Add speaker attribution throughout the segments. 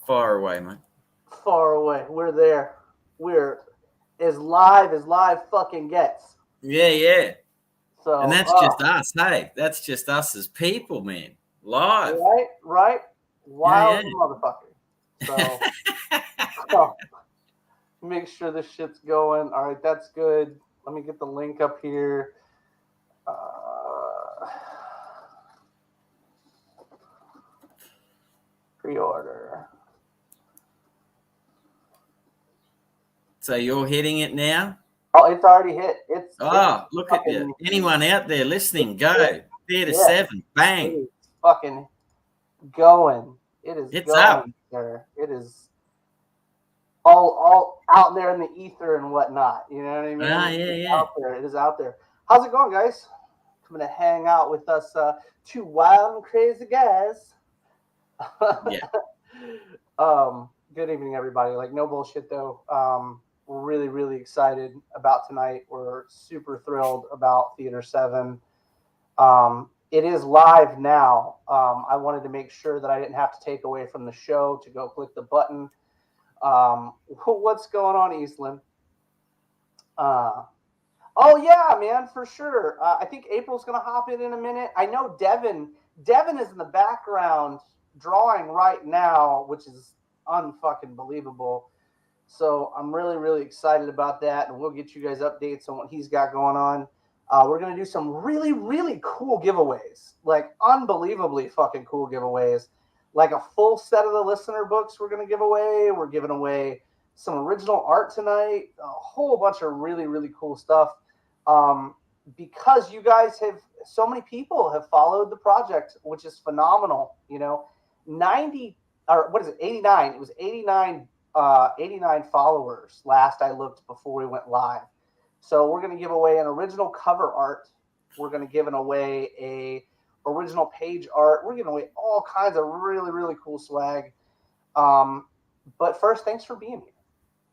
Speaker 1: Far away, mate.
Speaker 2: Far away. We're there. We're as live fucking gets.
Speaker 1: Yeah.
Speaker 2: So,
Speaker 1: And that's just us, hey. That's just us as people, man. Live.
Speaker 2: Right. Wild
Speaker 1: Yeah.
Speaker 2: motherfucker. So, oh, make sure this shit's going. All right, that's good. Let me get the link up here. Pre-order.
Speaker 1: So you're hitting it now?
Speaker 2: Oh, it's already hit.
Speaker 1: Look at you. Anyone out there listening, go. Theater 7, bang.
Speaker 2: It is fucking going.
Speaker 1: It's up.
Speaker 2: Sir. It is all out there in the ether and whatnot. You know what I mean?
Speaker 1: Yeah.
Speaker 2: Out there. It is out there. How's it going, guys? Coming to hang out with us, two wild and crazy guys.
Speaker 1: Yeah.
Speaker 2: Good evening, everybody. Like, no bullshit though. We're really, really excited about tonight. We're super thrilled about Theater 7. It is live now. I wanted to make sure that I didn't have to take away from the show to go click the button. What's going on, Eastland? Oh yeah, man, for sure. I think April's gonna hop in a minute. I know Devin is in the background drawing right now, which is unfucking believable. So I'm really, really excited about that, and we'll get you guys updates on what he's got going on. We're going to do some really, really cool giveaways, like unbelievably fucking cool giveaways, like a full set of the listener books we're going to give away. We're giving away some original art tonight, a whole bunch of really, really cool stuff. Because you guys so many people have followed the project, which is phenomenal. 89. It was 89 followers last I looked before we went live. So we're going to give away an original cover art. We're going to give away a original page art. We're giving away all kinds of really, really cool swag. But first, thanks for being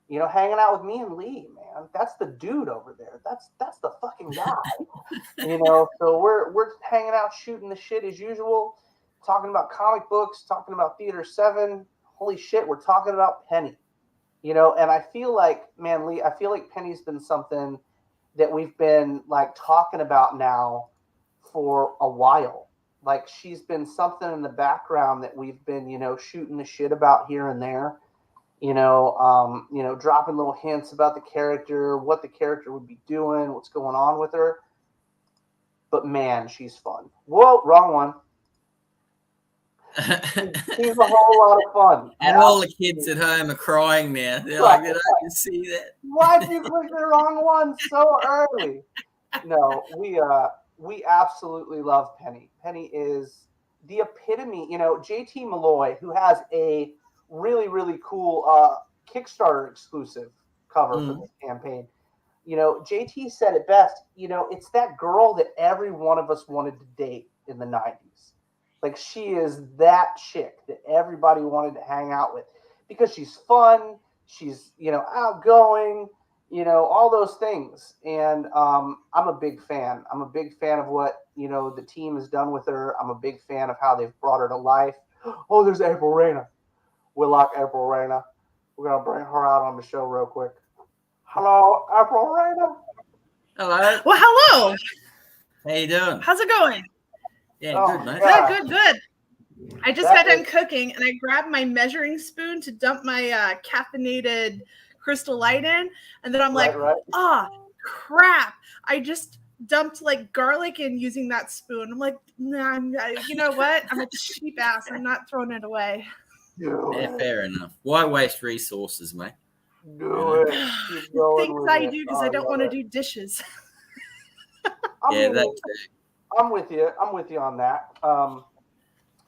Speaker 2: here. Hanging out with me and Lee, man. That's the dude over there. That's the fucking guy. So we're hanging out, shooting the shit as usual, talking about comic books, talking about Theater 7. Holy shit, we're talking about Penny. And I feel like, man, Lee, Penny's been something that we've been like talking about now for a while. Like, she's been something in the background that we've been, shooting the shit about here and there. Dropping little hints about the character, what the character would be doing, what's going on with her. But man, she's fun. Whoa, wrong one. She's a whole lot of fun.
Speaker 1: And all the kids at home are crying now. They're like, did I just see that?
Speaker 2: Why did you click the wrong one so early? No, we absolutely love Penny. Penny is the epitome. JT Malloy, who has a really, really cool Kickstarter exclusive cover for this campaign. JT said it best. It's that girl that every one of us wanted to date in the 90s. Like, she is that chick that everybody wanted to hang out with because she's fun, she's, outgoing, all those things. And I'm a big fan. I'm a big fan of what, the team has done with her. I'm a big fan of how they've brought her to life. Oh, there's April Reyna. We like April Reyna. We're going to bring her out on the show real quick. Hello, April Reyna.
Speaker 1: Hello.
Speaker 3: Well, hello.
Speaker 1: How you doing?
Speaker 3: How's it going?
Speaker 1: Yeah, good, mate.
Speaker 3: Good. I just got done cooking, and I grabbed my measuring spoon to dump my caffeinated Crystal Light in, and then I'm crap. I just dumped like garlic in using that spoon. I'm like, nah, you know what? I'm a cheap ass. I'm not throwing it away.
Speaker 1: Yeah, fair enough. Why waste resources, mate?
Speaker 2: Things
Speaker 3: I do because I don't want to do dishes.
Speaker 2: I'm with you. I'm with you on that.
Speaker 1: But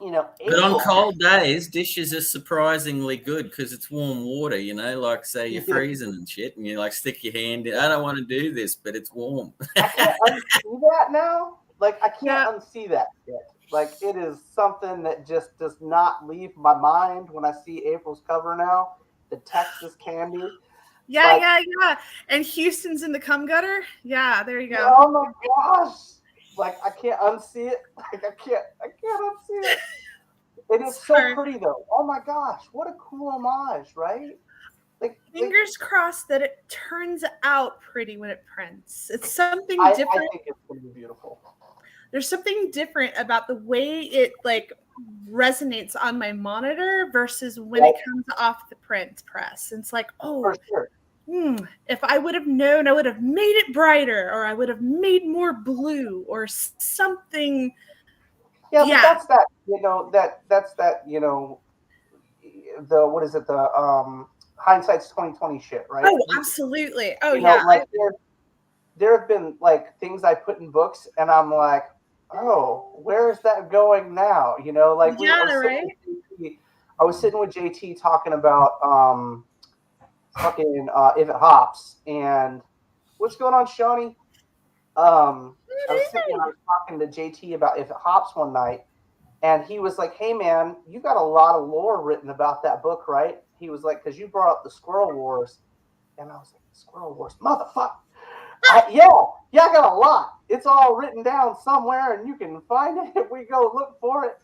Speaker 1: on cold days, dishes are surprisingly good because it's warm water, like say you're freezing and shit, and you like stick your hand in. I don't want to do this, but it's warm.
Speaker 2: I can't unsee that now. Like, I can't unsee that yet. Like, it is something that just does not leave my mind when I see April's cover now. The Texas candy.
Speaker 3: Yeah. And Houston's in the cum gutter. Yeah, there you go.
Speaker 2: Oh my gosh. Like, I can't unsee it. Like, I can't unsee it. It is so pretty though. Oh my gosh, what a cool homage, right?
Speaker 3: Fingers crossed that it turns out pretty when it prints. It's something different.
Speaker 2: I think it's going to be beautiful.
Speaker 3: There's something different about the way it resonates on my monitor versus when it comes off the print press. It's like, oh,
Speaker 2: for sure.
Speaker 3: If I would have known, I would have made it brighter, or I would have made more blue, or something.
Speaker 2: Yeah, but that's that. That's that. The what is it? The hindsight's 2020 shit, right?
Speaker 3: Oh, absolutely. Oh, yeah.
Speaker 2: There have been things I put in books, and I'm like, oh, where is that going now? I was sitting with JT talking about fucking If It Hops, and what's going on, Shawnee? I was talking to JT about If It Hops one night, and he was like, hey man, you got a lot of lore written about that book, right? He was like, because you brought up the Squirrel Wars, and I was like, Squirrel Wars, motherfucker. Yeah, I got a lot. It's all written down somewhere, and you can find it if we go look for it.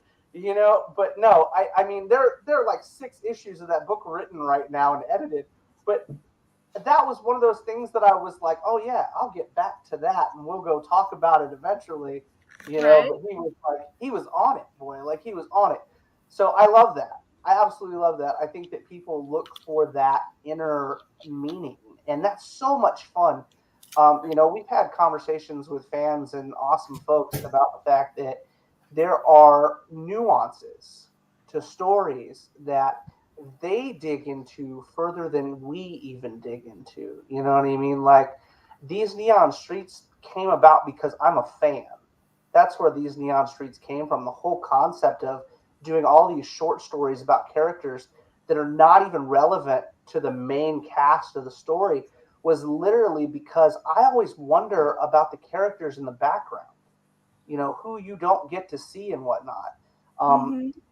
Speaker 2: But no, I mean, there are like 6 issues of that book written right now and edited, but that was one of those things that I was like, oh yeah, I'll get back to that, and we'll go talk about it eventually.
Speaker 3: Right.
Speaker 2: But he was on it, boy. He was on it. So I love that. I absolutely love that. I think that people look for that inner meaning, and that's so much fun. We've had conversations with fans and awesome folks about the fact that there are nuances to stories that they dig into further than we even dig into. You know what I mean? Like, these Neon Streets came about because I'm a fan. That's where these Neon Streets came from. The whole concept of doing all these short stories about characters that are not even relevant to the main cast of the story was literally because I always wonder about the characters in the background, who you don't get to see and whatnot.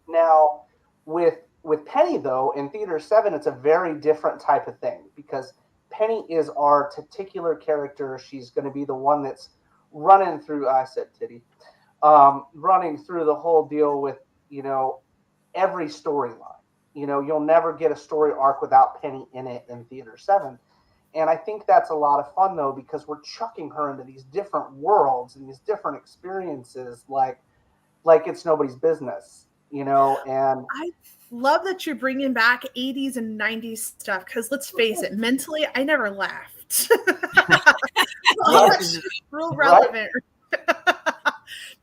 Speaker 2: Now, with Penny, though, in Theater 7, it's a very different type of thing, because Penny is our titular character. She's going to be the one that's running through, running through the whole deal with, every storyline. You'll never get a story arc without Penny in it in Theater 7. And I think that's a lot of fun, though, because we're chucking her into these different worlds and these different experiences like it's nobody's business, and
Speaker 3: I love that you're bringing back 80s and 90s stuff, because let's face it, mentally, I never laughed. Real relevant. Right?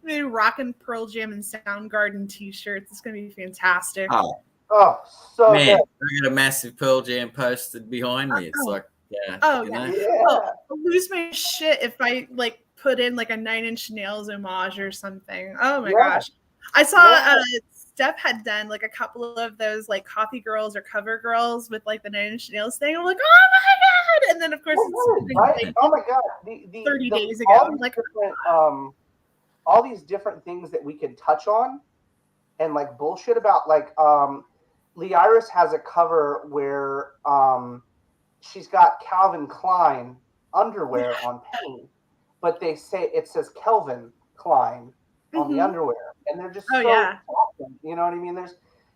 Speaker 3: Maybe rocking Pearl Jam and Soundgarden t-shirts. It's going to be fantastic.
Speaker 2: Oh, so
Speaker 1: man,
Speaker 2: good.
Speaker 1: I got a massive Pearl Jam posted behind me. It's like, yeah.
Speaker 3: Oh, yeah. I'll lose my shit if I put in a 9 Inch Nails homage or something. Oh my gosh. I saw Steph had done a couple of those Coffee Girls or Cover Girls with the 9 Inch Nails thing. I'm like, oh my God. And then of course it's
Speaker 2: oh my God.
Speaker 3: 30 days ago.
Speaker 2: All these different things that we could touch on and bullshit about. Lee Iris has a cover where she's got Calvin Klein underwear on Penny, but it says Kelvin Klein on the underwear, and they're just awesome. You know what I mean? There's,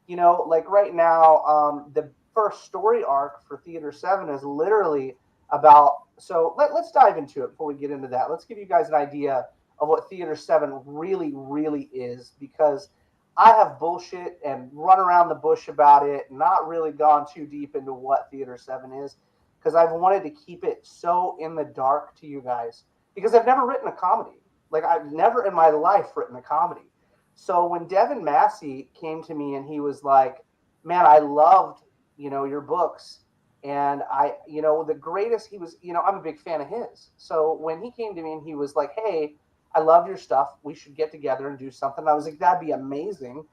Speaker 2: right now, the first story arc for Theater 7 is literally about. So let's dive into it before we get into that. Let's give you guys an idea of what Theater 7 really, really is, because I have bullshit and run around the bush about it, not really gone too deep into what Theater 7 is, because I've wanted to keep it so in the dark to you guys, because I've never written a comedy. I've never in my life written a comedy. So when Devin Massey came to me and he was like, man, I loved, your books. And the greatest, he was, I'm a big fan of his. So when he came to me and he was like, hey, I love your stuff. We should get together and do something. I was like, that'd be amazing.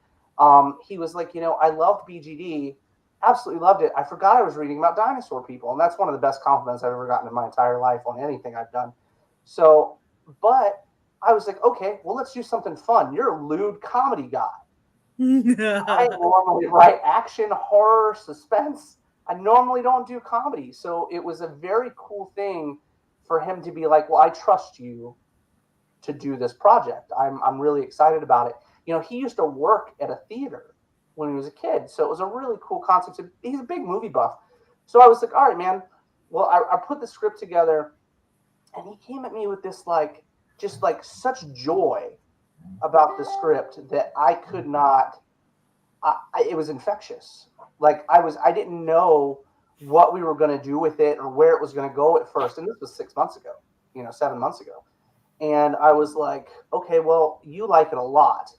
Speaker 2: He was like, I loved BGD. Absolutely loved it. I forgot I was reading about dinosaur people. And that's one of the best compliments I've ever gotten in my entire life on anything I've done. So, but I was like, okay, well, let's do something fun. You're a lewd comedy guy. I normally write action, horror, suspense. I normally don't do comedy. So it was a very cool thing for him to be like, well, I trust you to do this project. I'm really excited about it. He used to work at a theater. when he was a kid. So it was a really cool concept. He's a big movie buff. So I was like, all right, man. Well, I put the script together, and he came at me with this just such joy about the script that I could not. It was infectious. I didn't know what we were going to do with it or where it was going to go at first. And this was 6 months ago, 7 months ago. And I was like, okay, well, you like it a lot.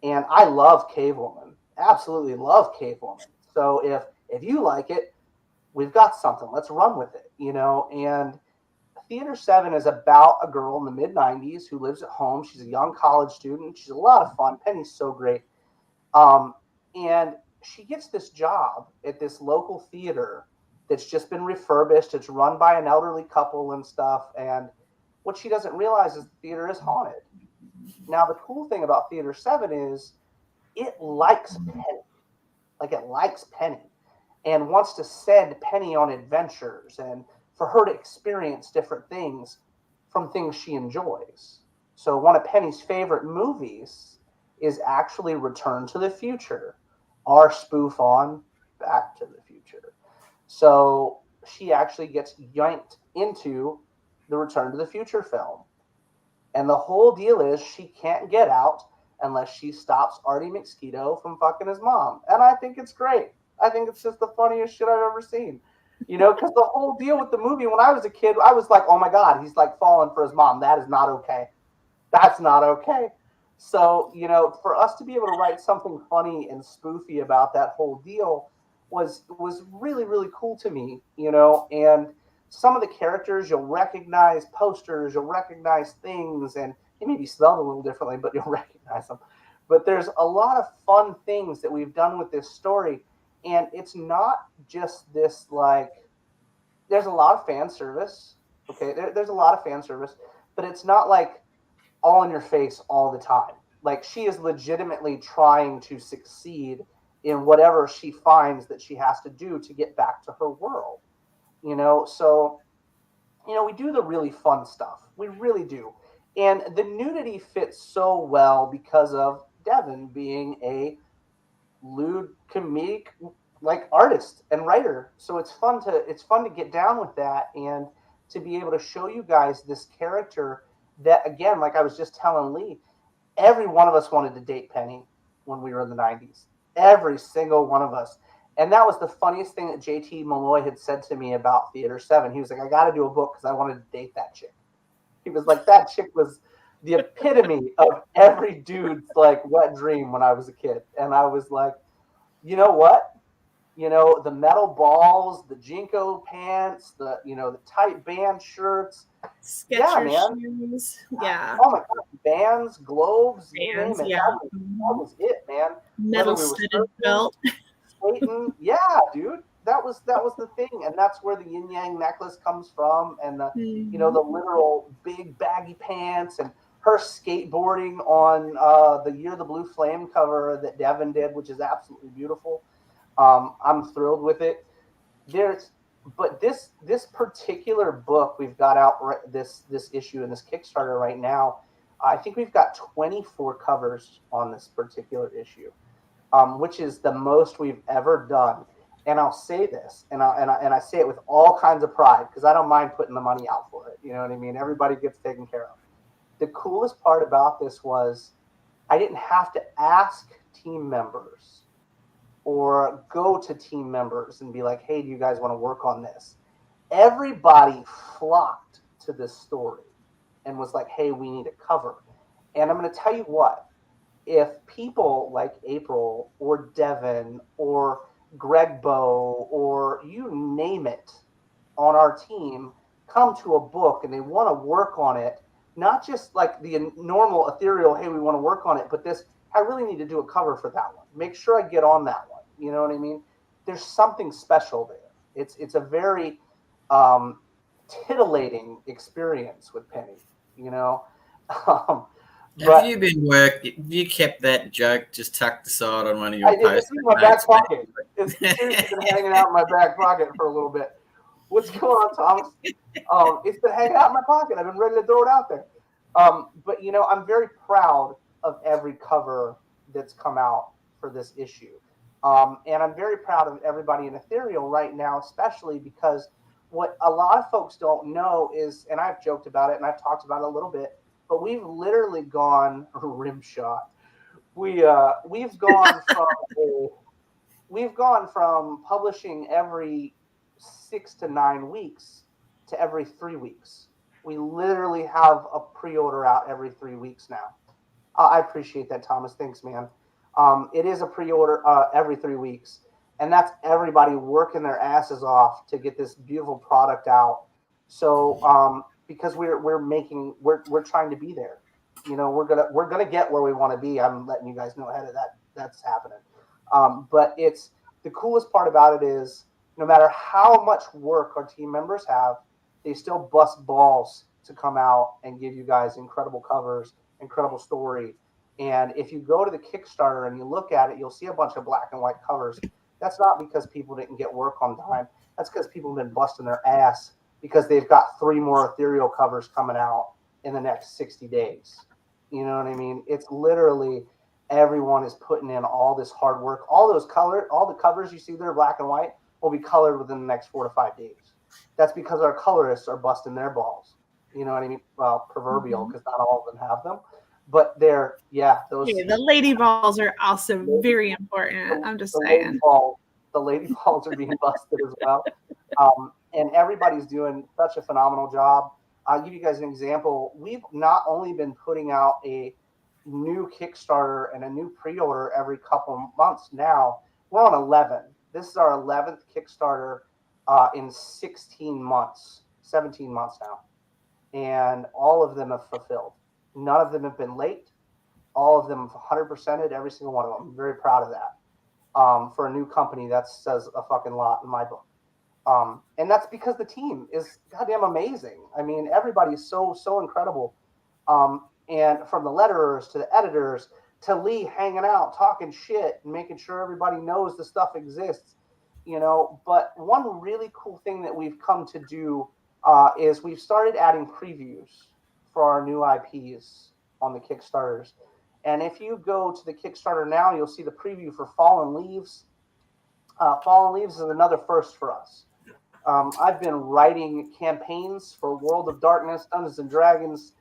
Speaker 2: And I love Cave Woman, absolutely love Cave Woman. So if you like it, we've got something. Let's run with it, And Theater 7 is about a girl in the mid-90s who lives at home. She's a young college student. She's a lot of fun. Penny's so great. And she gets this job at this local theater that's just been refurbished. It's run by an elderly couple and stuff. And what she doesn't realize is the theater is haunted. Now, the cool thing about Theater 7 is it likes Penny. It likes Penny and wants to send Penny on adventures and for her to experience different things from things she enjoys. So one of Penny's favorite movies is actually Return to the Future, our spoof on Back to the Future. So she actually gets yanked into the Return to the Future film. And the whole deal is she can't get out unless she stops Artie McSkeeto from fucking his mom. And I think it's great. I think it's just the funniest shit I've ever seen. Because the whole deal with the movie, when I was a kid, I was like, oh my God, he's falling for his mom. That is not okay. That's not okay. So, for us to be able to write something funny and spoofy about that whole deal was really, really cool to me, and some of the characters you'll recognize posters, you'll recognize things, and they may be spelled a little differently, but you'll recognize them. But there's a lot of fun things that we've done with this story. And it's not just this, there's a lot of fan service. Okay, there's a lot of fan service, but it's not all in your face all the time. She is legitimately trying to succeed in whatever she finds that she has to do to get back to her world. So, we do the really fun stuff. We really do. And the nudity fits so well because of Devin being a lewd comedic artist and writer. So it's fun to get down with that and to be able to show you guys this character that, again, like I was just telling Lee, every one of us wanted to date Penny when we were in the 90s. Every single one of us. And that was the funniest thing that JT Malloy had said to me about Theater 7. He was like, I got to do a book because I wanted to date that chick. He was like, that chick was the epitome of every dude's wet dream when I was a kid. And I was like, you know what? The metal balls, the Jinko pants, the tight band shirts.
Speaker 3: Skechers shoes. Yeah.
Speaker 2: Oh my God. Bands, globes,
Speaker 3: bands,
Speaker 2: you name it.
Speaker 3: yeah.
Speaker 2: That was it, man.
Speaker 3: Metal studded belt.
Speaker 2: Skating. Yeah, dude. That was the thing. And that's where the yin yang necklace comes from. And the the literal big baggy pants and her skateboarding on the Year the Blue Flame cover that Devin did, which is absolutely beautiful. I'm thrilled with it. But this particular book we've got out this issue in this Kickstarter right now. I think we've got 24 covers on this particular issue, which is the most we've ever done. And I'll say this, and I say it with all kinds of pride because I don't mind putting the money out for it. You know what I mean? Everybody gets taken care of. The coolest part about this was I didn't have to ask team members or go to team members and be like, hey, do you guys want to work on this? Everybody flocked to this story and was like, hey, we need a cover. And I'm going to tell you what, if people like April or Devin or Greg Bow or you name it on our team come to a book and they want to work on it, not just like the normal ethereal, hey, we want to work on it, but this, I really need to do a cover for that one. Make sure I get on that one. You know what I mean? There's something special there. It's a very titillating experience with Penny,
Speaker 1: Have you been working? Have you kept that joke just tucked aside on one of your posts?
Speaker 2: It's in my back pocket. It's seriously been hanging out in my back pocket for a little bit. What's going on, Thomas? It's been hanging out in my pocket. I've been ready to throw it out there. But I'm very proud of every cover that's come out for this issue. And I'm very proud of everybody in Ethereal right now, especially because what a lot of folks don't know is, and I've joked about it and I've talked about it a little bit, but we've literally gone rim shot. We've gone from publishing every 6 to 9 weeks to every 3 weeks. We literally have a pre-order out every 3 weeks now. I appreciate that, Thomas. Thanks, man. It is a pre-order every 3 weeks, and that's everybody working their asses off to get this beautiful product out. So because we're trying to be there. You know, we're gonna get where we want to be. I'm letting you guys know ahead of that. That's happening. But it's the coolest part about it is no matter how much work our team members have, they still bust balls to come out and give you guys incredible covers, incredible story. And if you go to the Kickstarter and you look at it, you'll see a bunch of black and white covers. That's not because people didn't get work on time. That's because people have been busting their ass because they've got 3 more Ethereal covers coming out in the next 60 days. You know what I mean? It's literally everyone is putting in all this hard work. All the covers you see that are black and white will be colored within the next 4 to 5 days. That's because our colorists are busting their balls. You know what I mean? Well, proverbial, because not all of them have them. But the
Speaker 3: lady balls are also very important. I'm just saying.
Speaker 2: The lady balls are being busted as well. And everybody's doing such a phenomenal job. I'll give you guys an example. We've not only been putting out a new Kickstarter and a new pre-order every couple months now. We're on 11. This is our 11th Kickstarter in 16 months, 17 months now. And all of them have fulfilled. None of them have been late. All of them have 100%ed, every single one of them. I'm very proud of that. For a new company, that says a fucking lot in my book. And that's because the team is goddamn amazing. I mean, everybody's so incredible. And from the letterers to the editors to Lee hanging out, talking shit, and making sure everybody knows the stuff exists, you know. But one really cool thing that we've come to do is we've started adding previews for our new IPs on the Kickstarters. And if you go to the Kickstarter now, you'll see the preview for Fallen Leaves. Fallen Leaves is another first for us. I've been writing campaigns for World of Darkness, Dungeons and Dragons,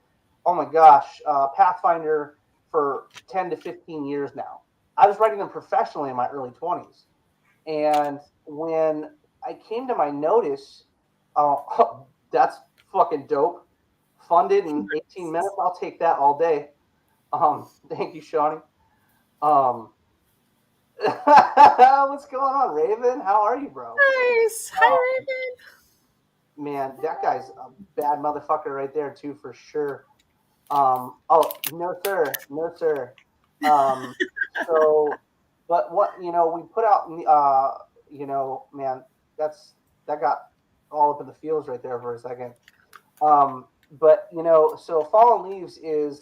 Speaker 2: oh my gosh, Pathfinder for 10 to 15 years now. I was writing them professionally in my early 20s. And when I came to my notice, that's fucking dope. Funded in 18 minutes. I'll take that all day. Thank you, Shawnee. What's going on, Raven? How are you, bro?
Speaker 3: Nice. Hi, Raven.
Speaker 2: Man, that guy's a bad motherfucker right there, too, for sure. Oh, no, sir. No, sir. So, but what, you know, we put out, you know, man, that got all up in the feels right there for a second. But, you know, so Fallen Leaves is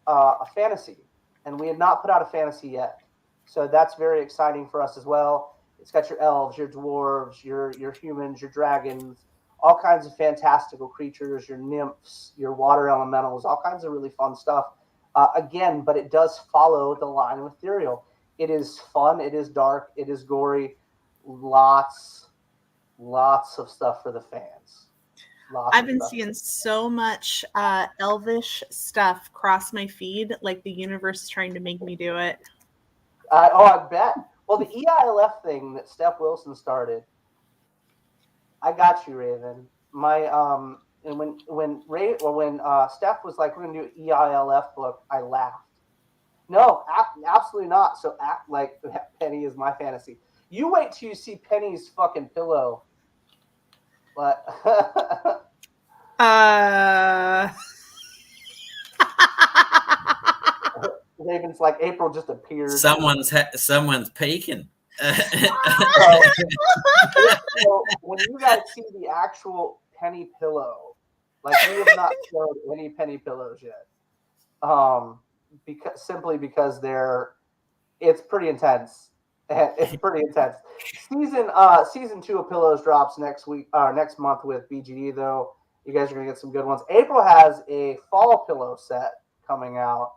Speaker 2: a fantasy, and we had not put out a fantasy yet. So that's very exciting for us as well. It's got your elves, your dwarves, your humans, your dragons, all kinds of fantastical creatures, your nymphs, your water elementals, all kinds of really fun stuff. Again, but it does follow the line of Ethereal. It is fun. It is dark. It is gory. Lots of stuff for the fans.
Speaker 3: I've been seeing so much elvish stuff cross my feed, like the universe is trying to make me do it.
Speaker 2: I bet. Well, the EILF thing that Steph Wilson started, I got you, Raven. My and when Steph was like, "We're gonna do an EILF book," I laughed. No, absolutely not. So act like Penny is my fantasy. You wait till you see Penny's fucking pillow. But Raven's like, April just appeared.
Speaker 1: Someone's peeking.
Speaker 2: So when you guys see the actual Penny pillow, like we have not showed any Penny pillows yet, because it's pretty intense. It's pretty intense. Season 2 of Pillows drops next month with BGD though. You guys are gonna get some good ones. April has a fall pillow set coming out,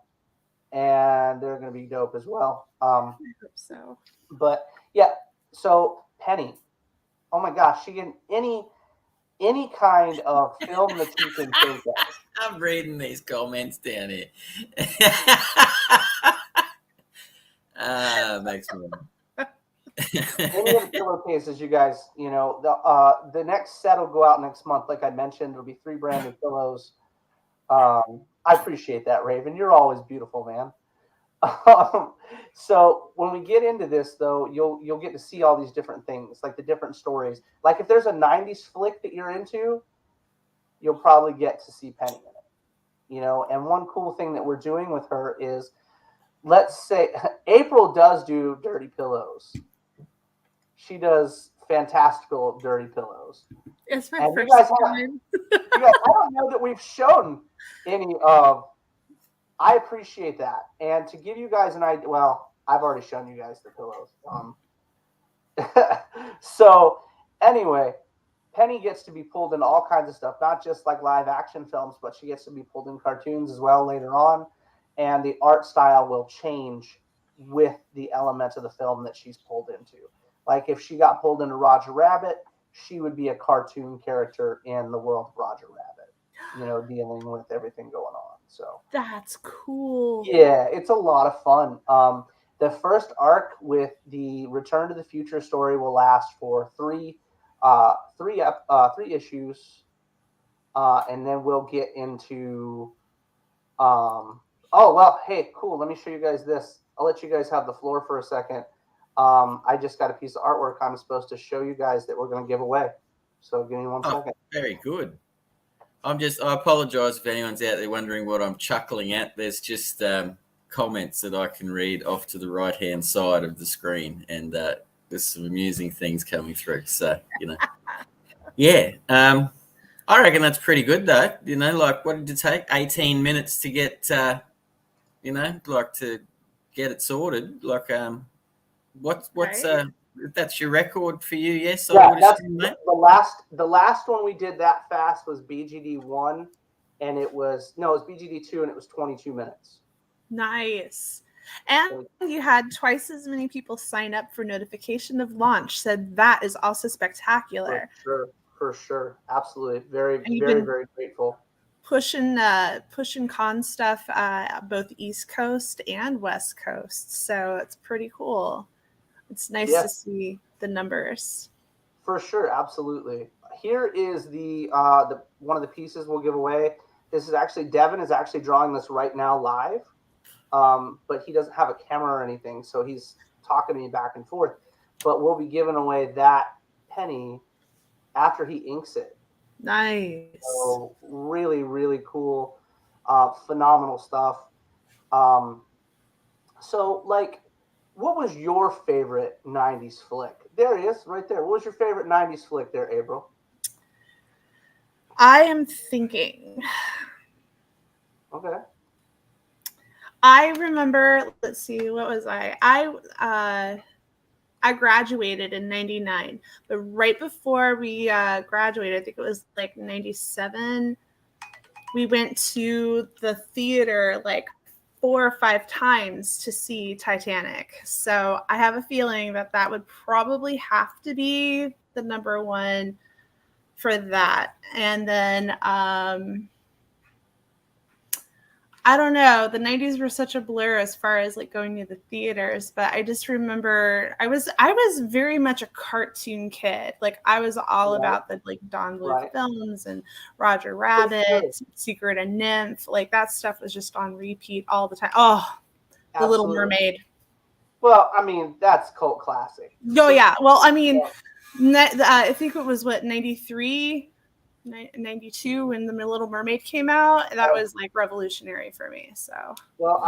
Speaker 2: and they're gonna be dope as well.
Speaker 3: I hope so.
Speaker 2: But Yeah. So Penny, oh my gosh, she can any kind of film that you can think of.
Speaker 1: I'm reading these comments down here. Makes me
Speaker 2: Any of the pillowcases, you guys, the next set will go out next month. Like I mentioned, there'll be 3 branded pillows. I appreciate that, Raven. You're always beautiful, man. So when we get into this, though, you'll get to see all these different things, like the different stories. Like if there's a '90s flick that you're into, you'll probably get to see Penny in it. And one cool thing that we're doing with her is, let's say April does do dirty pillows. She does fantastical dirty pillows.
Speaker 3: It's my
Speaker 2: and
Speaker 3: first
Speaker 2: time. I don't know that we've shown any of. I appreciate that. And to give you guys an idea, well, I've already shown you guys the pillows. So anyway, Penny gets to be pulled into all kinds of stuff, not just like live action films, but she gets to be pulled in cartoons as well later on. And the art style will change with the elements of the film that she's pulled into. Like if she got pulled into Roger Rabbit, she would be a cartoon character in the world of Roger Rabbit, dealing with everything going on. So
Speaker 3: that's cool.
Speaker 2: Yeah, it's a lot of fun. The first arc with the Return to the Future story will last for three issues, and then we'll get into. Oh well, hey, cool. Let me show you guys this. I'll let you guys have the floor for a second. I just got a piece of artwork I'm supposed to show you guys that we're going to give away. So give me one second.
Speaker 1: Very good. I apologize if anyone's out there wondering what I'm chuckling at. There's just comments that I can read off to the right-hand side of the screen, and there's some amusing things coming through. So, yeah. I reckon that's pretty good, though. Like, what did it take? 18 minutes to get, to get it sorted. Like, what's right. That's your record for you, yes?
Speaker 2: Yeah, that's the last one we did that fast was BGD 1, and it was BGD 2, and it was 22 minutes.
Speaker 3: Nice. And you had twice as many people sign up for notification of launch. Said that is also spectacular.
Speaker 2: For sure. Absolutely. Very, very, very grateful.
Speaker 3: Pushing con stuff both East Coast and West Coast. So it's pretty cool. It's nice to see the numbers.
Speaker 2: For sure, absolutely. Here is the one of the pieces we'll give away. This is actually Devin is actually drawing this right now live, but he doesn't have a camera or anything, so he's talking to me back and forth. But we'll be giving away that Penny after he inks it.
Speaker 3: Nice.
Speaker 2: So really, really cool, phenomenal stuff. So like. What was your favorite 90s flick? There he is, right there. What was your favorite 90s flick there, April?
Speaker 3: I am thinking.
Speaker 2: Okay.
Speaker 3: I remember, let's see, what was I? I graduated in 99. But right before we graduated, I think it was like 97, we went to the theater like 4 or 5 times to see Titanic. So I have a feeling that would probably have to be the number one for that. And then I don't know. The 90s were such a blur as far as like going to the theaters, but I just remember I was very much a cartoon kid. Like I was all about the like Don Bluth films and Roger Rabbit, Secret of Nymph. Like that stuff was just on repeat all the time. Oh, The Little Mermaid.
Speaker 2: Well, I mean, that's cult classic.
Speaker 3: Oh yeah. Well, I mean, I think it was 93. 92 when The Little Mermaid came out. That was like revolutionary for me. So
Speaker 2: well,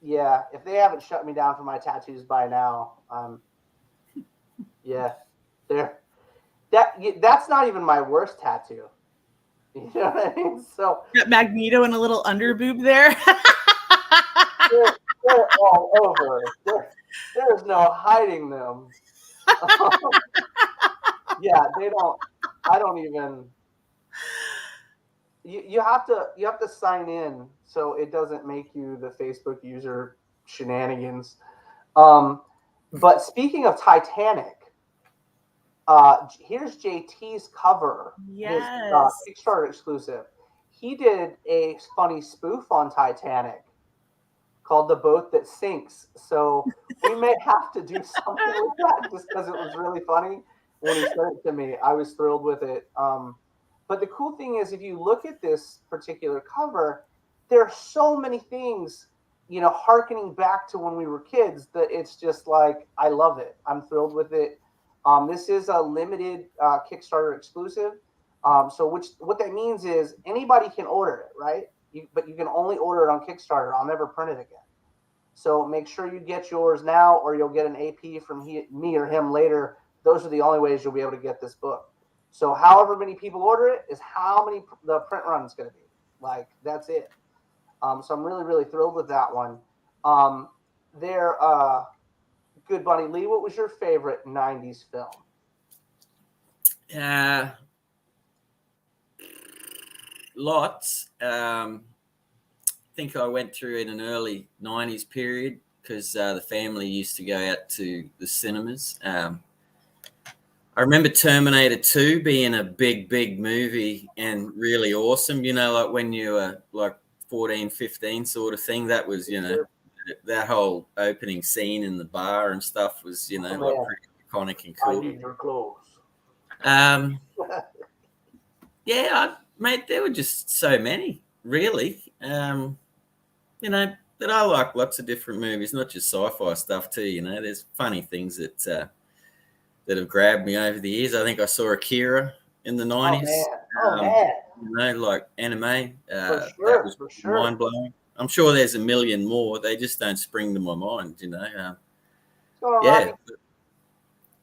Speaker 2: if they haven't shut me down for my tattoos by now, that's not even my worst tattoo. You know what I mean? So
Speaker 3: got Magneto and a little underboob there.
Speaker 2: they're all over. There's no hiding them. They don't. I don't even. You have to sign in so it doesn't make you the Facebook user shenanigans. But speaking of Titanic, here's JT's cover.
Speaker 3: Yes.
Speaker 2: His Kickstarter exclusive. He did a funny spoof on Titanic called The Boat That Sinks. So we may have to do something with that just because it was really funny. When he sent it to me, I was thrilled with it. But the cool thing is, if you look at this particular cover, there are so many things, harkening back to when we were kids, that it's just like, I love it. I'm thrilled with it. This is a limited Kickstarter exclusive. So what that means is anybody can order it, right? But you can only order it on Kickstarter. I'll never print it again. So make sure you get yours now, or you'll get an AP from me or him later. Those are the only ways you'll be able to get this book. So however many people order it is how many the print run is going to be. Like, that's it. So I'm really, really thrilled with that one. Good Bunny Lee, what was your favorite 90s film?
Speaker 1: Lots. I think I went through in an early 90s period because the family used to go out to the cinemas. I remember Terminator 2 being a big movie and really awesome, like when you were like 14, 15 sort of thing. That was, that whole opening scene in the bar and stuff was, like pretty iconic and cool.
Speaker 2: I need your clothes.
Speaker 1: Mate, there were just so many, really. But I like lots of different movies, not just sci-fi stuff too. There's funny things that have grabbed me over the years. I think I saw Akira in the 90s.
Speaker 2: Oh man.
Speaker 1: Like anime.
Speaker 2: For sure.
Speaker 1: Mind blowing. I'm sure there's a million more. They just don't spring to my mind.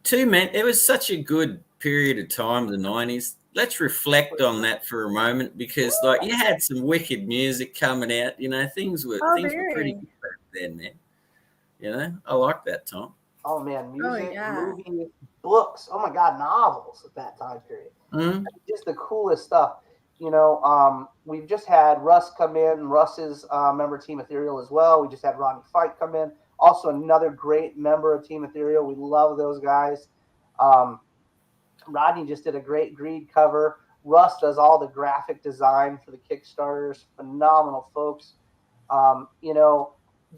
Speaker 1: It was such a good period of time, the 90s. Let's reflect on that for a moment, because you had some wicked music coming out. Things were pretty good back then, man. I like that time.
Speaker 2: Oh man, music, movies, books. Oh my God, novels at that time period.
Speaker 1: Mm-hmm.
Speaker 2: Just the coolest stuff. We've just had Russ come in. Russ is a member of Team Ethereal as well. We just had Rodney Fight come in. Also another great member of Team Ethereal. We love those guys. Rodney just did a great Greed cover. Russ does all the graphic design for the Kickstarters. Phenomenal folks.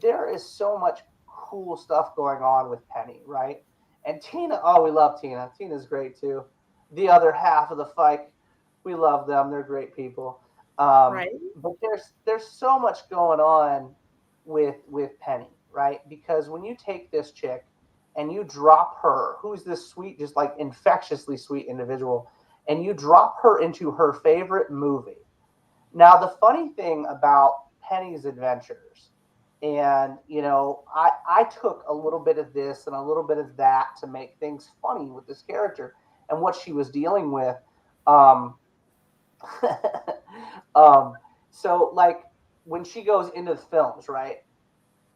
Speaker 2: There is so much cool stuff going on with Penny, right? And Tina, we love Tina. Tina's great too. The other half of the Fike, we love them. They're great people.
Speaker 3: Right.
Speaker 2: But there's so much going on with Penny, right? Because when you take this chick and you drop her, who's this sweet, just like infectiously sweet individual, and you drop her into her favorite movie. Now, the funny thing about Penny's adventures, and, I took a little bit of this and a little bit of that to make things funny with this character and what she was dealing with. So, like, when she goes into the films, right?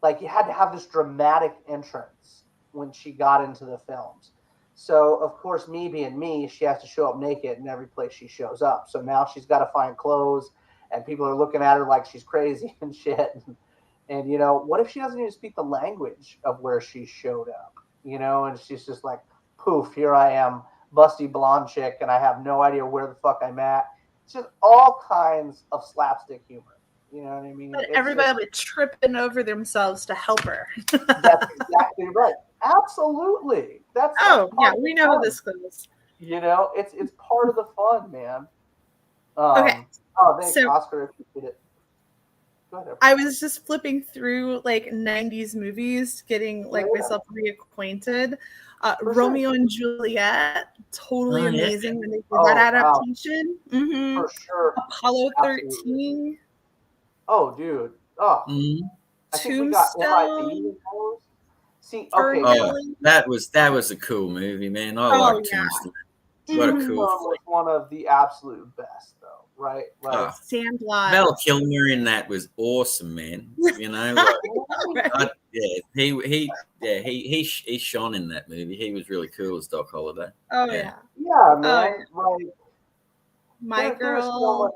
Speaker 2: Like, you had to have this dramatic entrance when she got into the films. So, of course, me being me, she has to show up naked in every place she shows up. So now she's got to find clothes, and people are looking at her like she's crazy and shit. And what if she doesn't even speak the language of where she showed up? And she's just like, poof, here I am, busty blonde chick, and I have no idea where the fuck I'm at. It's just all kinds of slapstick humor. You know what I mean?
Speaker 3: But everybody will be tripping over themselves to help her.
Speaker 2: That's exactly right. Absolutely.
Speaker 3: We know how this goes.
Speaker 2: It's part of the fun, man.
Speaker 3: Okay.
Speaker 2: Thanks, Oscar. Appreciate it. Go ahead.
Speaker 3: I was just flipping through 90s movies, getting myself reacquainted. Romeo and Juliet, totally amazing when they did that adaptation.
Speaker 2: Wow. Mm-hmm. For sure.
Speaker 3: Apollo 13.
Speaker 2: Oh, dude. Oh.
Speaker 1: Mm-hmm.
Speaker 2: I think we got MIB. See, okay.
Speaker 1: That was a cool movie, man. I like Tombstone. What a cool flick.
Speaker 2: One of the absolute best, though, right?
Speaker 3: Sandlot.
Speaker 1: Val Kilmer in that was awesome, man. He shone in that movie. He was really cool as Doc Holliday.
Speaker 2: Oh yeah, man.
Speaker 3: My Girl.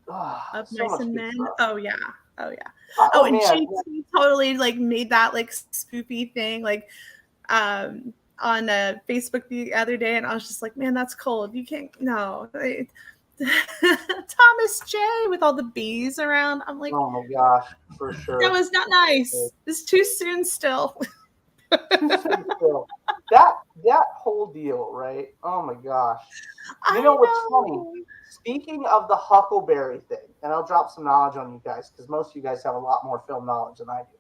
Speaker 3: Of Mice and Men. Oh yeah. And
Speaker 2: man.
Speaker 3: she totally made that spoopy thing. on Facebook the other day, and I was just like, man, that's cold. You can't, no. Thomas J with all the bees around. I'm like,
Speaker 2: oh my gosh, for sure.
Speaker 3: That was not nice. It's too soon still.
Speaker 2: That whole deal, right? Oh my gosh. You know what's funny? Speaking of the Huckleberry thing, and I'll drop some knowledge on you guys because most of you guys have a lot more film knowledge than I do.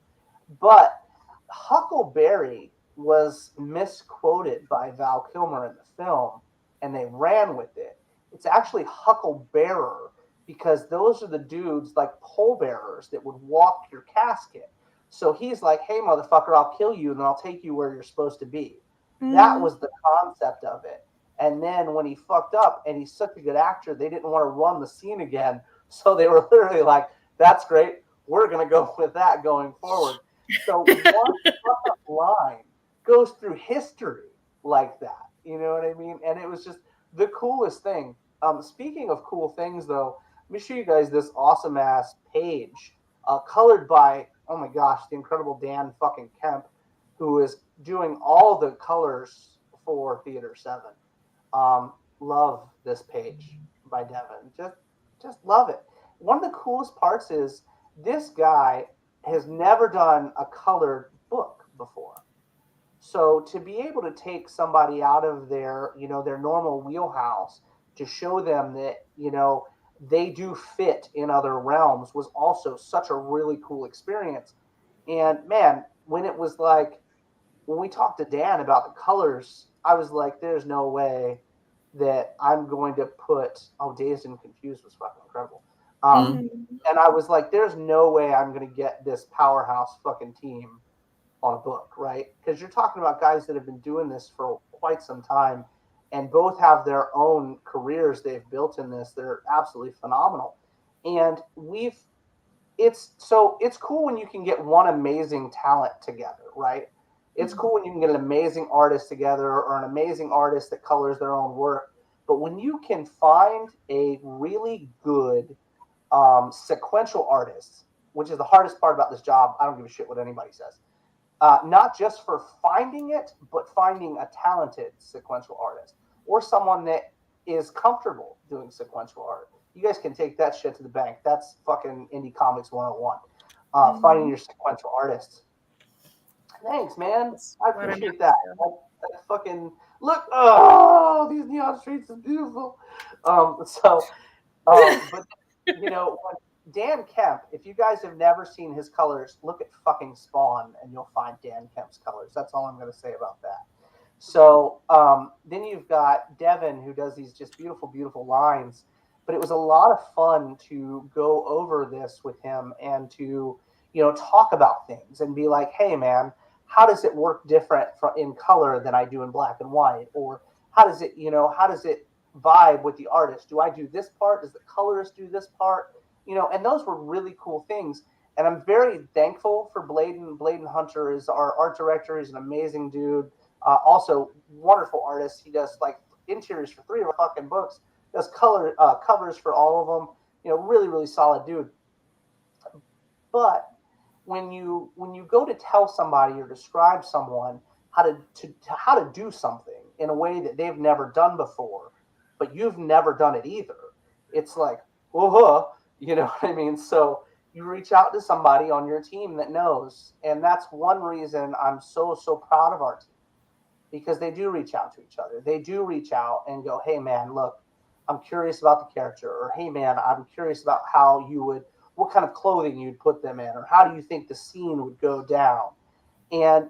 Speaker 2: But Huckleberry was misquoted by Val Kilmer in the film, and they ran with it. It's actually Hucklebearer because those are the dudes like pallbearers that would walk your casket. So he's like, hey, motherfucker, I'll kill you and I'll take you where you're supposed to be. Mm-hmm. That was the concept of it. And then when he fucked up and he's such a good actor, they didn't want to run the scene again. So they were literally like, that's great. We're going to go with that going forward. So one line goes through history like that. You know what I mean? And it was just the coolest thing. Speaking of cool things, though, let me show you guys this awesome ass page colored by, oh my gosh, the incredible Dan fucking Kemp, who is doing all the colors for Theater 7. Love this page by Devin. Just love it. One of the coolest parts is this guy has never done a colored book before. So to be able to take somebody out of their, their normal wheelhouse to show them that, they do fit in other realms was also such a really cool experience. And man, when we talked to Dan about the colors, I was like, there's no way that I'm going to put, Dazed and Confused was fucking incredible. And I was like, there's no way I'm going to get this powerhouse fucking team on a book, right? Because you're talking about guys that have been doing this for quite some time and both have their own careers they've built in this. They're absolutely phenomenal. And it's cool when you can get one amazing talent together, right? It's cool when you can get an amazing artist together or an amazing artist that colors their own work. But when you can find a really good sequential artist, which is the hardest part about this job, I don't give a shit what anybody says. Not just for finding it, but finding a talented sequential artist or someone that is comfortable doing sequential art. You guys can take that shit to the bank. That's fucking Indie Comics 101. Finding your sequential artist. Thanks, man. I appreciate that. That fucking look. Oh, these neon streets is beautiful. But when Dan Kemp, if you guys have never seen his colors, look at fucking Spawn and you'll find Dan Kemp's colors. That's all I'm going to say about that. So then you've got Devin, who does these just beautiful, beautiful lines. But it was a lot of fun to go over this with him and to, talk about things and be like, hey, man, how does it work different in color than I do in black and white? Or how does it vibe with the artist? Do I do this part? Does the colorist do this part? And those were really cool things. And I'm very thankful for Bladen. Bladen Hunter is our art director. He's an amazing dude. Also, wonderful artist. He does like interiors for 3 of our fucking books. Does covers for all of them. Really, really solid dude. But when you go to tell somebody or describe someone how to do something in a way that they've never done before, but you've never done it either, it's like, whoa. You know what I mean? So you reach out to somebody on your team that knows. And that's one reason I'm so, so proud of our team. Because they do reach out to each other. They do reach out and go, hey, man, look, I'm curious about the character. Or, hey, man, I'm curious about what kind of clothing you'd put them in. Or how do you think the scene would go down? And,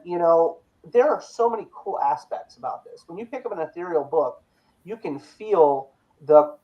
Speaker 2: there are so many cool aspects about this. When you pick up an ethereal book, you can feel the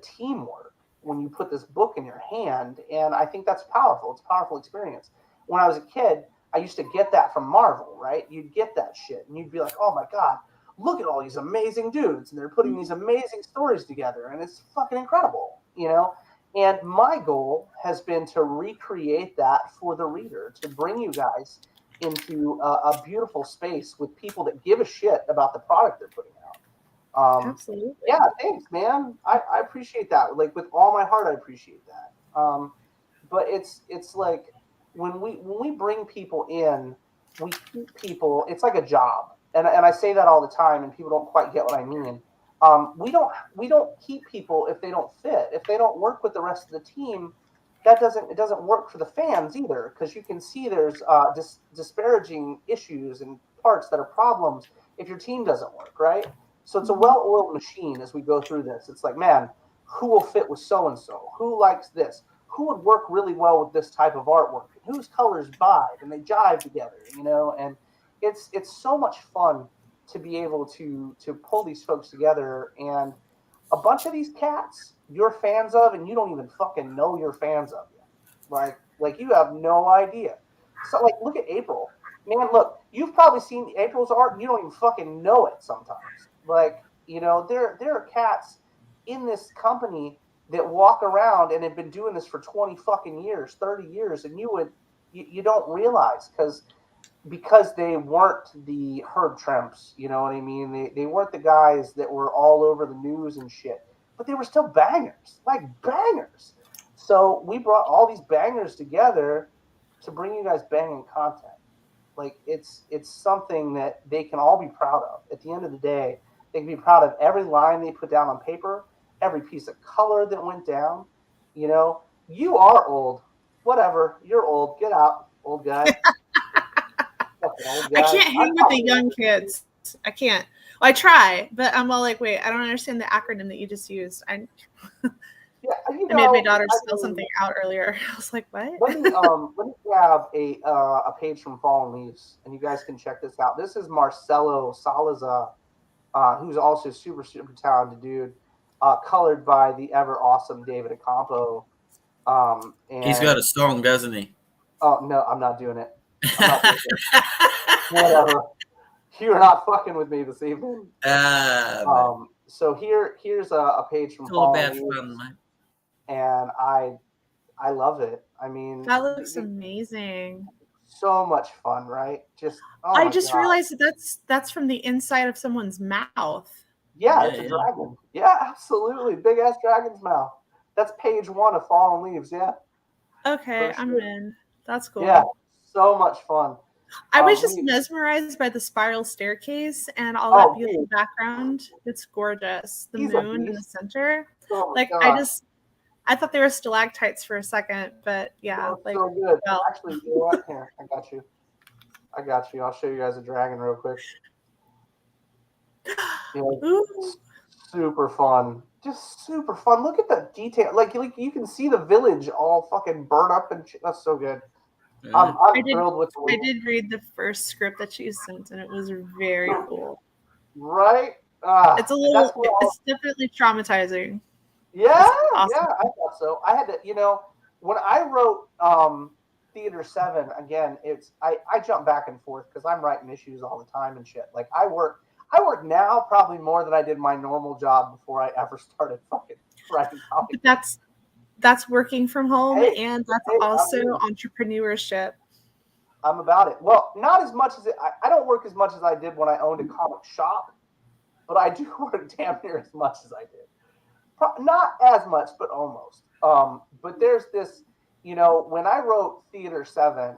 Speaker 2: teamwork when you put this book in your hand. And I think that's powerful. It's a powerful experience. When I was a kid, I used to get that from Marvel, right? You'd get that shit and you'd be like, oh my God, look at all these amazing dudes. And they're putting these amazing stories together and it's fucking incredible, And my goal has been to recreate that for the reader, to bring you guys into a beautiful space with people that give a shit about the product they're putting out.
Speaker 3: Absolutely.
Speaker 2: Yeah, thanks, man. I appreciate that. Like with all my heart, I appreciate that. But it's like when we bring people in, we keep people. It's like a job, and I say that all the time, and people don't quite get what I mean. We don't keep people if they don't fit. If they don't work with the rest of the team, it doesn't work for the fans either, because you can see there's disparaging issues and parts that are problems if your team doesn't work, right? So it's a well-oiled machine as we go through this. It's like, man, who will fit with so and so? Who likes this? Who would work really well with this type of artwork? And whose colors vibe and they jive together, and it's so much fun to be able to pull these folks together. And a bunch of these cats you're fans of, and you don't even fucking know you're fans of yet. Like you have no idea. So like, look at April. Man, look, you've probably seen April's art and you don't even fucking know it sometimes. Like, there are cats in this company that walk around and have been doing this for 20 fucking years, 30 years, and you don't realize because they weren't the Herb Tramps, you know what I mean? They weren't the guys that were all over the news and shit, but they were still bangers, like bangers. So we brought all these bangers together to bring you guys banging content. Like it's something that they can all be proud of. At the end of the day, they can be proud of every line they put down on paper, every piece of color that went down. You are old. Whatever. You're old. Get out, old guy.
Speaker 3: Old guy. I can't hang with the young kids. I can't. Well, I try, but I'm all like, wait, I don't understand the acronym that you just used. I made my daughter spell something out earlier. I was like, what?
Speaker 2: Let me grab a page from Fallen Leaves, and you guys can check this out. This is Marcelo Salazar, who's also super, super talented dude, colored by the ever awesome David Acampo. And
Speaker 1: he's got a song, doesn't he?
Speaker 2: Oh, no, I'm not doing it. Whatever. You're not fucking with me this evening. So here's a page from Fallen Leaves. Fun, man. And I love it. I mean,
Speaker 3: that looks amazing.
Speaker 2: So much fun, right?
Speaker 3: I just realized that's from the inside of someone's mouth.
Speaker 2: Yeah, it's a dragon. Yeah, absolutely. Big ass dragon's mouth. That's page 1 of Fallen Leaves. Yeah.
Speaker 3: Okay, sure. I'm in. That's cool.
Speaker 2: Yeah, so much fun.
Speaker 3: I was just mesmerized by the spiral staircase and all that beautiful background. It's gorgeous. The moon in the center. Oh like God. I thought they were stalactites for a second, but yeah.
Speaker 2: Like, so good. Well. Actually, you know what? Here, I got you. I'll show you guys a dragon real quick. Super fun. Just super fun. Look at the detail. Like you can see the village all fucking burnt up and shit. That's so good. I'm thrilled with
Speaker 3: I did read the first script that you sent, and it was very cool.
Speaker 2: Right?
Speaker 3: It's a little. It's definitely traumatizing.
Speaker 2: Yeah, awesome. Yeah, I thought so. I had to, when I wrote Theater 7, again, I jump back and forth because I'm writing issues all the time and shit. Like I work now probably more than I did my normal job before I ever started fucking writing comics.
Speaker 3: But that's working from home, and that's also entrepreneurship.
Speaker 2: I'm about it. Well, not as much as I don't work as much as I did when I owned a comic shop, but I do work damn near as much as I did. Not as much, but almost. But there's this, when I wrote Theater 7,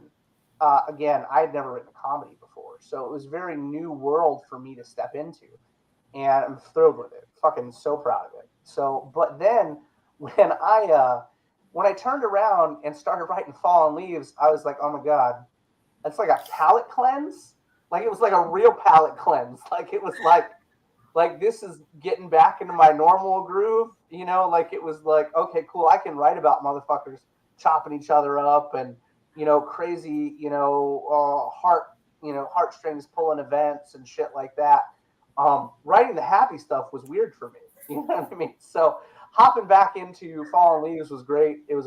Speaker 2: again, I had never written a comedy before, so it was a very new world for me to step into, and I'm thrilled with it. Fucking so proud of it. So, but then when I turned around and started writing Fallen Leaves, I was like, oh my God, that's like a palate cleanse. Like it was like a real palate cleanse. Like it was like this is getting back into my normal groove, like it was like, okay, cool. I can write about motherfuckers chopping each other up and, crazy, heartstrings pulling events and shit like that. Writing the happy stuff was weird for me. You know what I mean? So hopping back into Fallen Leaves was great. It was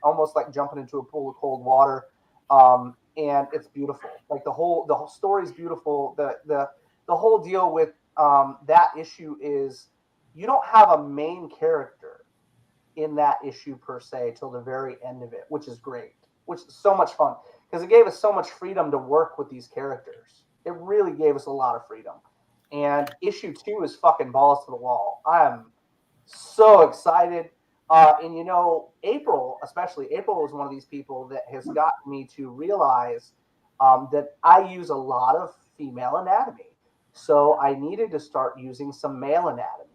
Speaker 2: almost like jumping into a pool of cold water. And it's beautiful. Like the whole story's beautiful. The whole deal with that issue is you don't have a main character in that issue per se till the very end of it, which is great, which is so much fun because it gave us so much freedom to work with these characters. It really gave us a lot of freedom. And issue 2 is fucking balls to the wall. I am so excited. And April was one of these people that has gotten me to realize that I use a lot of female anatomy. So I needed to start using some male anatomy.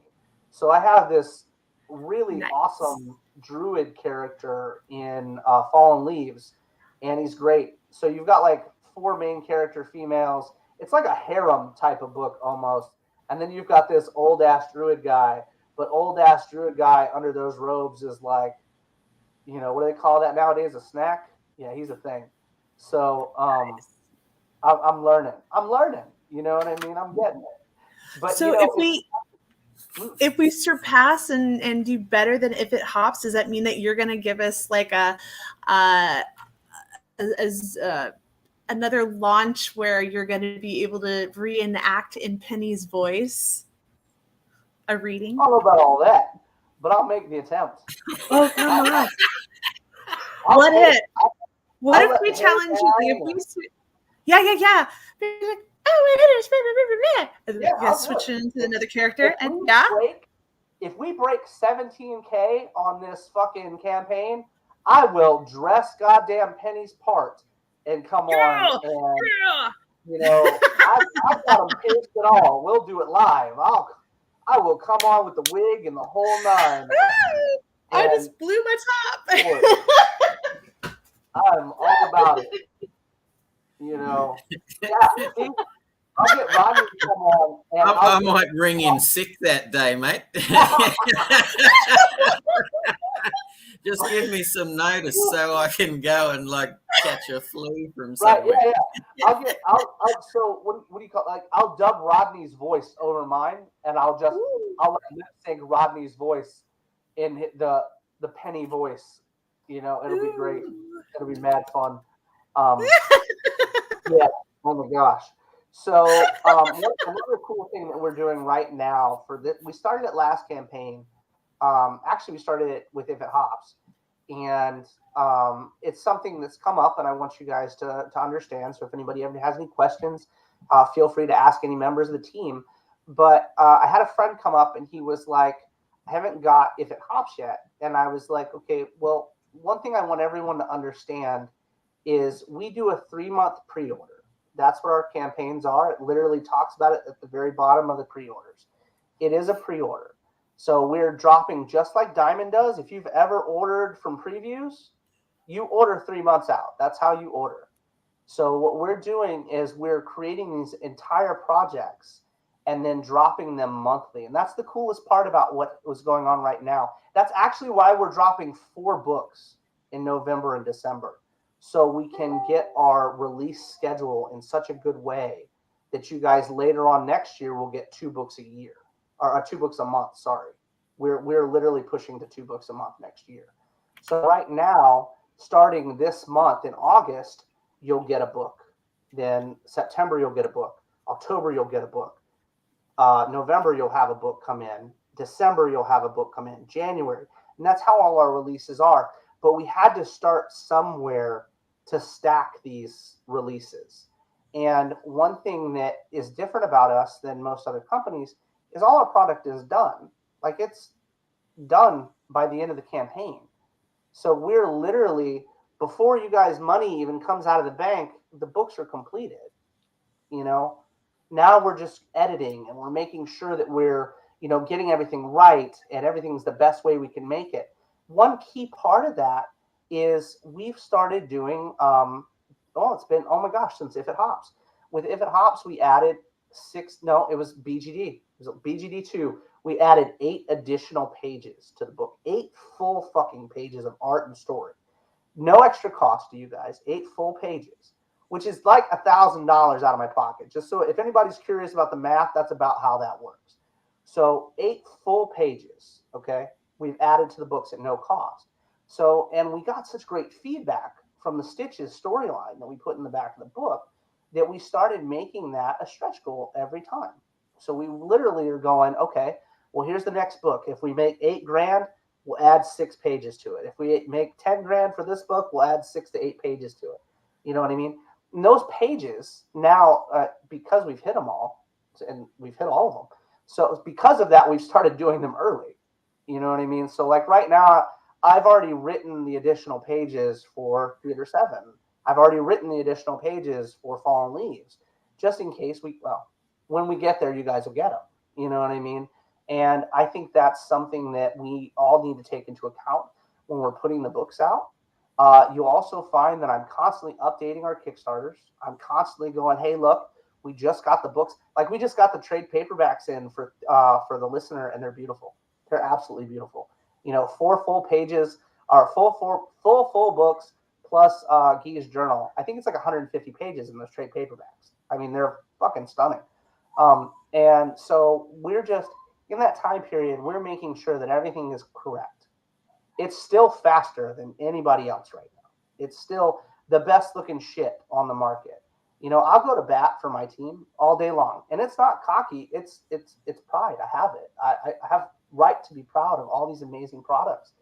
Speaker 2: So I have this really awesome druid character in Fallen Leaves, and he's great. So you've got like 4 main character females. It's like a harem type of book almost. And then you've got this old ass druid guy, but old ass druid guy under those robes is like, what do they call that nowadays? A snack? Yeah, he's a thing. So I'm learning. You know what I mean? I'm getting it. But
Speaker 3: so if we surpass and do better than If It Hops, does that mean that you're going to give us like another launch where you're going to be able to reenact in Penny's voice a reading?
Speaker 2: I don't know about all that, but I'll make the attempt.
Speaker 3: Oh, come on. What if we challenge you? Yeah. Be like, oh, it is. Yeah, switch into another character.
Speaker 2: If we break 17K on this fucking campaign, I will dress goddamn Penny's part and come on. And, I've got them pitched at all. We'll do it live. I will come on with the wig and the whole nine.
Speaker 3: I just blew my top.
Speaker 2: I'm all about it. Yeah. I'll get Rodney to come on. And
Speaker 1: I might ring in sick that day, mate. Just give me some notice so I can go and catch a flu from somewhere.
Speaker 2: Right, yeah. So what do you call it? I'll dub Rodney's voice over mine, and I'll lip sync Rodney's voice in the Penny voice. It'll be great. It'll be mad fun. Yeah. Oh my gosh. So another cool thing that we're doing right now for this, we started it last campaign. Actually, we started it with If It Hops, and it's something that's come up, and I want you guys to understand. So if anybody ever has any questions, feel free to ask any members of the team. But I had a friend come up, and he was like, I haven't got If It Hops yet. And I was like, okay, well, one thing I want everyone to understand is we do a 3-month pre-order. That's what our campaigns are. It literally talks about it at the very bottom of the pre-orders. It is a pre-order. So we're dropping just like Diamond does. If you've ever ordered from previews, you order 3 months out. That's how you order. So what we're doing is we're creating these entire projects and then dropping them monthly. And that's the coolest part about what was going on right now. That's actually why we're dropping 4 books in November and December. So we can get our release schedule in such a good way that you guys later on next year will get 2 books a year. Or 2 books a month, sorry. We're literally pushing to 2 books a month next year. So right now, starting this month in August, you'll get a book. Then September, you'll get a book. October, you'll get a book. November, you'll have a book come in. December, you'll have a book come in. January. And that's how all our releases are. But we had to start somewhere to stack these releases. And one thing that is different about us than most other companies is all our product is done. It's done by the end of the campaign. So we're literally, before you guys' money even comes out of the bank, the books are completed. Now we're just editing and we're making sure that we're, getting everything right and everything's the best way we can make it. One key part of that is we've started doing, it's been, since If It Hops. With If It Hops, we added it was BGD. It was BGD 2. We added 8 additional pages to the book. 8 full fucking pages of art and story. No extra cost to you guys. 8 full pages, which is like $1,000 out of my pocket. Just so if anybody's curious about the math, that's about how that works. So 8 full pages, okay, we've added to the books at no cost. So, and we got such great feedback from the Stitches storyline that we put in the back of the book that we started making that a stretch goal every time. So we literally are going, okay, well, here's the next book. If we make $8,000, we'll add 6 pages to it. If we make $10,000 for this book, we'll add 6 to 8 pages to it. You know what I mean? And those pages now, because we've hit them all, and we've hit all of them. So because of that, we've started doing them early. You know what I mean? So right now, I've already written the additional pages for Theater 7, I've already written the additional pages for Fallen Leaves, just in case when we get there, you guys will get them. You know what I mean? And I think that's something that we all need to take into account when we're putting the books out. You'll also find that I'm constantly updating our Kickstarters. I'm constantly going, hey, look, we just got the books. Like, we just got the trade paperbacks in for the listener, and they're beautiful. They're absolutely beautiful. 4 full pages, or full books, plus Gee's journal. I think it's like 150 pages in those trade paperbacks. I mean, they're fucking stunning. And so we're just, in that time period, we're making sure that everything is correct. It's still faster than anybody else right now. It's still the best looking shit on the market. I'll go to bat for my team all day long, and it's not cocky. It's pride. I have it. I have right to be proud of all these amazing products,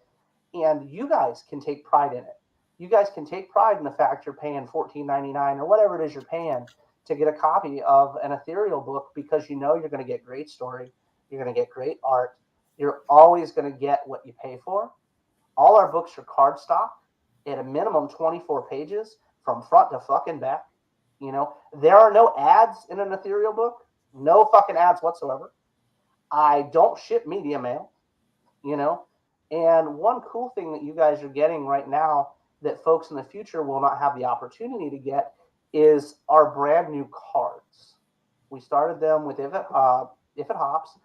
Speaker 2: and you guys can take pride in it. You guys can take pride in the fact you're paying $14.99 or whatever it is you're paying to get a copy of an ethereal book, because you're going to get great story. You're going to get great art. You're always going to get what you pay for. All our books are cardstock at a minimum 24 pages from front to fucking back. There are no ads in an ethereal book. No fucking ads whatsoever. I don't ship media mail, And one cool thing that you guys are getting right now that folks in the future will not have the opportunity to get is our brand new cards. We started them with If It Hops,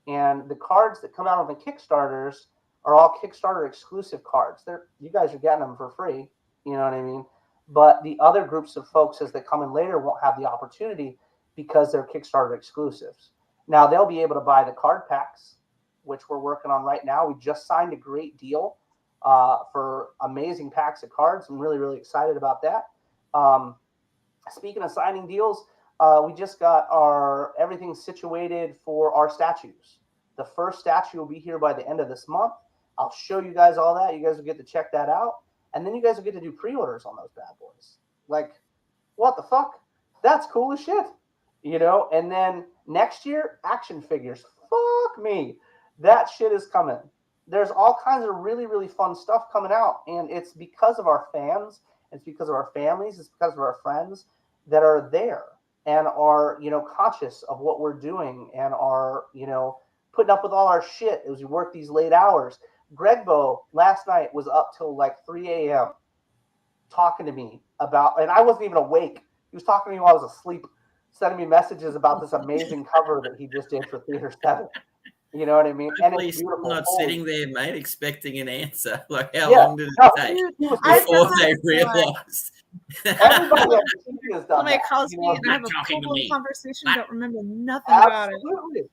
Speaker 2: and the cards that come out of the Kickstarters are all Kickstarter exclusive cards. You guys are getting them for free, you know what I mean? But the other groups of folks as they come in later won't have the opportunity because they're Kickstarter exclusives. Now they'll be able to buy the card packs, which we're working on right now. We just signed a great deal for amazing packs of cards. I'm really, really excited about that. Speaking of signing deals, we just got everything situated for our statues. The first statue will be here by the end of this month. I'll show you guys all that. You guys will get to check that out. And then you guys will get to do pre-orders on those bad boys. Like, what the fuck? That's cool as shit. And then next year, action figures. Fuck me. That shit is coming. There's all kinds of really, really fun stuff coming out. And it's because of our fans. It's because of our families. It's because of our friends that are there and are, conscious of what we're doing and are, putting up with all our shit as we work these late hours. Gregbo last night was up till like 3 a.m. talking to me about, and I wasn't even awake. He was talking to me while I was asleep, sending me messages about this amazing cover that he just did for Theater 7. You know what I mean? And it's beautiful.
Speaker 1: Not sitting there, mate, expecting an answer. Like, how long did it take before they realized?
Speaker 2: Everybody on the team has done
Speaker 3: Somebody
Speaker 2: that.
Speaker 3: calls me and I have a full conversation, don't remember nothing about it.
Speaker 2: Absolutely.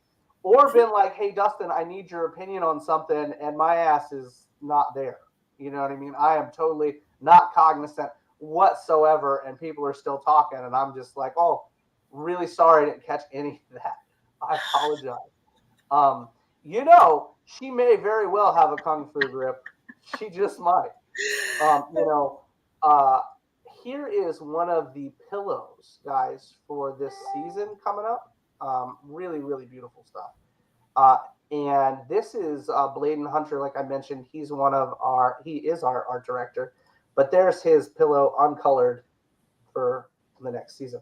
Speaker 2: Or been like, hey, Dustin, I need your opinion on something, and my ass is not there. You know what I mean? I am totally not cognizant whatsoever, and people are still talking, and I'm just like, oh, really sorry I didn't catch any of that. I apologize. She may very well have a kung fu grip. She just might. Here is one of the pillows, guys, for this season coming up. Really, really beautiful stuff. And this is Bladen Hunter, like I mentioned. He is our art director. But there's his pillow uncolored for the next season.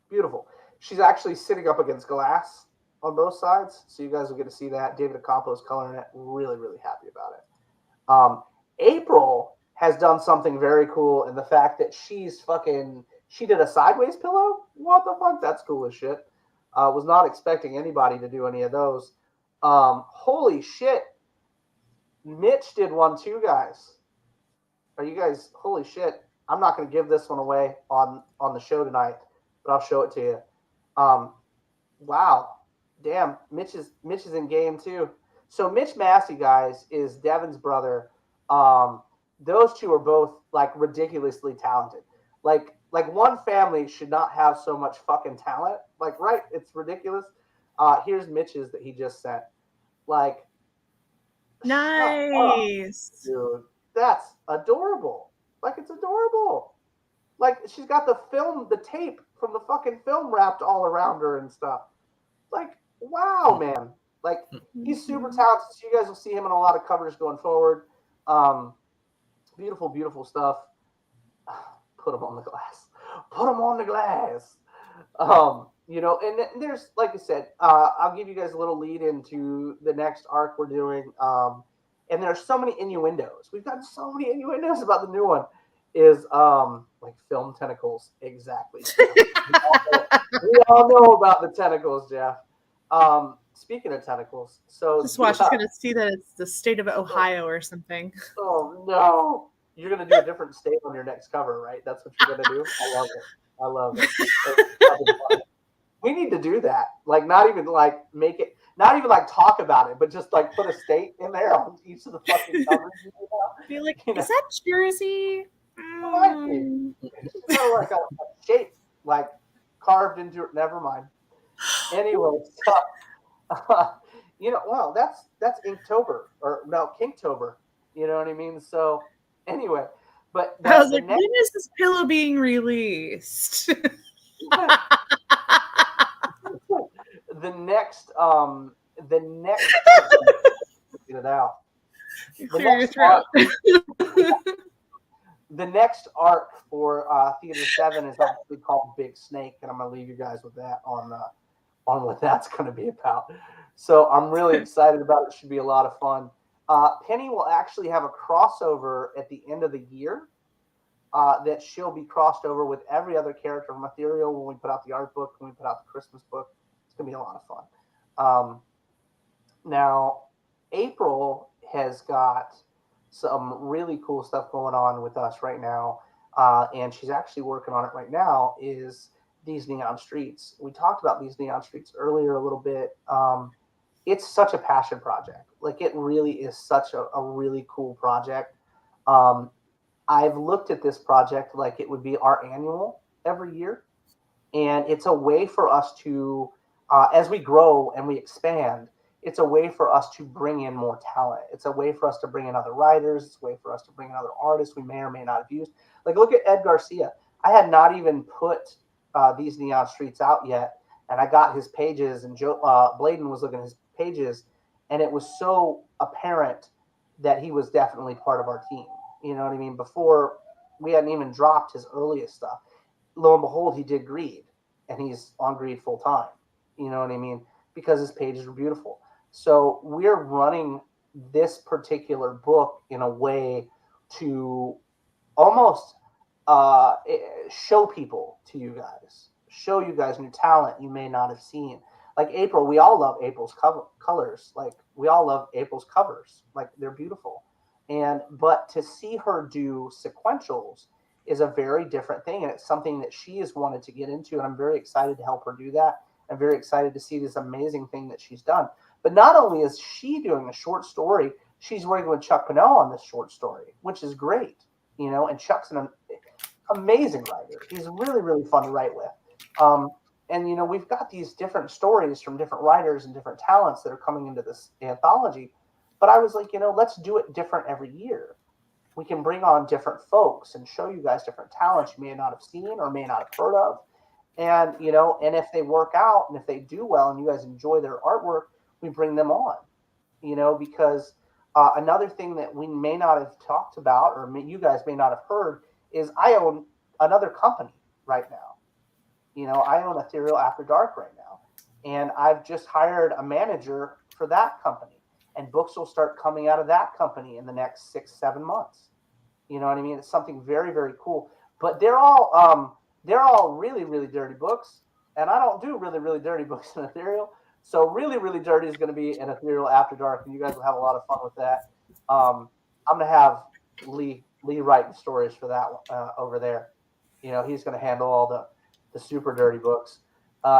Speaker 2: Beautiful. She's actually sitting up against glass on both sides. So you guys will get to see that. David Acampo is coloring it. Really, really happy about it. April has done something very cool in the fact that she did a sideways pillow. What the fuck? That's cool as shit. Was not expecting anybody to do any of those. Holy shit. Mitch did one too, guys. Are you guys, holy shit. I'm not going to give this one away on the show tonight, but I'll show it to you. Wow. Damn. Mitch is in game too. So Mitch Massey, guys, is Devin's brother. Those two are both like ridiculously talented. Like one family should not have so much fucking talent. Like, right? It's ridiculous. Here's Mitch's that he just sent. Like,
Speaker 3: nice,
Speaker 2: dude. That's adorable. Like, it's adorable. Like, she's got the tape from the fucking film wrapped all around her and stuff. Like, wow, man. Like, he's super talented. So you guys will see him in a lot of covers going forward. Beautiful, beautiful stuff. put them on the glass. Put them on the glass. You know, and there's, like I said, I'll give you guys a little lead into the next arc we're doing. And there's so many innuendos. We've got so many innuendos about the new one. Is like film tentacles, exactly. we all know about the tentacles, Jeff. Speaking of tentacles, so
Speaker 3: just watch. You're gonna see that it's the state of Ohio or something.
Speaker 2: Oh no, you're gonna do a different state on your next cover, right? That's what you're gonna do. I love it. We need to do that. Like, not even like make it, not even like talk about it, but just like put a state in there on each of the fucking covers.
Speaker 3: Be like, is that Jersey?
Speaker 2: It might be. It's kind of like a shape, like carved into it. Never mind. Anyway, so, you know, well, that's Inktober, or no, Kinktober. You know what I mean? So anyway, but
Speaker 3: I was like, when is this pillow being released?
Speaker 2: the next get it out.
Speaker 3: Clear your throat.
Speaker 2: The next arc for Theater 7 is actually called Big Snake, and I'm going to leave you guys with that on what that's going to be about. So I'm really excited about it. It should be a lot of fun. Penny will actually have a crossover at the end of the year that she'll be crossed over with every other character from Ethereal when we put out the art book, when we put out the Christmas book. It's going to be a lot of fun. Now, April has got some really cool stuff going on with us right now. And she's actually working on it right now, is These Neon Streets. We talked about These Neon Streets earlier a little bit. It's such a passion project. Like, it really is such a really cool project. I've looked at this project like it would be our annual every year. And it's a way for us to, as we grow and we expand, it's a way for us to bring in more talent. It's a way for us to bring in other writers. It's a way for us to bring in other artists we may or may not have used. Like, look at Ed Garcia. I had not even put These Neon Streets out yet, and I got his pages, and Joe Bladen was looking at his pages, and it was so apparent that he was definitely part of our team. You know what I mean? Before, we hadn't even dropped his earliest stuff. Lo and behold, he did Greed, and he's on Greed full time. You know what I mean? Because his pages were beautiful. So we're running this particular book in a way to almost show people to you guys, show you guys new talent you may not have seen. Like April, we all love April's colors. Like, we all love April's covers. Like, they're beautiful. But to see her do sequentials is a very different thing. And it's something that she has wanted to get into. And I'm very excited to help her do that. I'm very excited to see this amazing thing that she's done. But not only is she doing a short story, she's working with Chuck Pennell on this short story, which is great. You know, and Chuck's an amazing writer. He's really, really fun to write with. And, you know, we've got these different stories from different writers and different talents that are coming into this anthology. But I was like, you know, let's do it different every year. We can bring on different folks and show you guys different talents you may not have seen or may not have heard of. And, you know, and if they work out and if they do well and you guys enjoy their artwork, we bring them on, you know, because another thing that we may not have talked about or you guys may not have heard is I own another company right now. You know, I own Ethereal After Dark right now. And I've just hired a manager for that company. And books will start coming out of that company in the next 6-7 months. You know what I mean? It's something very, very cool. But they're all really, really dirty books. And I don't do really, really dirty books in Ethereal. So really, really dirty is going to be an Ethereal After Dark. And you guys will have a lot of fun with that. I'm going to have Lee writing stories for that over there. You know, he's going to handle all the super dirty books.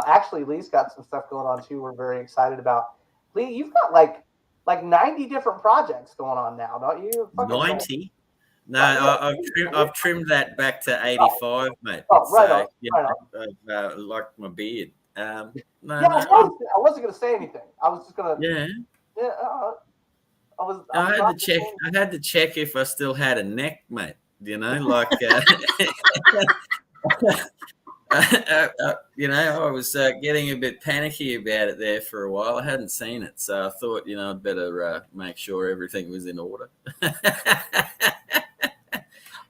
Speaker 2: Actually, Lee's got some stuff going on too we're very excited about. Lee, you've got like 90 different projects going on now, don't you?
Speaker 1: 90? No, I've trimmed that back to 85, mate.
Speaker 2: Oh, right
Speaker 1: so,
Speaker 2: on.
Speaker 1: You
Speaker 2: know,
Speaker 1: right on. Like my beard. No,
Speaker 2: I wasn't going to say anything. I was just going to.
Speaker 1: Yeah.
Speaker 2: Yeah.
Speaker 1: I had to check if I still had a neck, mate. You know, like, you know, I was getting a bit panicky about it there for a while. I hadn't seen it, so I thought, you know, I'd better make sure everything was in order.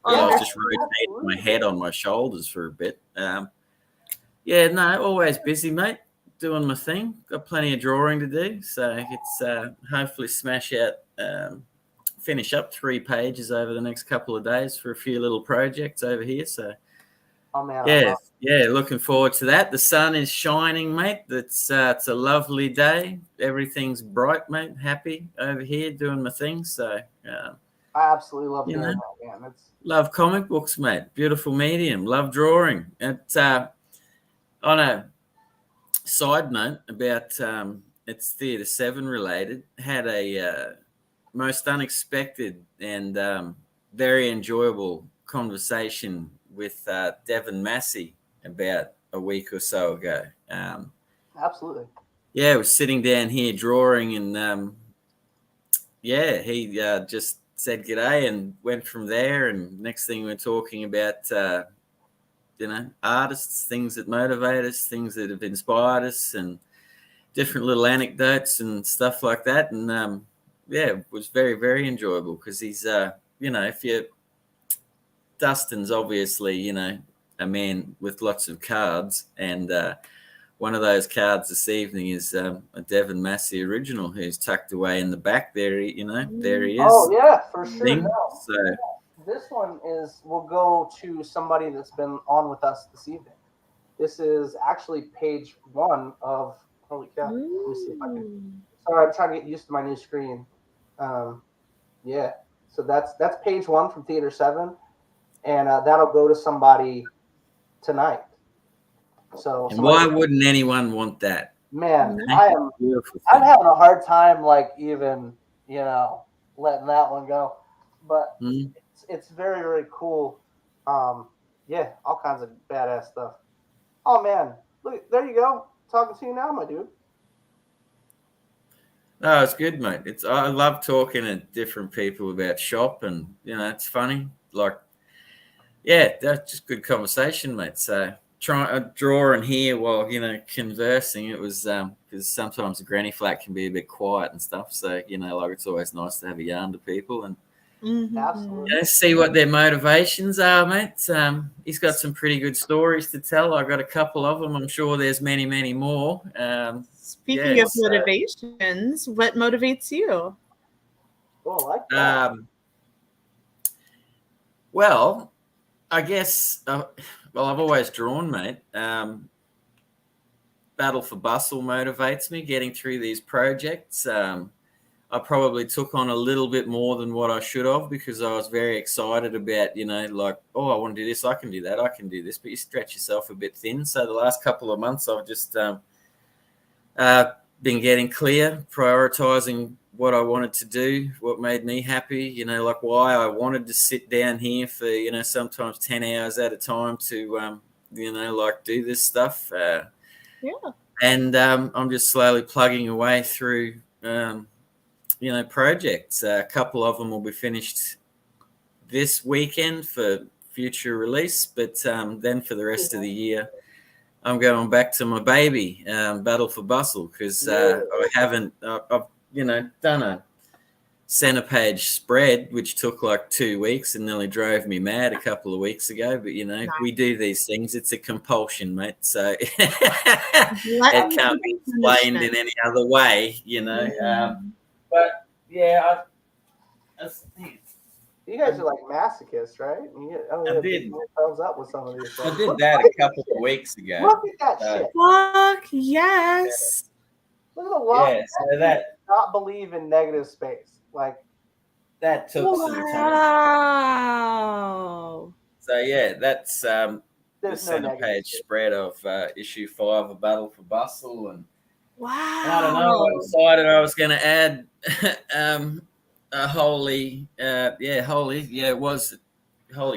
Speaker 1: I was just rotating my head on my shoulders for a bit. Yeah, no, always busy, mate. Doing my thing. Got plenty of drawing to do. So it's hopefully smash out, finish up 3 pages over the next couple of days for a few little projects over here. So yeah, looking forward to that. The sun is shining, mate. It's a lovely day. Everything's bright, mate. Happy over here doing my thing. So
Speaker 2: I absolutely love doing that, man.
Speaker 1: Love comic books, mate. Beautiful medium. Love drawing. On a side note about it's Theatre 7 related, had a most unexpected and very enjoyable conversation with Devin Massey about a week or so ago.
Speaker 2: Absolutely.
Speaker 1: Yeah, I was sitting down here drawing and he just said g'day and went from there, and next thing we're talking about artists, things that motivate us, things that have inspired us, and different little anecdotes and stuff like that. And it was very, very enjoyable because he's Dustin's obviously a man with lots of cards, and one of those cards this evening is a Devin Massey original who's tucked away in the back there. There he is.
Speaker 2: Oh yeah, for sure. No.
Speaker 1: So
Speaker 2: this one will go to somebody that's been on with us this evening. This is actually page 1 of. Holy cow! Let me see if I can. Sorry, I'm trying to get used to my new screen. Yeah, so that's page 1 from Theatre 7, and that'll go to somebody tonight. So.
Speaker 1: And why wouldn't anyone want that?
Speaker 2: Man, I'm having a hard time, even letting that one go, but it's very, very cool. All kinds of badass stuff. Oh man, look, there you go. Talking to you now, my dude.
Speaker 1: No, it's good, mate. I love talking to different people about shop, and it's funny. That's just good conversation, mate. So try draw and hear while conversing. It was because sometimes the granny flat can be a bit quiet and stuff. So it's always nice to have a yarn to people and
Speaker 2: absolutely
Speaker 1: see what their motivations are, mate. He's got some pretty good stories to tell. I got a couple of them. I'm sure there's many, many more.
Speaker 3: Speaking of motivations, what motivates you?
Speaker 2: Oh, I like that.
Speaker 1: Well, I guess. I've always drawn, mate. Battle for Bustle motivates me. Getting through these projects. I probably took on a little bit more than what I should have because I was very excited about, I want to do this, I can do that, I can do this, but you stretch yourself a bit thin. So the last couple of months I've just been getting clear, prioritizing what I wanted to do, what made me happy, why I wanted to sit down here for, sometimes 10 hours at a time to, do this stuff. And I'm just slowly plugging away through, projects. A couple of them will be finished this weekend for future release, but then for the rest of the year, I'm going back to my baby, Battle for Bustle, because I haven't, I've done a center page spread, which took 2 weeks and nearly drove me mad a couple of weeks ago. But we do these things; it's a compulsion, mate. So it can't be explained in any other way, But yeah,
Speaker 2: you guys are like masochists, right?
Speaker 1: I did.
Speaker 2: Thumbs up with some of these.
Speaker 1: I did that a couple of weeks ago.
Speaker 2: Look at that shit.
Speaker 3: Fuck yes.
Speaker 2: Look at the love.
Speaker 1: Yeah, so that
Speaker 2: not believe in negative space.
Speaker 1: That took some time.
Speaker 3: Wow.
Speaker 1: So yeah, that's the center page spread of issue 5 of Battle for Bustle, and
Speaker 3: wow.
Speaker 1: I don't know. I decided I was going to add a holy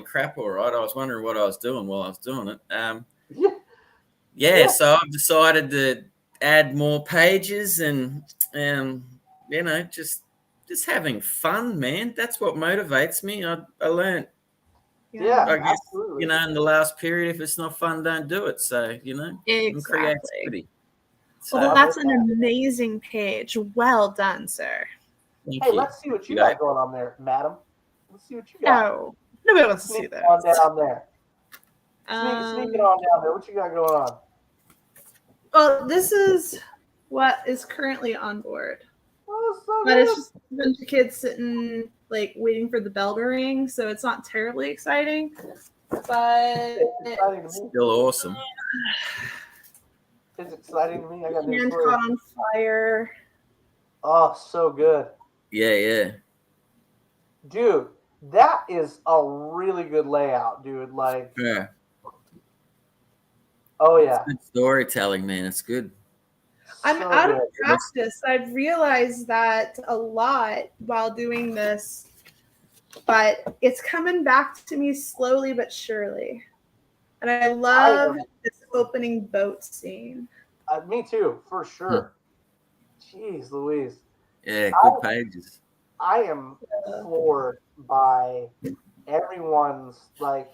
Speaker 1: crap! All right, I was wondering what I was doing while I was doing it. So I've decided to add more pages and just having fun, man. That's what motivates me. I learned.
Speaker 2: Yeah,
Speaker 1: I guess,
Speaker 2: absolutely.
Speaker 1: in the last period, if it's not fun, don't do it. So,
Speaker 3: exactly.
Speaker 1: Creativity. So,
Speaker 3: well, that's an amazing page. Well done, sir.
Speaker 2: Let's see what you got going on there, madam. Let's see what you got.
Speaker 3: Nobody wants to see
Speaker 2: Sneak
Speaker 3: that.
Speaker 2: on down there. Sneak it on down there. What you got going on?
Speaker 3: Well, this is what is currently on board.
Speaker 2: Oh, so
Speaker 3: but
Speaker 2: good.
Speaker 3: it's just a bunch of kids sitting, like, waiting for the bell to ring, so it's not terribly exciting. But
Speaker 2: it's
Speaker 1: still awesome.
Speaker 2: It's exciting to me. I got news
Speaker 3: hand
Speaker 2: for you.
Speaker 3: caught on fire.
Speaker 2: Oh, so good.
Speaker 1: Yeah.
Speaker 2: Dude, that is a really good layout, dude. Like,
Speaker 1: Yeah.
Speaker 2: oh yeah.
Speaker 1: It's good storytelling, man. It's good.
Speaker 3: I'm
Speaker 2: So
Speaker 3: out
Speaker 2: good.
Speaker 3: of practice. I've realized that a lot while doing this, but it's coming back to me slowly but surely. And I love this opening boat scene.
Speaker 2: Me too, for sure. Jeez Louise.
Speaker 1: Yeah, good pages.
Speaker 2: I am floored by everyone's, like,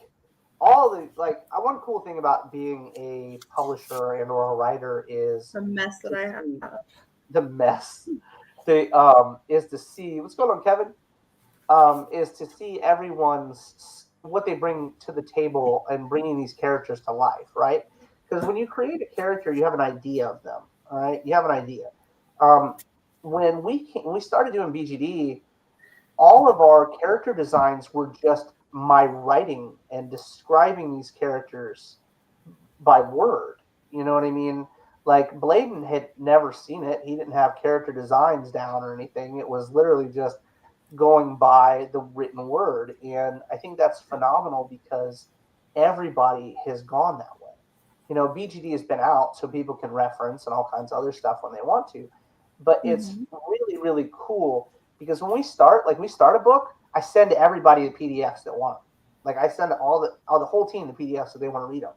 Speaker 2: all the, like, one cool thing about being a publisher and or a writer is
Speaker 3: the mess that I have.
Speaker 2: The mess. Is to see what's going on, Kevin. Is to see everyone's what they bring to the table and bringing these characters to life, right? Because when you create a character, you have an idea of them, all right? You have an idea. When we started doing BGD, all of our character designs were just my writing and describing these characters by word. You know what I mean? Like, Bladen had never seen it. He didn't have character designs down or anything. It was literally just going by the written word. And I think that's phenomenal because everybody has gone that way. You know, BGD has been out so people can reference and all kinds of other stuff when they want to. But it's really, really cool because when we start a book, I send everybody the PDFs that want them. Like, I send the whole team the PDFs so they want to read them,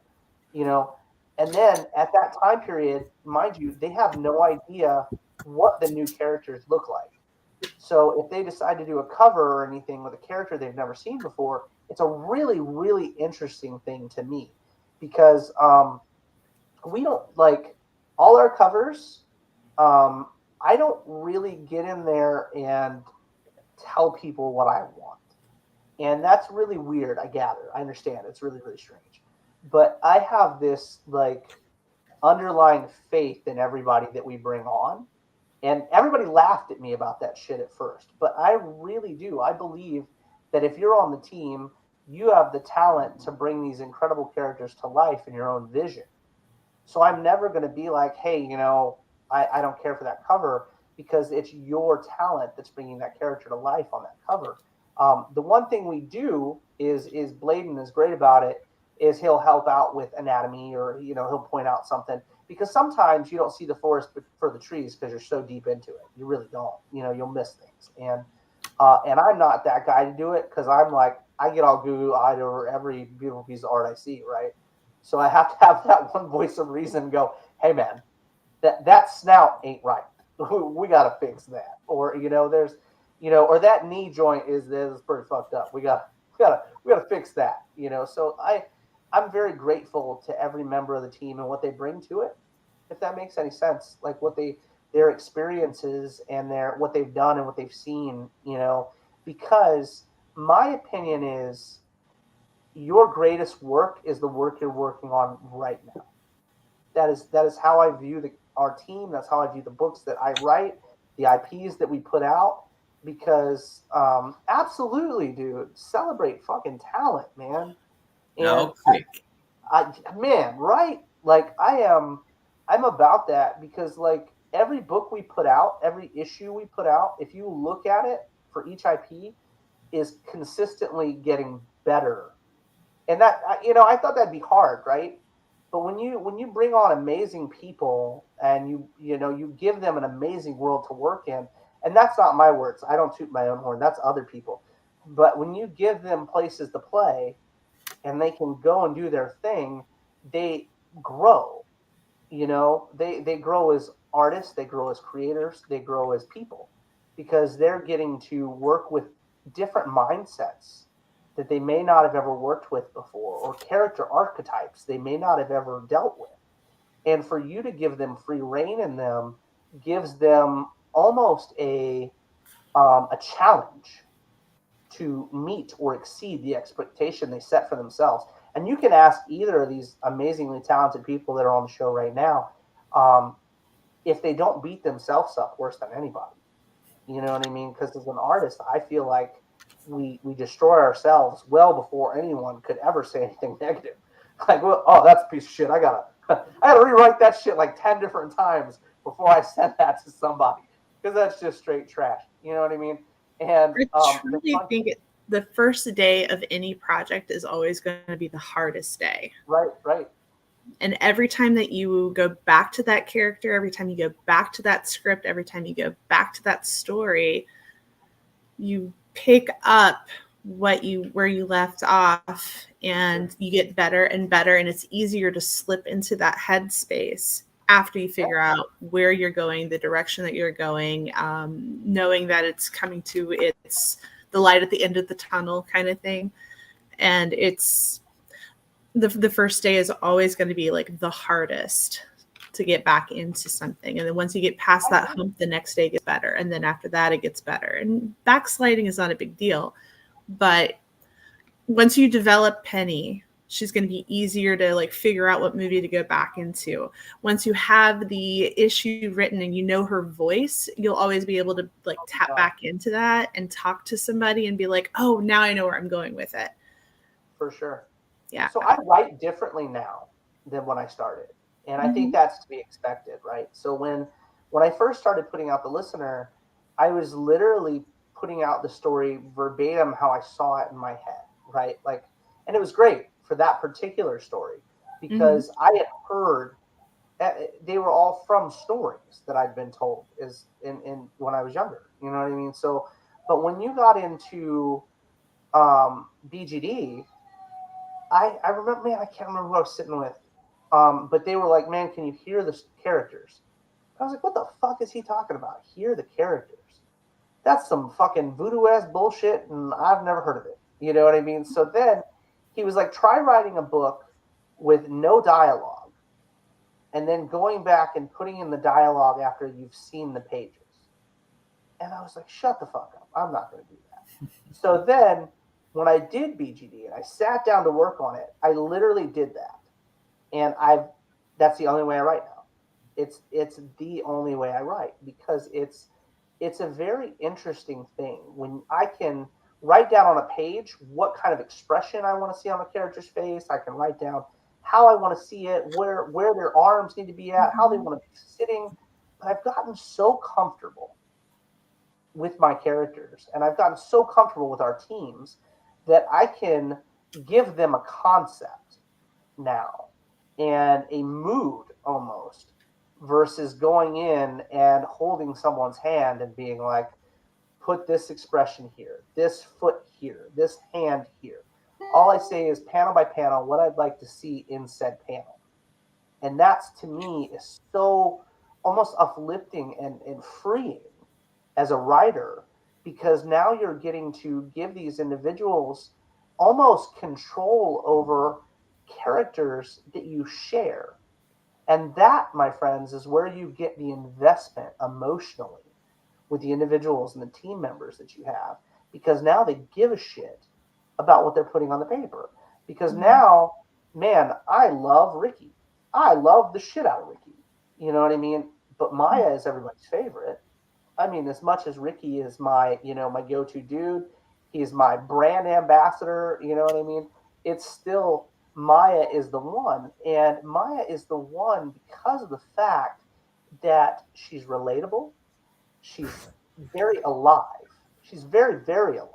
Speaker 2: you know. And then at that time period, mind you, they have no idea what the new characters look like. So if they decide to do a cover or anything with a character they've never seen before, it's a really, really interesting thing to me because we don't, like, all our covers. I don't really get in there and tell people what I want. And that's really weird, I gather. I understand. It's really, really strange. But I have this, like, underlying faith in everybody that we bring on. And everybody laughed at me about that shit at first. But I really do. I believe that if you're on the team, you have the talent to bring these incredible characters to life in your own vision. So I'm never going to be like, hey, you know, I don't care for that cover because it's your talent that's bringing that character to life on that cover. The one thing we do is Bladen is great about it, is he'll help out with anatomy or, you know, he'll point out something because sometimes you don't see the forest for the trees because you're so deep into it. You really don't. You know, you'll miss things. And I'm not that guy to do it because I'm like, I get all goo-eyed over every beautiful piece of art I see, right? So I have to have that one voice of reason go, hey, man, that snout ain't right. We got to fix that. Or, you know, there's, you know, or that knee joint is pretty fucked up. We got to fix that, you know? So I'm very grateful to every member of the team and what they bring to it, if that makes any sense. Like their experiences and what they've done and what they've seen, you know, because my opinion is your greatest work is the work you're working on right now. That is how I view our team. That's how I view the books that I write, the IPs that we put out. Because absolutely, dude, celebrate fucking talent, man. And man, right? Like I'm about that because, like, every book we put out, every issue we put out, if you look at it for each IP, is consistently getting better. And that, you know, I thought that'd be hard, right? But when you bring on amazing people and you give them an amazing world to work in, and that's not my words. I don't toot my own horn. That's other people. But when you give them places to play and they can go and do their thing, they grow. You know, they grow as artists, they grow as creators, they grow as people because they're getting to work with different mindsets that they may not have ever worked with before, or character archetypes they may not have ever dealt with. And for you to give them free reign in them gives them almost a challenge. to meet or exceed the expectation they set for themselves. And you can ask either of these amazingly talented people that are on the show right now, if they don't beat themselves up worse than anybody. You know what I mean? Because as an artist, I feel like we destroy ourselves well before anyone could ever say anything negative. Like, well, oh, that's a piece of shit. I gotta rewrite that shit like 10 different times before I send that to somebody, because that's just straight trash. You know what I mean? And
Speaker 3: I truly think the first day of any project is always going to be the hardest day.
Speaker 2: Right.
Speaker 3: And every time that you go back to that character, every time you go back to that script, every time you go back to that story, you pick up where you left off, and you get better and better, and it's easier to slip into that headspace after you figure out where you're going, the direction that you're going, knowing that it's coming to it's the light at the end of the tunnel kind of thing. And it's the first day is always going to be like the hardest to get back into something. And then once you get past that hump, the next day gets better. And then after that, it gets better. And backsliding is not a big deal. But once you develop Penny, she's going to be easier to like figure out what movie to go back into. Once you have the issue written and you know her voice, you'll always be able to like tap back into that and talk to somebody and be like, oh, now I know where I'm going with it.
Speaker 2: For sure.
Speaker 3: Yeah.
Speaker 2: So I write differently now than when I started. And I think that's to be expected, right? So when I first started putting out The Listener, I was literally putting out the story verbatim how I saw it in my head, right? Like, and it was great for that particular story because I had heard they were all from stories that I'd been told is in when I was younger. You know what I mean? So, but when you got into BGD, I remember, man, I can't remember who I was sitting with. But they were like, man, can you hear the characters? I was like, what the fuck is he talking about? Hear the characters? That's some fucking voodoo-ass bullshit, and I've never heard of it. You know what I mean? So then he was like, try writing a book with no dialogue, and then going back and putting in the dialogue after you've seen the pages. And I was like, shut the fuck up. I'm not going to do that. So then when I did BGD and I sat down to work on it, I literally did that. And that's the only way I write now. It's the only way I write, because it's a very interesting thing when I can write down on a page what kind of expression I want to see on a character's face. I can write down how I want to see it, where their arms need to be at, how they want to be sitting. But I've gotten so comfortable with my characters, and I've gotten so comfortable with our teams that I can give them a concept now and a mood almost, versus going in and holding someone's hand and being like, put this expression here, this foot here, this hand here. All I say is panel by panel what I'd like to see in said panel. And that's, to me, is so almost uplifting and freeing as a writer, because now you're getting to give these individuals almost control over characters that you share. And that, my friends, is where you get the investment emotionally with the individuals and the team members that you have, because now they give a shit about what they're putting on the paper. Because now, man, I love Ricky. I love the shit out of Ricky. You know what I mean? But Maya is everybody's favorite. I mean, as much as Ricky is my go-to dude, he's my brand ambassador, you know what I mean? It's still Maya is the one. And Maya is the one because of the fact that she's relatable. She's very alive. She's very, very alive.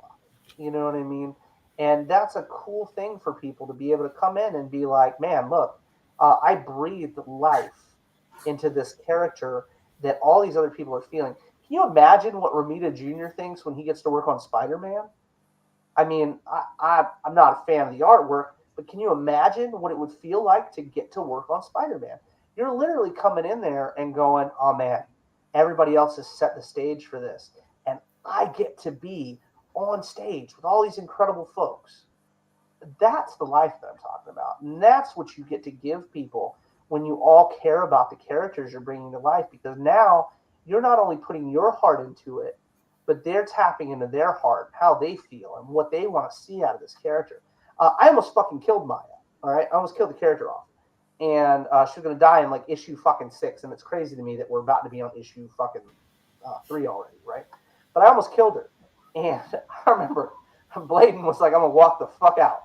Speaker 2: You know what I mean? And that's a cool thing for people to be able to come in and be like, man, look, I breathed life into this character that all these other people are feeling. Can you imagine what Romita Jr. thinks when he gets to work on Spider-Man? I mean, I'm not a fan of the artwork, but can you imagine what it would feel like to get to work on Spider-Man? You're literally coming in there and going, oh, man, everybody else has set the stage for this. And I get to be on stage with all these incredible folks. That's the life that I'm talking about. And that's what you get to give people when you all care about the characters you're bringing to life, because now you're not only putting your heart into it, but they're tapping into their heart, how they feel, and what they want to see out of this character. I almost fucking killed Maya. All right, I almost killed the character off, and she was gonna die in like issue fucking 6, and it's crazy to me that we're about to be on issue fucking 3 already, right? But I almost killed her, and I remember Bladen was like, "I'm gonna walk the fuck out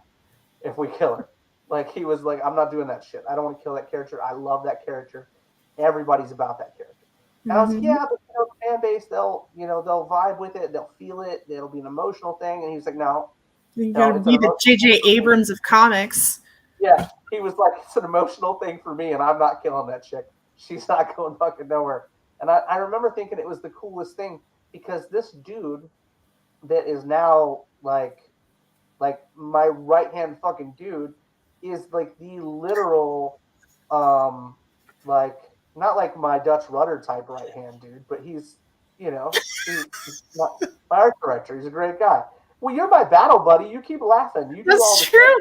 Speaker 2: if we kill her." Like he was like, "I'm not doing that shit. I don't want to kill that character. I love that character. Everybody's about that character." And I was like, "Yeah, but the fan base, they'll vibe with it. They'll feel it. It'll be an emotional thing." And he was like, "No,
Speaker 3: you gotta be the J.J. Abrams of comics."
Speaker 2: Yeah, he was like, "It's an emotional thing for me, and I'm not killing that chick. She's not going fucking nowhere." And I remember thinking it was the coolest thing because this dude that is now like my right hand fucking dude is like the literal like not like my Dutch Rudder type right hand dude, but he's he's not my art director. He's a great guy. Well, you're my battle buddy. You keep laughing. You do all
Speaker 3: That's true.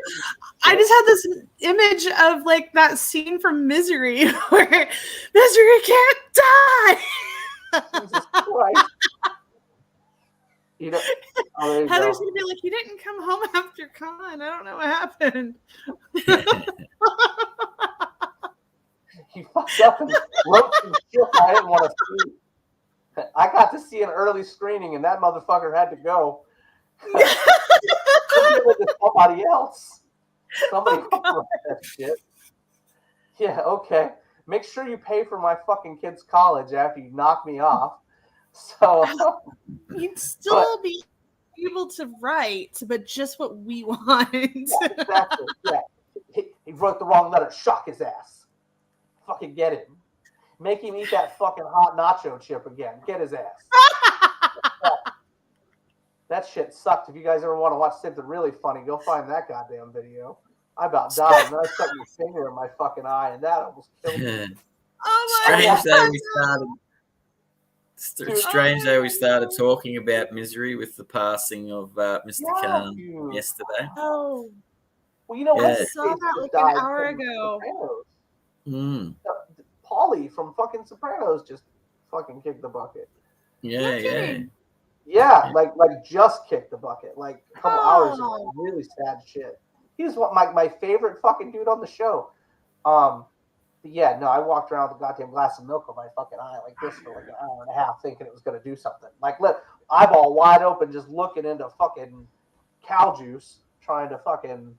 Speaker 3: I just had this image of like that scene from Misery where Misery can't die.
Speaker 2: Jesus Christ.
Speaker 3: Heather's gonna be like, "You didn't come home after con. I don't know what happened."
Speaker 2: He fucked up and wrote some shit I didn't want to see. I got to see an early screening, and that motherfucker had to go. Somebody else. Somebody that shit. Yeah, okay. Make sure you pay for my fucking kid's college after you knock me off. So
Speaker 3: you'd still be able to write, but just what we want.
Speaker 2: Yeah, exactly. Yeah. He wrote the wrong letter. Shock his ass. Fucking get him. Make him eat that fucking hot nacho chip again. Get his ass. That shit sucked. If you guys ever want to watch something really funny, go find that goddamn video. I about died, and then I stuck my finger in my fucking eye, and that almost killed me.
Speaker 1: Strange though we started talking about Misery with the passing of Mr. Khan yesterday.
Speaker 3: Oh,
Speaker 2: well, you know what?
Speaker 3: I saw that like an hour ago.
Speaker 2: Paulie from fucking Sopranos just fucking kicked the bucket. Yeah, like just kicked the bucket, like a couple hours ago. Really sad shit. He was my favorite fucking dude on the show. But yeah, no, I walked around with a goddamn glass of milk on my fucking eye like this for like an hour and a half, thinking it was gonna do something. Like, eyeball wide open, just looking into fucking cow juice, trying to fucking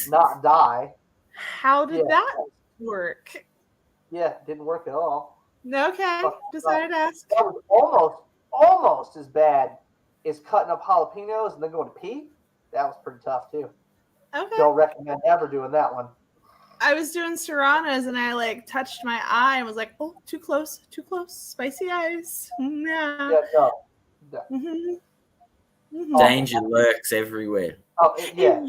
Speaker 2: not die.
Speaker 3: How did that work?
Speaker 2: Yeah, didn't work at all.
Speaker 3: Okay, decided to ask.
Speaker 2: That was almost as bad as cutting up jalapenos and then going to pee. That was pretty tough too.
Speaker 3: Okay.
Speaker 2: Don't recommend ever doing that one.
Speaker 3: I was doing Serranos and I like touched my eye and was like, "Oh, too close, spicy eyes." Yeah.
Speaker 2: Yeah, no.
Speaker 1: Danger lurks everywhere.
Speaker 2: Oh, yeah.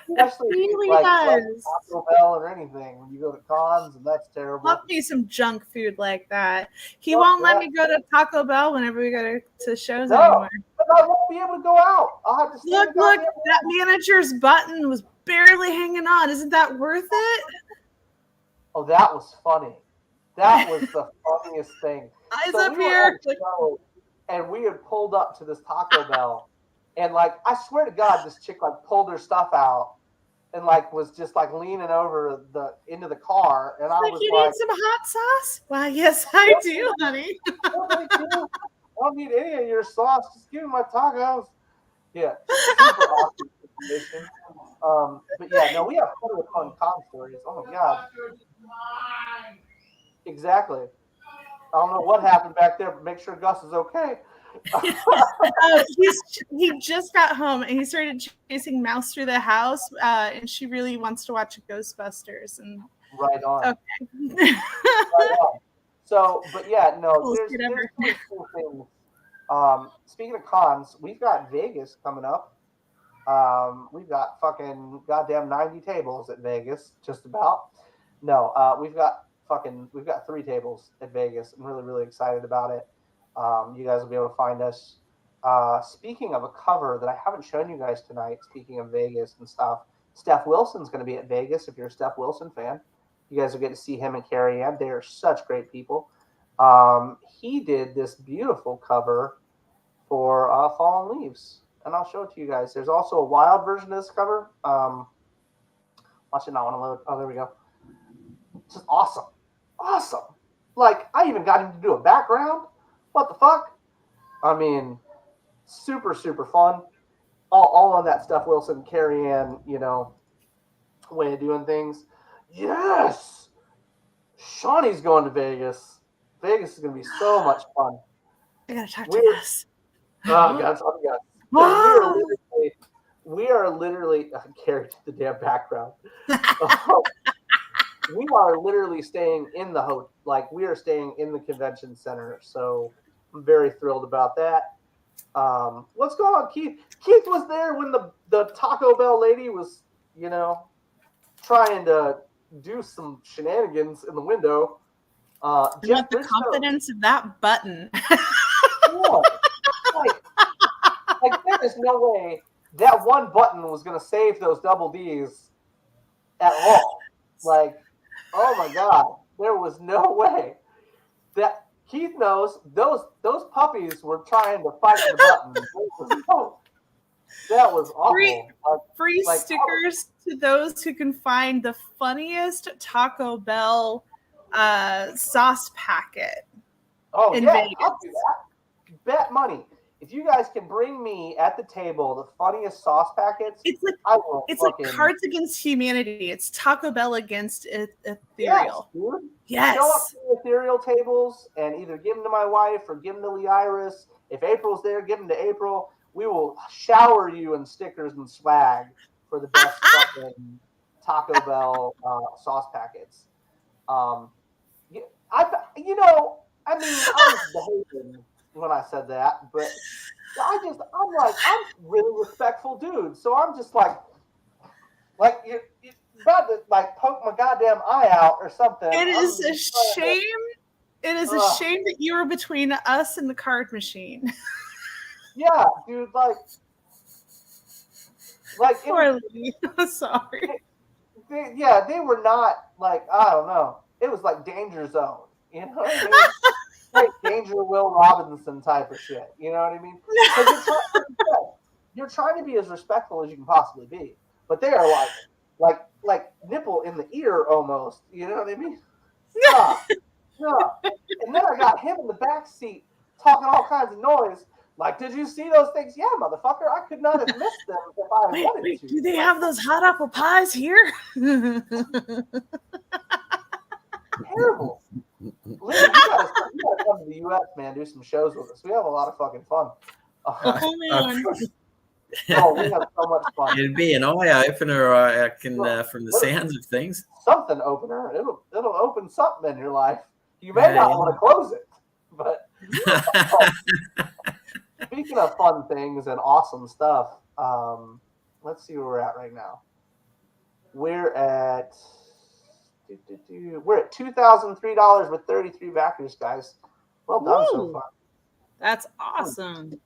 Speaker 2: Especially
Speaker 3: really
Speaker 2: like Taco Bell or anything when you go to cons, and that's terrible.
Speaker 3: Love me some junk food like that. He won't let me go to Taco Bell whenever we go to shows anymore.
Speaker 2: But I won't be able to go out. I'll have to stay
Speaker 3: look, that manager's button was barely hanging on. Isn't that worth it?
Speaker 2: Oh, that was funny. That was the funniest thing.
Speaker 3: Eyes up here.
Speaker 2: And we had pulled up to this Taco Bell, and like I swear to God, this chick like pulled her stuff out and like was just like leaning over into the car, and I was
Speaker 3: you
Speaker 2: like,
Speaker 3: need some hot sauce? Why, yes, I do, honey.
Speaker 2: I don't need any of your sauce. Just give me my tacos. Yeah, super awesome situation. But yeah, no, we have plenty of fun con stories. Oh my God. Exactly. I don't know what happened back there, but make sure Gus is okay.
Speaker 3: He just got home and he started chasing Mouse through the house, and she really wants to watch Ghostbusters. And
Speaker 2: right on.
Speaker 3: Okay.
Speaker 2: Right on. So, but yeah, no, there's really cool things. Speaking of cons, we've got Vegas coming up. We've got fucking goddamn 90 tables at Vegas, just about. No, we've got 3 tables at Vegas. I'm really, really excited about it. You guys will be able to find us. Speaking of a cover that I haven't shown you guys tonight, speaking of Vegas and stuff, Steph Wilson's going to be at Vegas. If you're a Steph Wilson fan, you guys will get to see him and Carrie Ann. They are such great people. He did this beautiful cover for Fallen Leaves, and I'll show it to you guys. There's also a wild version of this cover. Watch it not want to load. Oh, there we go. Just awesome. Awesome. Like, I even got him to do a background. What the fuck? I mean, super, super fun. All of that stuff, Wilson, Carrie Ann, way of doing things. Yes! Shawnee's going to Vegas. Vegas is going to be so much fun.
Speaker 3: I gotta talk to Gus.
Speaker 2: Oh, Gus. We are literally Carrie to the damn background. We are literally staying in the hotel. Like, we are staying in the convention center. So I'm very thrilled about that. What's going on, Keith? Keith was there when the Taco Bell lady was, trying to do some shenanigans in the window.
Speaker 3: Jeff the confidence of that button.
Speaker 2: Yeah. Like, there is no way that one button was going to save those double Ds at all. Like, oh my God, there was no way. That Keith knows those puppies were trying to fight the button. That was awful.
Speaker 3: Free stickers to those who can find the funniest Taco Bell sauce packet.
Speaker 2: Oh,
Speaker 3: in
Speaker 2: yeah,
Speaker 3: Vegas.
Speaker 2: I'll do that. Bet money. If you guys can bring me at the table the funniest sauce packets,
Speaker 3: it's like Cards Against Humanity. It's Taco Bell against Ethereal. Yes.
Speaker 2: Show up to the Ethereal tables and either give them to my wife or give them to Lee Iris. If April's there, give them to April. We will shower you in stickers and swag for the best fucking Taco Bell sauce packets. I was behaving when I said that, but I'm really respectful dude. So I'm just like you're about to poke my goddamn eye out or something.
Speaker 3: It is a shame. It is a shame that you were between us and the card machine.
Speaker 2: Yeah, dude,
Speaker 3: Poor Lee. Sorry.
Speaker 2: They were not I don't know. It was like Danger Zone, you know what I mean? Like Danger Will Robinson type of shit, you know what I mean? You're trying to be as respectful as you can possibly be, but they are like nipple in the ear almost, you know what I mean? Yeah. And then I got him in the back seat talking all kinds of noise. Like, did you see those things? Yeah, motherfucker. I could not have missed them if I wanted to.
Speaker 3: Do they have those hot apple pies here?
Speaker 2: Terrible. Lee, you gotta come to the U.S., man. Do some shows with us. We have a lot of fucking fun.
Speaker 3: Man.
Speaker 2: We have so much fun.
Speaker 1: It'd be an eye opener. I can, from the sounds of things.
Speaker 2: Something opener. It'll open something in your life. You may not want to close it, but. Speaking of fun things and awesome stuff, let's see where we're at right now. We're at $2,003 with 33 backers, guys. Well done so far.
Speaker 3: That's awesome.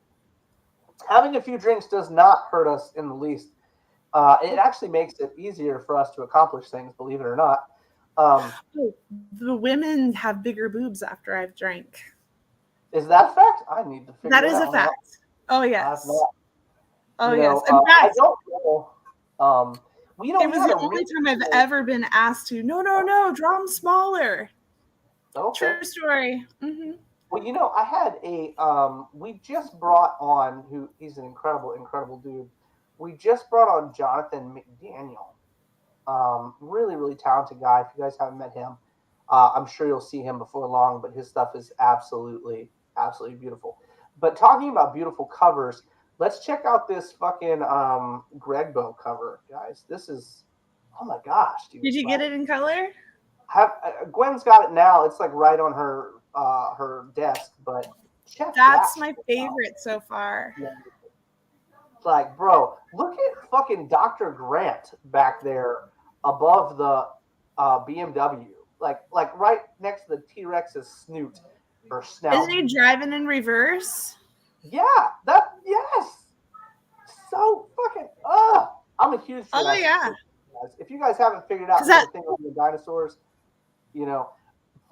Speaker 2: Having a few drinks does not hurt us in the least. It actually makes it easier for us to accomplish things, believe it or not.
Speaker 3: The women have bigger boobs after I've drank.
Speaker 2: Is that a fact? I need to figure
Speaker 3: that
Speaker 2: that
Speaker 3: is a fact. Oh yes. Oh yes.
Speaker 2: I
Speaker 3: I
Speaker 2: don't know.
Speaker 3: It was the only time I've ever been asked to. No, draw them smaller.
Speaker 2: Okay.
Speaker 3: True story. Mm-hmm.
Speaker 2: Well, I had we just brought on he's an incredible dude. We just brought on Jonathan McDaniel. Really, really talented guy. If you guys haven't met him, I'm sure you'll see him before long, but his stuff is absolutely beautiful. But talking about beautiful covers, let's check out this fucking Gregbo cover, guys. This is, oh my gosh, dude.
Speaker 3: Did you get it in color?
Speaker 2: Gwen's got it now. It's like right on her desk, but
Speaker 3: that's my favorite so far.
Speaker 2: Yeah. Like, bro, look at fucking Dr. Grant back there above the BMW. Like right next to the T-Rex's snoot or snout.
Speaker 3: Isn't he driving in reverse?
Speaker 2: Yeah, yes. So fucking I'm a huge fan.
Speaker 3: Oh yeah.
Speaker 2: If you guys haven't figured out the thing with the dinosaurs,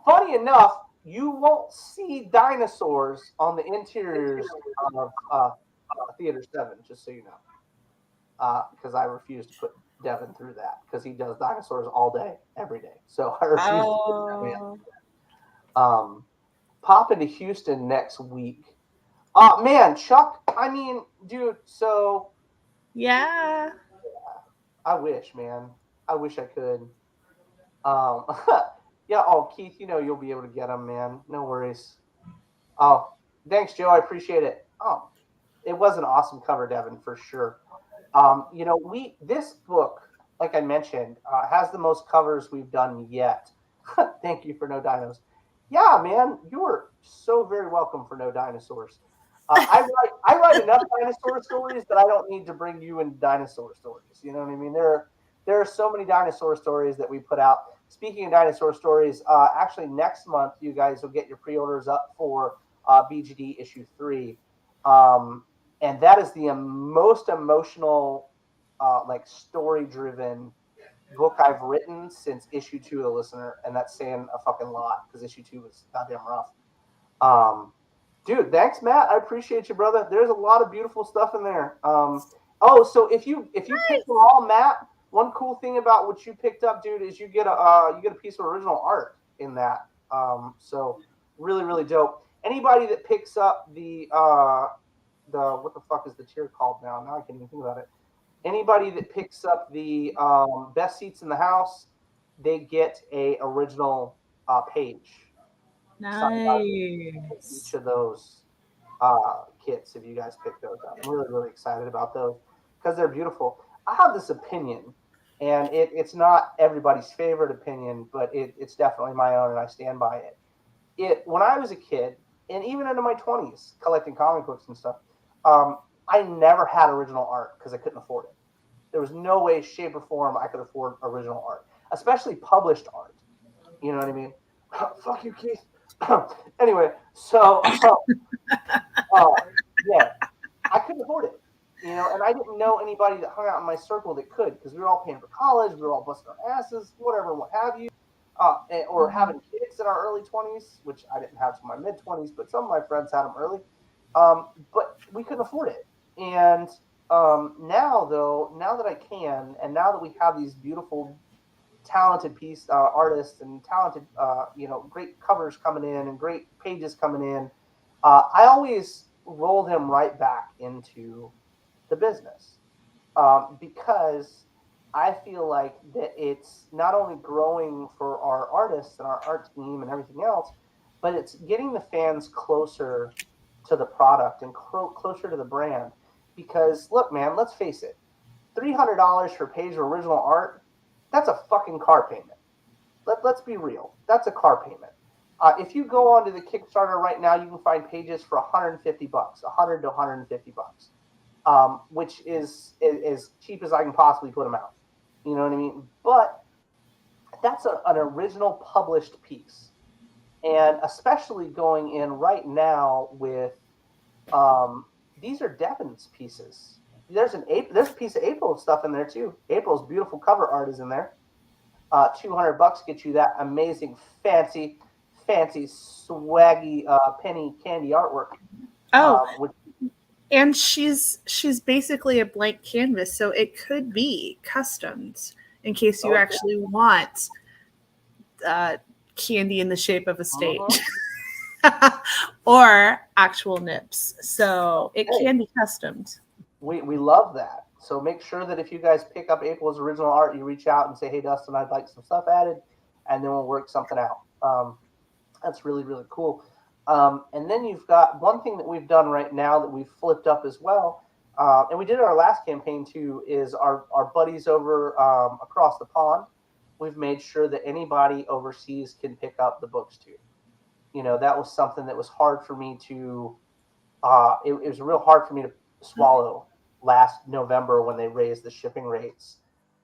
Speaker 2: funny enough, you won't see dinosaurs on the interiors of Theater 7, just so you know. Because I refuse to put Devin through that because he does dinosaurs all day, every day. So I refuse to put that man. Pop into Houston next week. Man, Chuck, I mean, dude, so.
Speaker 3: Yeah.
Speaker 2: I wish, man. I wish I could. Yeah, oh, Keith, you'll be able to get them, man. No worries. Oh, thanks, Joe. I appreciate it. Oh, it was an awesome cover, Devin, for sure. This book, like I mentioned, has the most covers we've done yet. Thank you for No Dinos. Yeah, man, you're so very welcome for No Dinosaurs. I write enough dinosaur stories that I don't need to bring you in dinosaur stories. You know what I mean? There are so many dinosaur stories that we put out. Speaking of dinosaur stories, actually next month you guys will get your pre-orders up for BGD issue 3. And that is the most emotional, story-driven book I've written since issue 2 of The Listener, and that's saying a fucking lot because issue 2 was goddamn rough. Dude, thanks, Matt. I appreciate you, brother. There's a lot of beautiful stuff in there. So if you pick them all, Matt, one cool thing about what you picked up, dude, is you get a piece of original art in that. So really, really dope. Anybody that picks up the what the fuck is the tier called now? Now I can't even think about it. Anybody that picks up the best seats in the house, they get a original page.
Speaker 3: Nice.
Speaker 2: Each of those kits, if you guys pick those up. I'm really, really excited about those because they're beautiful. I have this opinion, and it's not everybody's favorite opinion, but it's definitely my own, and I stand by it. When I was a kid, and even into my 20s, collecting comic books and stuff, I never had original art because I couldn't afford it. There was no way, shape, or form I could afford original art, especially published art. You know what I mean? Fuck you, Keith. Anyway, so yeah, I couldn't afford it, and I didn't know anybody that hung out in my circle that could because we were all paying for college, we were all busting our asses, whatever, what have you, or having kids in our early 20s, which I didn't have till my mid 20s, but some of my friends had them early, but we couldn't afford it. And now that I can, and now that we have these beautiful talented artists and talented great covers coming in and great pages coming in, I always roll them right back into the business because I feel like that it's not only growing for our artists and our art team and everything else, but it's getting the fans closer to the product and closer to the brand. Because look, man, let's face it, $300 for a page of original art, that's a fucking car payment. Let's be real. That's a car payment. If you go onto the Kickstarter right now, you can find pages for $150, $100 to $150, which is as cheap as I can possibly put them out. You know what I mean? But that's an original published piece, and especially going in right now with these are Devin's pieces. There's a piece of April's stuff in there too. April's beautiful cover art is in there. $200 gets you that amazing, fancy, swaggy penny candy artwork.
Speaker 3: And she's basically a blank canvas, so it could be customed in case you actually want candy in the shape of a stage. Or actual nips. So it can be customed.
Speaker 2: We love that. So make sure that if you guys pick up April's original art, you reach out and say, hey, Dustin, I'd like some stuff added, and then we'll work something out. That's really, really cool. And then you've got one thing that we've done right now that we've flipped up as well, and we did our last campaign too, is our buddies over across the pond. We've made sure that anybody overseas can pick up the books too. That was something that was hard for me to, it was real hard for me to swallow last November when they raised the shipping rates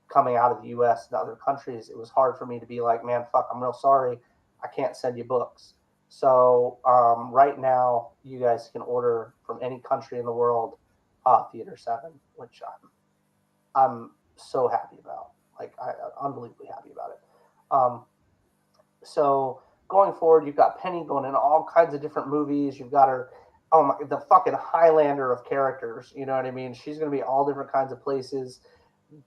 Speaker 2: coming out of the U.S. and other countries. It was hard for me to be like, man, fuck, I'm real sorry. I can't send you books. So right now, you guys can order from any country in the world, Theater 7, which I'm so happy about. Like, I'm unbelievably happy about it. So going forward, you've got Penny going in all kinds of different movies. You've got her, the fucking Highlander of characters. You know what I mean? She's going to be all different kinds of places,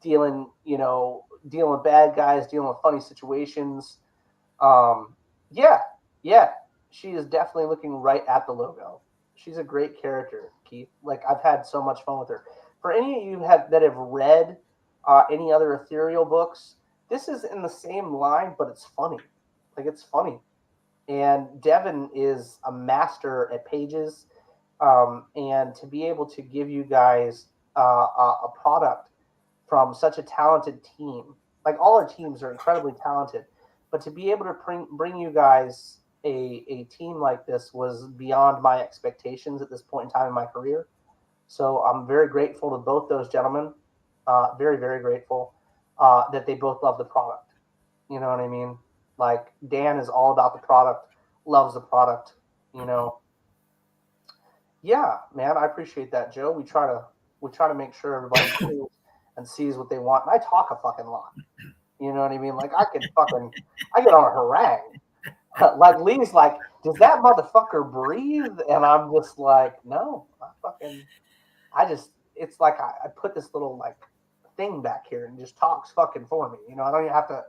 Speaker 2: dealing with bad guys, dealing with funny situations. Yeah, she is definitely looking right at the logo. She's a great character, Keith. Like, I've had so much fun with her. For any of you that have read any other Ethereal books, this is in the same line, but it's funny. Like, it's funny. And Devin is a master at pages. And to be able to give you guys a product from such a talented team, like all our teams are incredibly talented, but to be able to bring you guys a team like this was beyond my expectations at this point in time in my career. So I'm very grateful to both those gentlemen. Very, very grateful that they both love the product. You know what I mean? Like, Dan is all about the product, loves the product, Yeah, man, I appreciate that, Joe. We try to make sure everybody feels and sees what they want. And I talk a fucking lot. You know what I mean? Like, I get on a harangue. Like, Lee's like, does that motherfucker breathe? And I'm just like, no, it's like I put this little like thing back here and just talks fucking for me. I don't even have to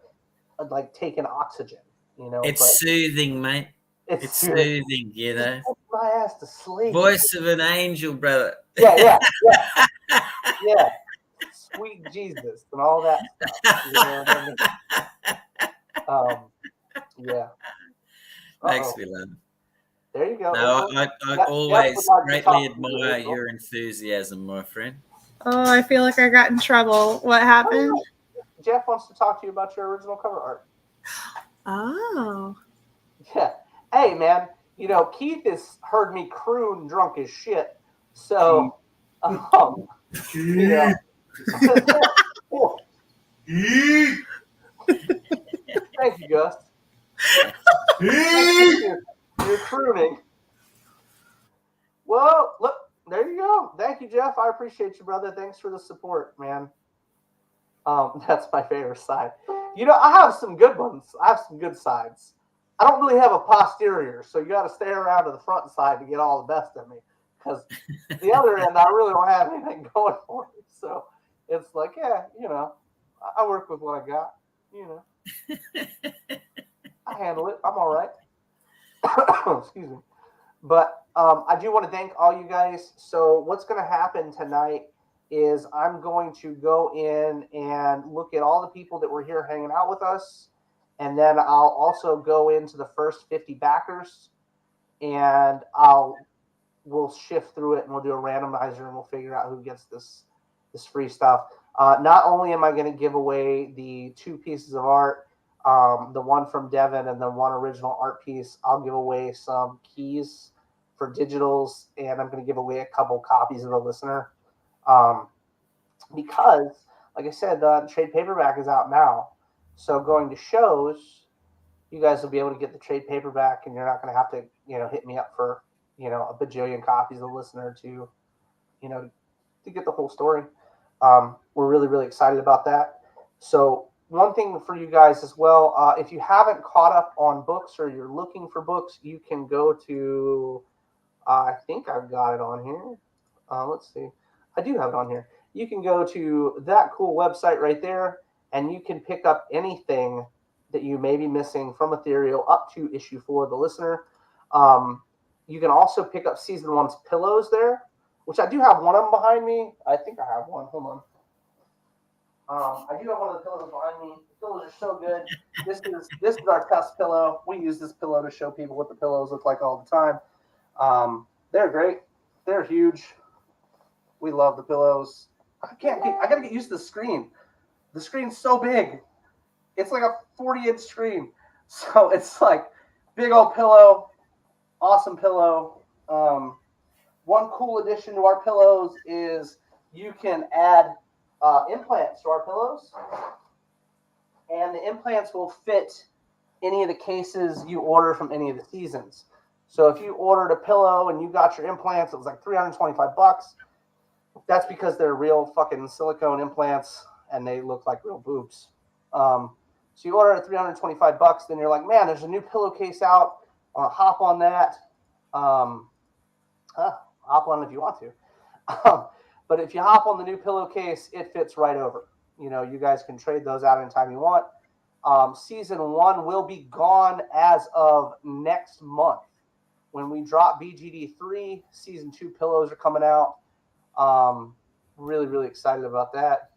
Speaker 2: like take in oxygen.
Speaker 1: It's soothing, mate. It's soothing.
Speaker 2: It puts my ass to sleep.
Speaker 1: Voice of an angel, brother.
Speaker 2: Yeah. Sweet Jesus and all that stuff. You know what I mean? Yeah.
Speaker 1: Makes me laugh.
Speaker 2: There you go.
Speaker 1: No, I always greatly admire your enthusiasm, my friend.
Speaker 3: Oh, I feel like I got in trouble. What happened?
Speaker 2: Jeff wants to talk to you about your original cover art.
Speaker 3: Oh.
Speaker 2: Yeah. Hey, man, Keith has heard me croon drunk as shit. So, Thank you, Gus. You're crooning. Well, look, there you go. Thank you, Jeff. I appreciate you, brother. Thanks for the support, man. That's my favorite side. I have some good ones. I have some good sides. I don't really have a posterior, so you got to stay around to the front side to get all the best of me. Because the other end, I really don't have anything going for me. So it's like, yeah, I work with what I got. I handle it. I'm all right. Excuse me. But I do want to thank all you guys. So what's going to happen tonight is I'm going to go in and look at all the people that were here hanging out with us. And then I'll also go into the first 50 backers, and we'll shift through it and we'll do a randomizer and we'll figure out who gets this free stuff. Not only am I going to give away the 2 pieces of art, the one from Devin and the one original art piece, I'll give away some keys for digitals, and I'm going to give away a couple copies of the listener. Because, like I said, the trade paperback is out now. So going to shows, you guys will be able to get the trade paperback, and you're not going to have to, hit me up for, a bajillion copies of the listener to get the whole story. We're really, really excited about that. So one thing for you guys as well, if you haven't caught up on books or you're looking for books, you can go to, I think I've got it on here. Let's see. I do have it on here. You can go to that cool website right there, and you can pick up anything that you may be missing from Ethereal up to issue 4 of the listener. You can also pick up season 1's pillows there, which I do have one of them behind me. I think I have one. Hold on. I do have one of the pillows behind me. The pillows are so good. This is our test pillow. We use this pillow to show people what the pillows look like all the time. They're great. They're huge. We love the pillows. I gotta get used to the screen. The screen's so big. It's like a 40-inch screen. So it's like big old pillow, awesome pillow. One cool addition to our pillows is you can add implants to our pillows. And the implants will fit any of the cases you order from any of the seasons. So if you ordered a pillow and you got your implants, it was like $325. That's because they're real fucking silicone implants and they look like real boobs. So you order at $325, then you're like, man, there's a new pillowcase out. I want to hop on that. Hop on if you want to. But if you hop on the new pillowcase, it fits right over. You guys can trade those out anytime you want. Season 1 will be gone as of next month. When we drop BGD 3, Season 2 pillows are coming out. Really, really excited about that.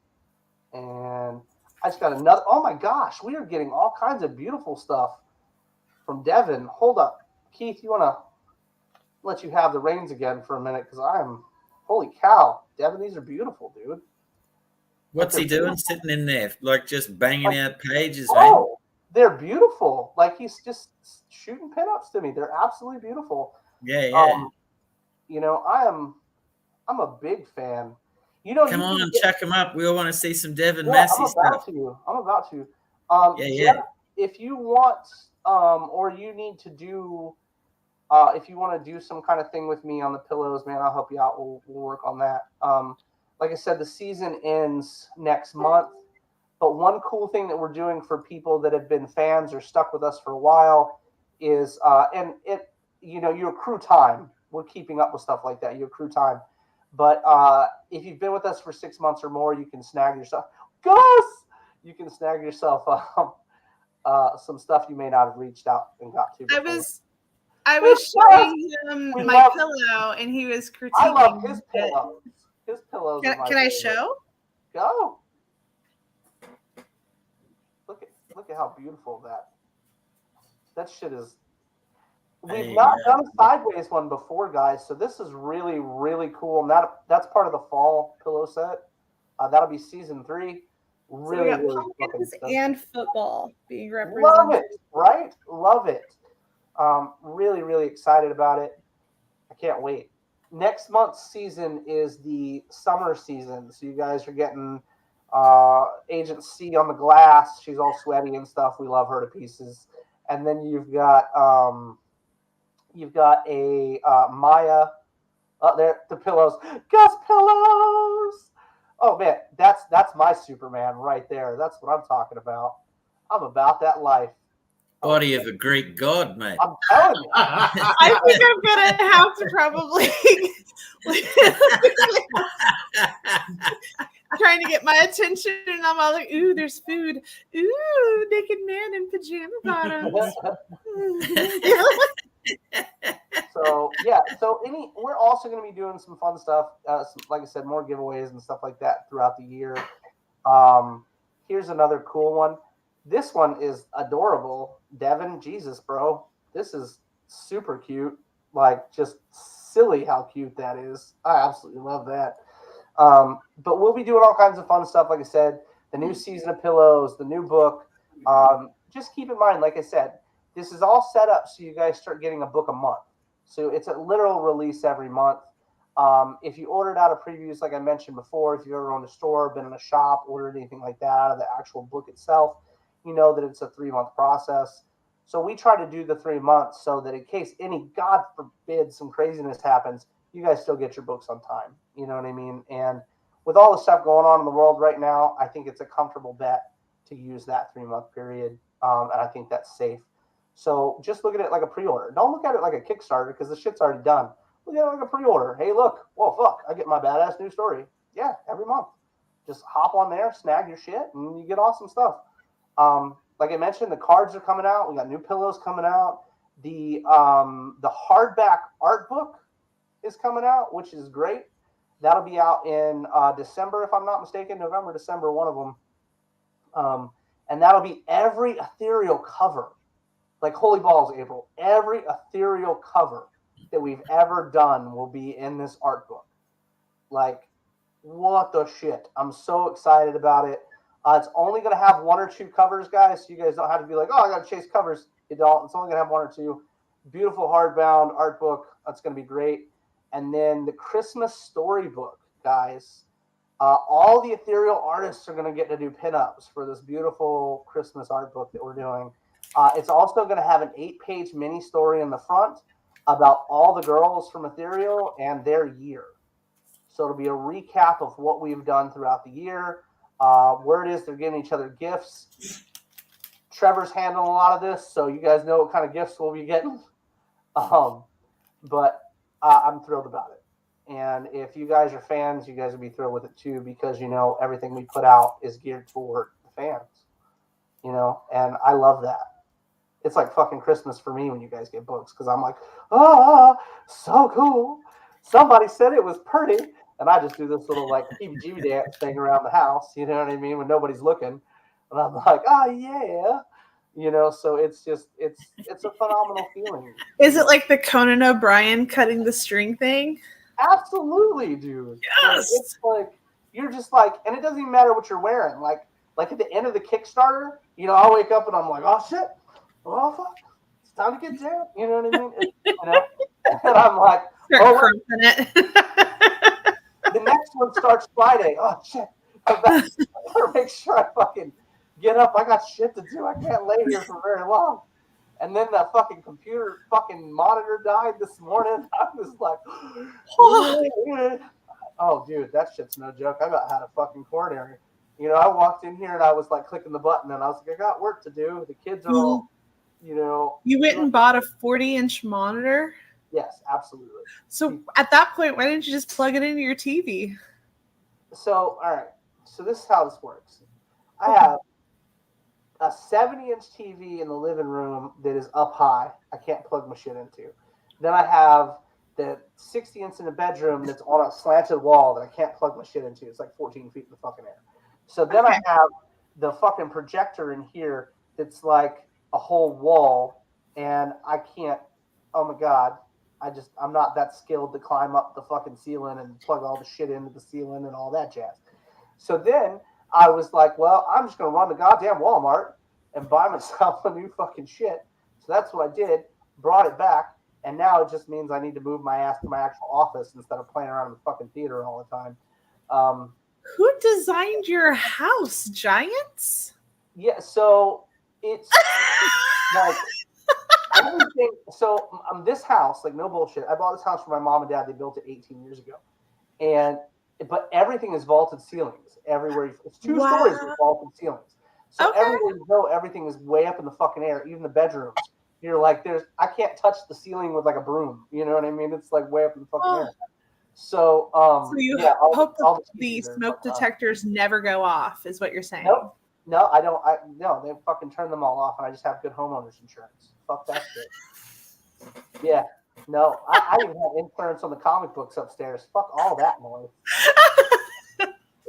Speaker 2: And I just got another. Oh my gosh, we are getting all kinds of beautiful stuff from Devin. Hold up. Keith, you want to let you have the reins again for a minute? Because holy cow. Devin, these are beautiful, dude.
Speaker 1: What's he doing sitting in there? Like just banging out pages,
Speaker 2: man?
Speaker 1: Oh,
Speaker 2: they're beautiful. Like he's just shooting pinups to me. They're absolutely beautiful.
Speaker 1: Yeah.
Speaker 2: I'm a big fan.
Speaker 1: Come on, chuck them up. We all want to see some Devin Massey stuff.
Speaker 2: I'm about to.
Speaker 1: Yeah.
Speaker 2: If you want, or you need to do, if you want to do some kind of thing with me on the pillows, man, I'll help you out. We'll work on that. Like I said, the season ends next month. But one cool thing that we're doing for people that have been fans or stuck with us for a while is, you accrue time. We're keeping up with stuff like that. You accrue time. But if you've been with us for 6 months or more, you can snag yourself. You can snag yourself some stuff you may not have reached out and got to before.
Speaker 3: I was showing him my pillow, and he was critiquing.
Speaker 2: I love his pillows. His pillows.
Speaker 3: Can I show?
Speaker 2: Go. Look at how beautiful that shit is. We've not done a sideways one before, guys, so this is really, really cool. And that's part of the fall pillow set. That'll be season 3. Really,
Speaker 3: so we got pumpkins and football being represented.
Speaker 2: Love it, right? Love it. Really, really excited about it. I can't wait. Next month's season is the summer season, so you guys are getting Agent C on the glass. She's all sweaty and stuff. We love her to pieces. And then you've got a Maya. There, the pillows. Gus pillows. Oh man, that's my Superman right there. That's what I'm talking about. I'm about that life.
Speaker 1: Body of a Greek god, mate.
Speaker 2: I'm telling you.
Speaker 3: I think I'm gonna have to probably trying to get my attention, and I'm all like, "Ooh, there's food. Ooh, naked man in pajama bottoms."
Speaker 2: We're also going to be doing some fun stuff. Like I said, more giveaways and stuff like that throughout the year. Here's another cool one. This one is adorable. Devin, Jesus, bro. This is super cute. Like, just silly how cute that is. I absolutely love that. But we'll be doing all kinds of fun stuff. Like I said, the new season of pillows, the new book. Just keep in mind, like I said, this is all set up so you guys start getting a book a month. So it's a literal release every month. If you ordered out of previews, like I mentioned before, if you've ever owned a store, been in a shop, ordered anything like that out of the actual book itself, you know that it's a 3-month process. So we try to do the 3 months so that in case any, God forbid, some craziness happens, you guys still get your books on time. You know what I mean? And with all the stuff going on in the world right now, I think it's a comfortable bet to use that 3-month period. And I think that's safe. So just look at it like a pre-order. Don't look at it like a Kickstarter because the shit's already done. Look at it like a pre-order. Hey, look. Whoa, fuck. I get my badass new story. Yeah, every month. Just hop on there, snag your shit, and you get awesome stuff. Like I mentioned, the cards are coming out. We got new pillows coming out. The hardback art book is coming out, which is great. That'll be out in December, if I'm not mistaken. November, December, one of them. And that'll be every ethereal cover. Like holy balls, April. Every ethereal cover that we've ever done will be in this art book. Like, what the shit? I'm so excited about it. It's only going to have 1 or 2 covers, guys, so you guys don't have to be like, oh, I got to chase covers. You don't. It's only going to have 1 or 2. Beautiful hardbound art book. That's going to be great. And then the Christmas storybook, guys. All the ethereal artists are going to get to do pinups for this beautiful Christmas art book that we're doing. It's also going to have an 8-page mini story in the front about all the girls from Ethereal and their year. So it'll be a recap of what we've done throughout the year, where it is they're giving each other gifts. Trevor's handling a lot of this, so you guys know what kind of gifts we'll be getting. But I'm thrilled about it. And if you guys are fans, you guys will be thrilled with it too, because everything we put out is geared toward the fans. And I love that. It's like fucking Christmas for me when you guys get books, because I'm like, so cool. Somebody said it was pretty. And I just do this little like heebie-jeebie dance thing around the house, you know what I mean, when nobody's looking. And I'm like, oh yeah. So it's a phenomenal feeling.
Speaker 3: Is it like the Conan O'Brien cutting the string thing?
Speaker 2: Absolutely, dude.
Speaker 3: Yes.
Speaker 2: It's like you're just like, and it doesn't even matter what you're wearing. Like at the end of the Kickstarter, I'll wake up and I'm like, oh shit, oh fuck, it's time to get down. You know what I mean? And I'm like, the next one starts Friday. Oh shit, I better make sure I fucking get up. I got shit to do. I can't lay here for very long. And then that fucking computer fucking monitor died this morning. I was like, oh, dude, that shit's no joke. I about had a fucking coronary. I walked in here and I was like clicking the button and I was like, I got work to do. The kids are all,
Speaker 3: You went and bought a 40-inch monitor?
Speaker 2: Yes, absolutely.
Speaker 3: So at that point, why didn't you just plug it into your TV?
Speaker 2: So, all right. So this is how this works. I have a 70-inch TV in the living room that is up high. I can't plug my shit into. Then I have the 60-inch in the bedroom that's on a slanted wall that I can't plug my shit into. It's like 14 feet in the fucking air. So then I have the fucking projector in here that's like a whole wall, and I can't. Oh my god, I'm not that skilled to climb up the fucking ceiling and plug all the shit into the ceiling and all that jazz. So then I was like, well, I'm just going to run to goddamn Walmart and buy myself a new fucking shit. So that's what I did, brought it back, and now it just means I need to move my ass to my actual office instead of playing around in the fucking theater all the time.
Speaker 3: Who designed your house, Giants?
Speaker 2: Yeah, so it's like everything. So this house, like no bullshit, I bought this house for my mom and dad. They built it 18 years ago. But everything is vaulted ceilings everywhere. It's two stories with vaulted ceilings. So everywhere you go, everything is way up in the fucking air. Even the bedrooms, you're like, I can't touch the ceiling with like a broom. You know what I mean? It's like way up in the fucking air. So,
Speaker 3: you hope the smoke detectors never go off, is what you're saying?
Speaker 2: Nope. No, I don't. No, they fucking turn them all off, and I just have good homeowners insurance. Fuck that shit. Yeah. No, I even have insurance on the comic books upstairs. Fuck all that noise.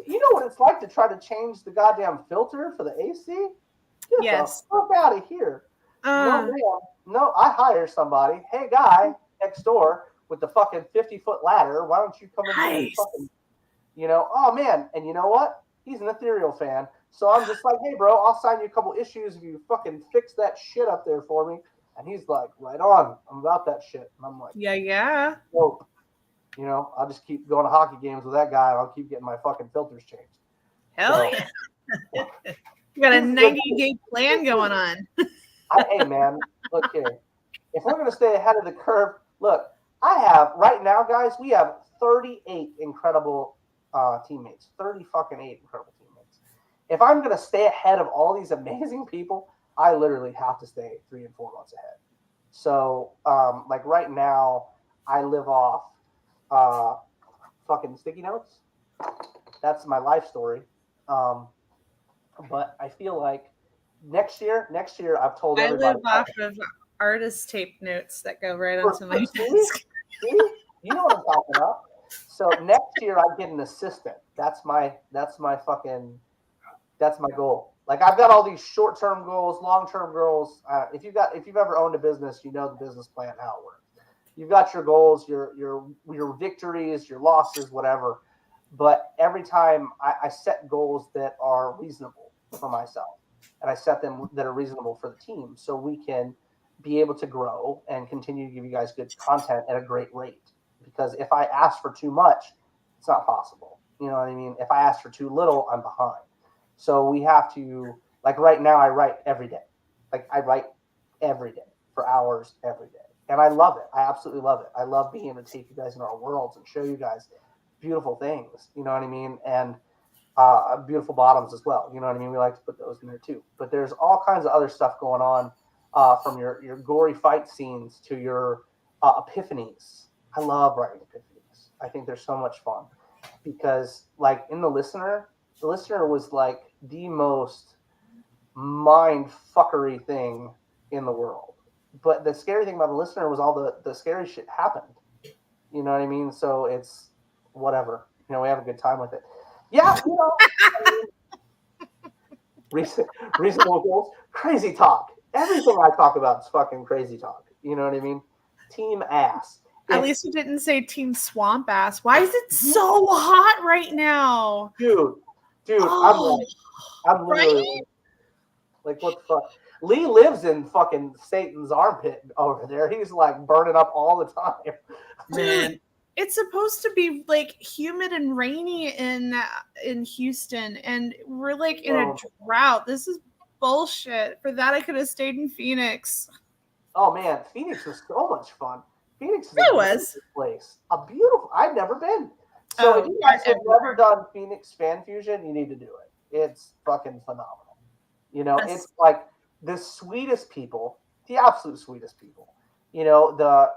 Speaker 2: You know what it's like to try to change the goddamn filter for the AC? Get the fuck out of here. No, I hire somebody. Hey, guy next door with the fucking 50-foot ladder. Why don't you come in here and fucking, oh man. And you know what? He's an Ethereal fan. So I'm just like, hey, bro, I'll sign you a couple issues if you fucking fix that shit up there for me. And he's like, right on. I'm about that shit. And I'm like,
Speaker 3: yeah.
Speaker 2: Whoa. I'll just keep going to hockey games with that guy, and I'll keep getting my fucking filters changed.
Speaker 3: Hell yeah. You got a 90-day plan going on.
Speaker 2: Hey, man, look here. If we're going to stay ahead of the curve, look, I have, right now, guys, we have 38 incredible teammates. 30 fucking 8 incredible teammates. If I'm going to stay ahead of all these amazing people, I literally have to stay 3 and 4 months ahead. So, like right now, I live off fucking sticky notes. That's my life story. But I feel like next year, I've told everybody.
Speaker 3: I live off of artist tape notes that go right onto my desk.
Speaker 2: See? You know what I'm talking about. So next year, I get an assistant. That's my goal. Like I've got all these short-term goals, long-term goals. If you've ever owned a business, you know the business plan, how it works. You've got your goals, your victories, your losses, whatever. But every time I set goals that are reasonable for myself, and I set them that are reasonable for the team, so we can be able to grow and continue to give you guys good content at a great rate. Because if I ask for too much, it's not possible. You know what I mean? If I ask for too little, I'm behind. So we have to, like right now, I write every day. Like I write every day for hours every day. And I love it. I absolutely love it. I love being able to take you guys in our worlds and show you guys beautiful things. You know what I mean? And Beautiful bottoms as well. You know what I mean? We like to put those in there too. But there's all kinds of other stuff going on, from your gory fight scenes to your epiphanies. I love writing epiphanies. I think they're so much fun because, like, in the listener was like the most mind fuckery thing in the world. But the scary thing about the listener was all the scary shit happened. You know what I mean? So it's whatever. You know, we have a good time with it. Yeah, you know, I mean, reasonable goals, crazy talk. Everything I talk about is fucking crazy talk. You know what I mean? Team ass.
Speaker 3: At least you didn't say Team Swamp Ass. Why is it so hot right now?
Speaker 2: Dude, I'm literally like, what the fuck? Lee lives in fucking Satan's armpit over there. He's like burning up all the time.
Speaker 1: Man,
Speaker 3: it's supposed to be like humid and rainy in Houston, and we're like in a drought. This is bullshit. For that, I could have stayed in Phoenix.
Speaker 2: Oh man, Phoenix was so much fun. Phoenix is
Speaker 3: a beautiful
Speaker 2: place. A beautiful. I've never been. So if you guys have never done Phoenix Fan Fusion, you need to do it. It's fucking phenomenal. You know, it's like the sweetest people, the absolute sweetest people. You know,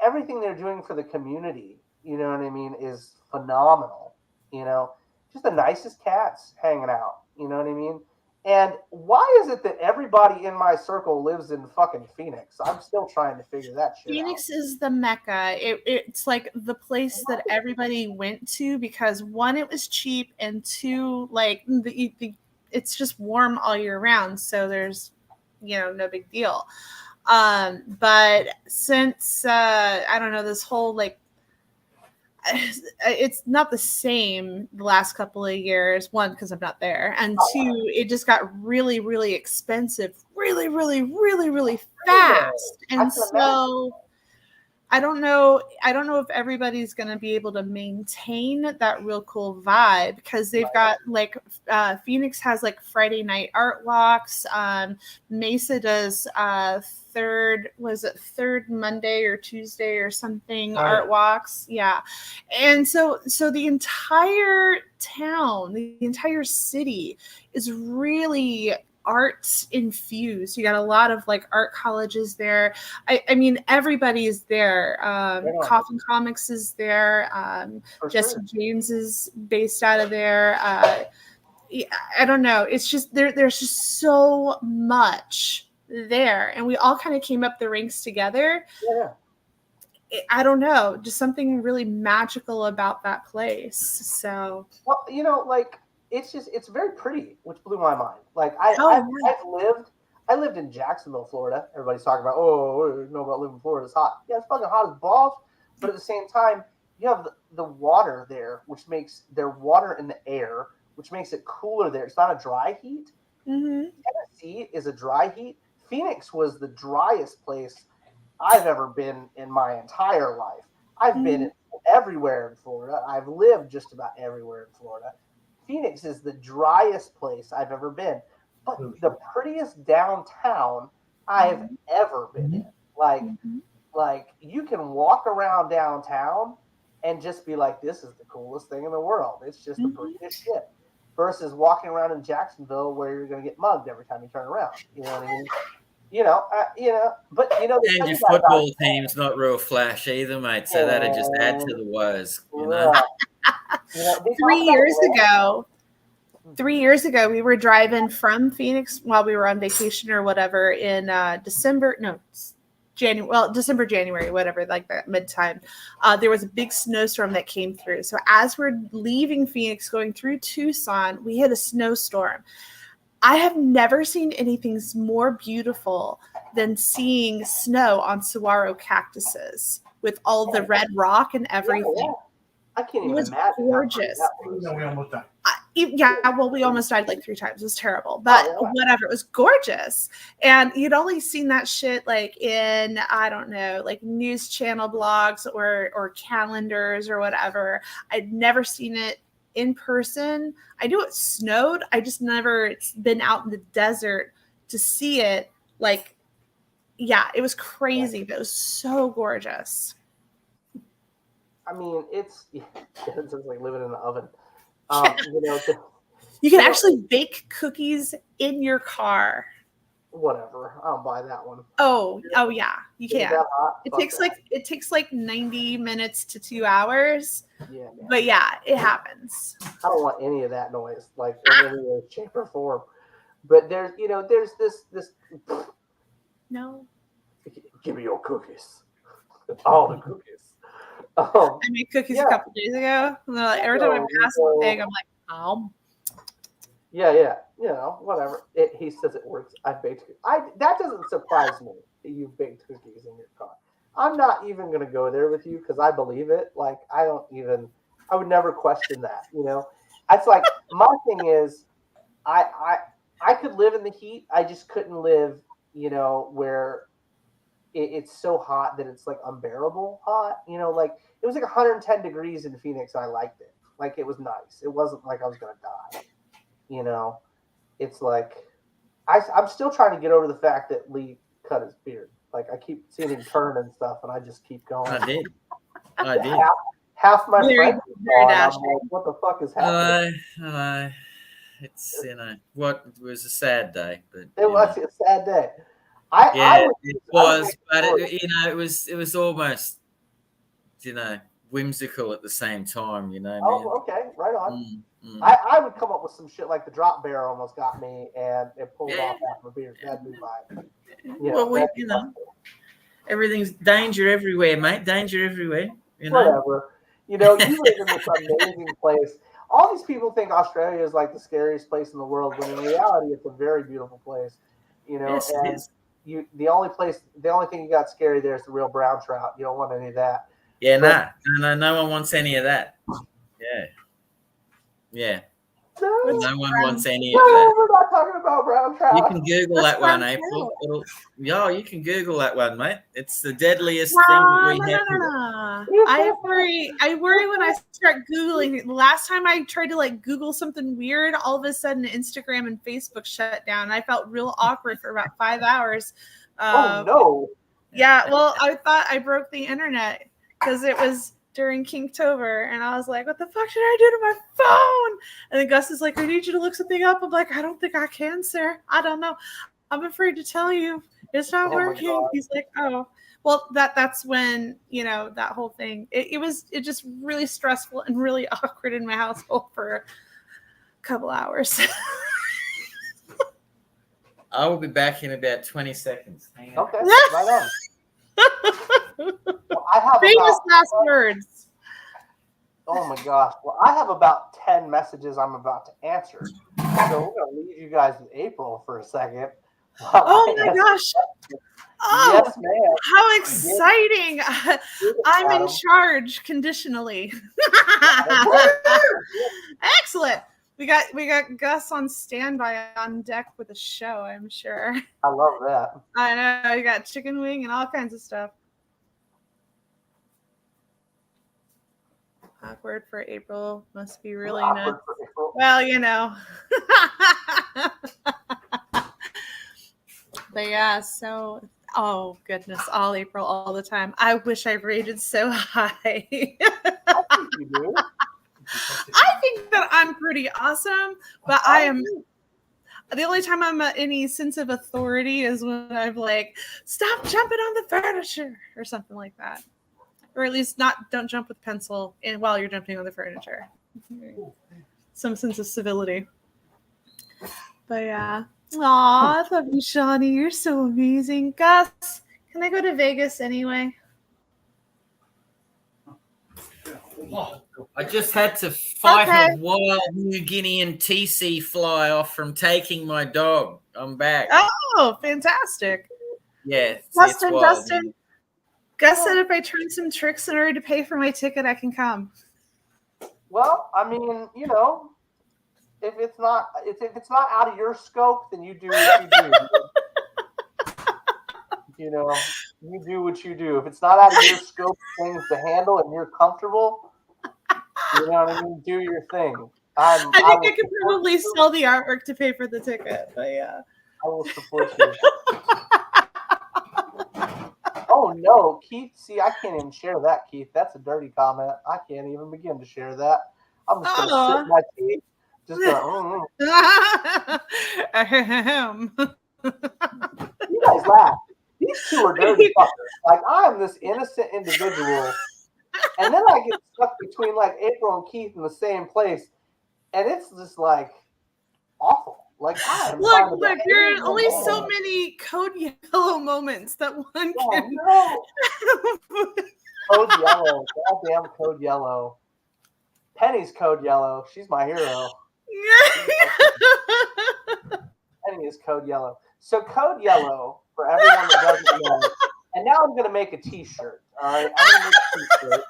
Speaker 2: everything they're doing for the community, you know what I mean, is phenomenal. You know, just the nicest cats hanging out. You know what I mean? And why is it that everybody in my circle lives in fucking Phoenix? I'm still trying to figure that shit out.
Speaker 3: Phoenix is the mecca. It's like the place that everybody went to because, one, it was cheap, and two, like it's just warm all year round. So there's, you know, no big deal. But since I don't know, this whole like, it's not the same the last couple of years. One, because I'm not there, and two, it just got really, really expensive, really, really, really, really fast. And so I don't know if everybody's going to be able to maintain that real cool vibe, because they've got like Phoenix has like Friday night art walks. Mesa does third Monday or Tuesday or something art walks. Yeah. And so the entire town, the entire city is really art infused. You got a lot of like art colleges there. I mean, everybody is there. Coffin Comics is there. Jesse James is based out of there. I don't know. It's just there's just so much there, and we all kind of came up the ranks together.
Speaker 2: Yeah.
Speaker 3: I don't know, just something really magical about that place. So,
Speaker 2: well, you know, like, it's very pretty, which blew my mind. Like I lived in Jacksonville, Florida. Everybody's talking about, you know about living in Florida, it's hot. Yeah, it's fucking hot as balls. But at the same time, you have the water there, which makes their water in the air, which makes it cooler there. It's not a dry heat.
Speaker 3: Mm-hmm.
Speaker 2: Tennessee is a dry heat. Phoenix was the driest place I've ever been in my entire life. I've been everywhere in Florida. I've lived just about everywhere in Florida. Phoenix is the driest place I've ever been, but the prettiest downtown I've ever been in. Like you can walk around downtown and just be like, this is the coolest thing in the world. It's just the prettiest shit. Versus walking around in Jacksonville where you're going to get mugged every time you turn around. You know what I mean? But you know,
Speaker 1: and your football team's not real flash either, mate. So that'd just add to the woes. You know?
Speaker 3: 3 years ago, we were driving from Phoenix while we were on vacation or whatever in January, whatever, like that mid-time. There was a big snowstorm that came through. So as we're leaving Phoenix, going through Tucson, we hit a snowstorm. I have never seen anything more beautiful than seeing snow on saguaro cactuses with all the red rock and everything.
Speaker 2: Yeah. I can't even imagine.
Speaker 3: Gorgeous.
Speaker 4: We almost died.
Speaker 3: We almost died like 3 times. It was terrible, but whatever. It was gorgeous. And you'd only seen that shit like in, I don't know, like news channel blogs or calendars or whatever. I'd never seen it in person. I knew it snowed. I just never been out in the desert to see it. Like, yeah, it was crazy, but it was so gorgeous.
Speaker 2: I mean, it's like living in an oven.
Speaker 3: You can actually bake cookies in your car.
Speaker 2: Whatever. I'll buy that one.
Speaker 3: Oh yeah, you can. It takes like 90 minutes to 2 hours.
Speaker 2: Yeah, man.
Speaker 3: But yeah, it happens.
Speaker 2: I don't want any of that noise, like in any way, shape, or form. But there's this.
Speaker 3: No.
Speaker 2: Give me your cookies. All the cookies.
Speaker 3: I made cookies a couple days ago. And every time I pass the thing, I'm like, oh.
Speaker 2: Yeah. Whatever. He says it works. I baked cookies. That doesn't surprise me that you baked cookies in your car. I'm not even going to go there with you because I believe it. Like, I would never question that, It's like, my thing is, I could live in the heat. I just couldn't live, where it's so hot that it's like unbearable hot, like it was like 110 degrees in Phoenix. And I liked it. Like, it was nice. It wasn't like I was going to die. It's like I'm still trying to get over the fact that Lee cut his beard. Like, I keep seeing him turn and stuff, and I just keep going.
Speaker 1: I did.
Speaker 2: Half my friends are like, what the fuck is happening?
Speaker 1: It's what it was a sad day, but
Speaker 2: it was a sad day.
Speaker 1: It was almost whimsical at the same time,
Speaker 2: Oh, okay, right on. I would come up with some shit like the drop bear almost got me, and it pulled off half my beard. That'd be my.
Speaker 1: Everything's danger everywhere, mate. Danger everywhere.
Speaker 2: Whatever. You live in this amazing place. All these people think Australia is like the scariest place in the world, when in reality, it's a very beautiful place.
Speaker 1: Yes,
Speaker 2: and
Speaker 1: it is.
Speaker 2: The only thing you got scary there is the real brown trout. You don't want any of that.
Speaker 1: Yeah, no one wants any of that. Yeah. No one wants any of that.
Speaker 2: We're not talking about brown trout.
Speaker 1: You can Google that one, April. You can Google that one, mate. It's the deadliest thing that we have.
Speaker 3: No. I worry when I start Googling. The last time I tried to Google something weird, all of a sudden Instagram and Facebook shut down. I felt real awkward for about 5 hours.
Speaker 2: Oh no.
Speaker 3: Yeah, well, I thought I broke the internet because it was during Kinktober, and I was like, what the fuck should I do to my phone? And then Gus is like, I need you to look something up. I'm like, I don't think I can, sir. I don't know. I'm afraid to tell you. It's not working. He's like, oh. Well, that's when, that whole thing, it just really stressful and really awkward in my household for a couple hours.
Speaker 1: I will be back in about 20 seconds. Hang on.
Speaker 2: Okay, right on. Well, I have
Speaker 3: famous last words.
Speaker 2: Oh my gosh. Well, I have about 10 messages I'm about to answer. So we're going to leave you guys with April for a second.
Speaker 3: Oh my gosh. Oh,
Speaker 2: yes, ma'am.
Speaker 3: How exciting. I'm in charge conditionally. Excellent. We got Gus on standby on deck with a show, I'm sure.
Speaker 2: I love that.
Speaker 3: I know. You got chicken wing and all kinds of stuff. Awkward for April. Must be really nice. Well, But yeah, so, oh goodness, all April, all the time. I wish I rated so high.
Speaker 2: I think you do.
Speaker 3: I think that I'm pretty awesome, but I am. The only time I'm any sense of authority is when I'm like, stop jumping on the furniture or something like that. Or at least don't jump with pencil while you're jumping on the furniture. Some sense of civility. But yeah. Aw, I love you, Shawnee. You're so amazing. Gus, can I go to Vegas anyway?
Speaker 1: Oh, I just had to fight a wild New Guinean TC fly off from taking my dog. I'm back.
Speaker 3: Oh, fantastic.
Speaker 1: Yeah.
Speaker 3: Dustin. Gus said if I turn some tricks in order to pay for my ticket, I can come.
Speaker 2: Well, I mean, if it's not out of your scope, then you do what you do. You do what you do. If it's not out of your scope of things to handle and you're comfortable, you know what I mean? Do your thing. I think
Speaker 3: I could probably sell the artwork to pay for the ticket, but yeah.
Speaker 2: I will support you. Oh no, Keith. See, I can't even share that, Keith. That's a dirty comment. I can't even begin to share that. I'm just going to sit my teeth. Just going, You guys laugh. These two are dirty fuckers. Like, I am this innocent individual. And then I get stuck between like April and Keith in the same place. And it's just like awful. Like, I am
Speaker 3: look, there are only so many Code Yellow moments that one can.
Speaker 2: No. Code Yellow. Goddamn Code Yellow. Penny's Code Yellow. She's my hero. Penny is Code Yellow. So Code Yellow, for everyone that doesn't know, and now I'm going to make a T-shirt. All right, I'm going to make a T-shirt.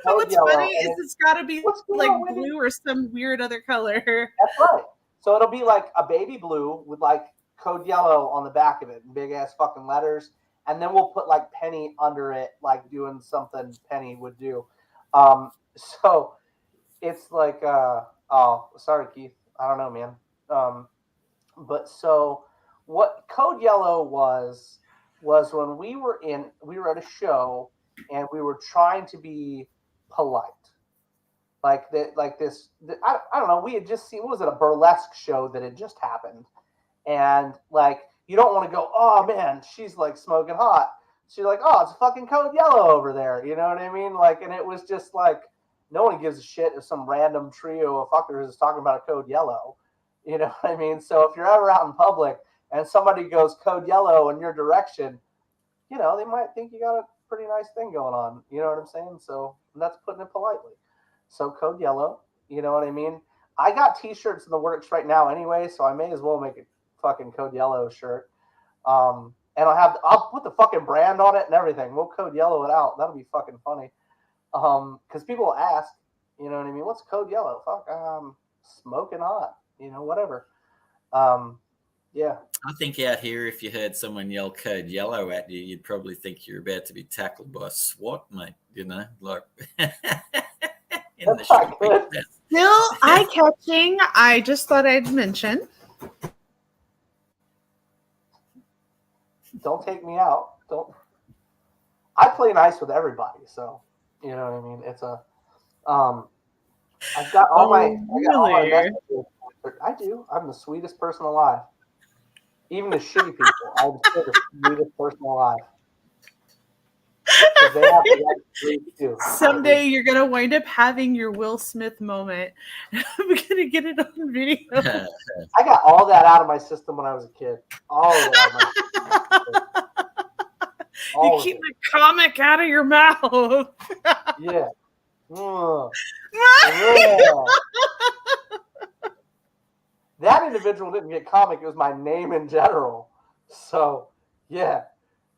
Speaker 3: But what's funny is it's got to be like blue or some weird other color.
Speaker 2: That's right. So it'll be like a baby blue with like Code Yellow on the back of it, big ass fucking letters, and then we'll put like Penny under it, like doing something Penny would do. So it's like, oh, sorry, Keith. I don't know, man. But so what Code Yellow was when we were at a show and we were trying to be polite. I don't know. We had just seen, what was it, a burlesque show that had just happened. And like, you don't want to go, oh man, she's like smoking hot. She's like, oh, it's fucking Code Yellow over there. You know what I mean? Like, and it was just like, no one gives a shit if some random trio of fuckers is talking about a Code Yellow. You know what I mean? So if you're ever out in public and somebody goes Code Yellow in your direction, you know, they might think you got a pretty nice thing going on. You know what I'm saying? So that's putting it politely. So Code Yellow, you know what I mean? I got T-shirts in the works right now anyway, so I may as well make a fucking Code Yellow shirt. And I'll put the fucking brand on it and everything. We'll Code Yellow it out. That'll be fucking funny. Because people will ask, you know what I mean? What's Code Yellow? Fuck, smoking hot, you know, whatever. Yeah.
Speaker 1: I think out here, if you heard someone yell Code Yellow at you, you'd probably think you're about to be tackled by SWAT, mate. You know, like.
Speaker 3: Still eye-catching. I just thought I'd mention.
Speaker 2: Don't take me out. Don't. I play nice with everybody, so you know what I mean. It's a. I've got all my. I do. I'm the sweetest person alive. Even the shitty people, I'm still the sweetest person alive.
Speaker 3: Someday you're gonna wind up having your Will Smith moment. I'm gonna get it on video.
Speaker 2: I got all that out of my system when I was a kid. All of it out of my system.
Speaker 3: You keep the comic out of your mouth.
Speaker 2: Yeah. That individual didn't get comic. It was my name in general. So, yeah.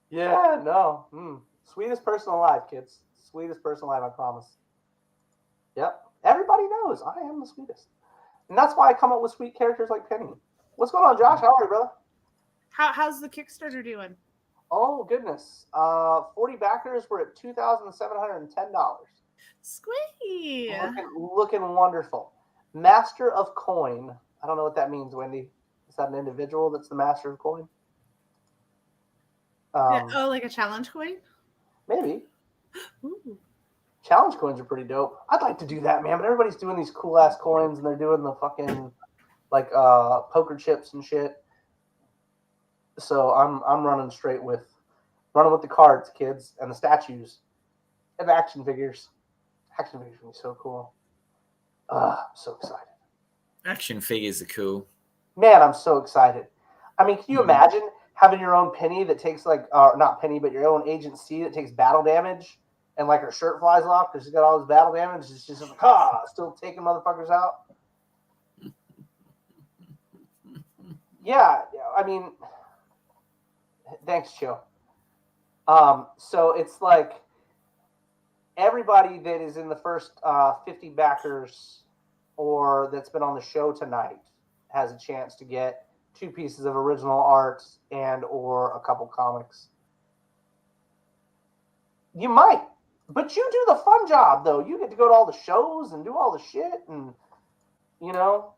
Speaker 2: Yeah, no. Sweetest person alive, kids. Sweetest person alive, I promise. Yep. Everybody knows I am the sweetest. And that's why I come up with sweet characters like Penny. What's going on, Josh? How are you, brother?
Speaker 3: How's the Kickstarter doing?
Speaker 2: Oh, goodness. 40 backers were at $2,710.
Speaker 3: Sweet.
Speaker 2: Looking wonderful. Master of Coin. I don't know what that means, Wendy. Is that an individual that's the Master of Coin?
Speaker 3: Like a challenge coin?
Speaker 2: Maybe.
Speaker 3: Ooh.
Speaker 2: Challenge coins are pretty dope. I'd like to do that, man. But everybody's doing these cool ass coins, and they're doing the fucking like poker chips and shit. So I'm running with the cards, kids, and the statues, and the action figures. Action figures are gonna be so cool. I'm so excited.
Speaker 1: Action figures are cool.
Speaker 2: Man, I'm so excited. I mean, can you imagine having your own Penny that takes not Penny, but your own Agent C that takes battle damage, and like her shirt flies off because she's got all this battle damage. It's just like, still taking motherfuckers out. Yeah, I mean, thanks, Joe. So it's like everybody that is in the first 50 backers or that's been on the show tonight has a chance to get 2 pieces of original art and or a couple comics. You might, but you do the fun job though. You get to go to all the shows and do all the shit, and you know,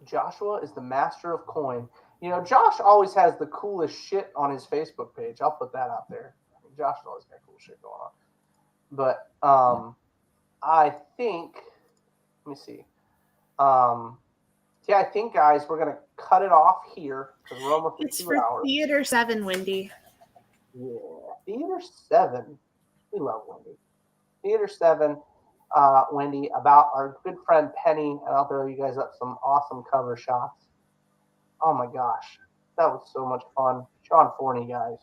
Speaker 2: Joshua is the Master of Coin. You know, Josh always has the coolest shit on his Facebook page. I'll put that out there. Josh always got cool shit going on. But I think, let me see. Yeah, I think, guys, we're going to cut it off here because we're almost at 2 hours.
Speaker 3: Theater 7, Wendy.
Speaker 2: Yeah, Theater 7. We love Wendy. Theater 7, Wendy, about our good friend Penny, and I'll throw you guys up some awesome cover shots. Oh my gosh, that was so much fun. Sean Forney, guys.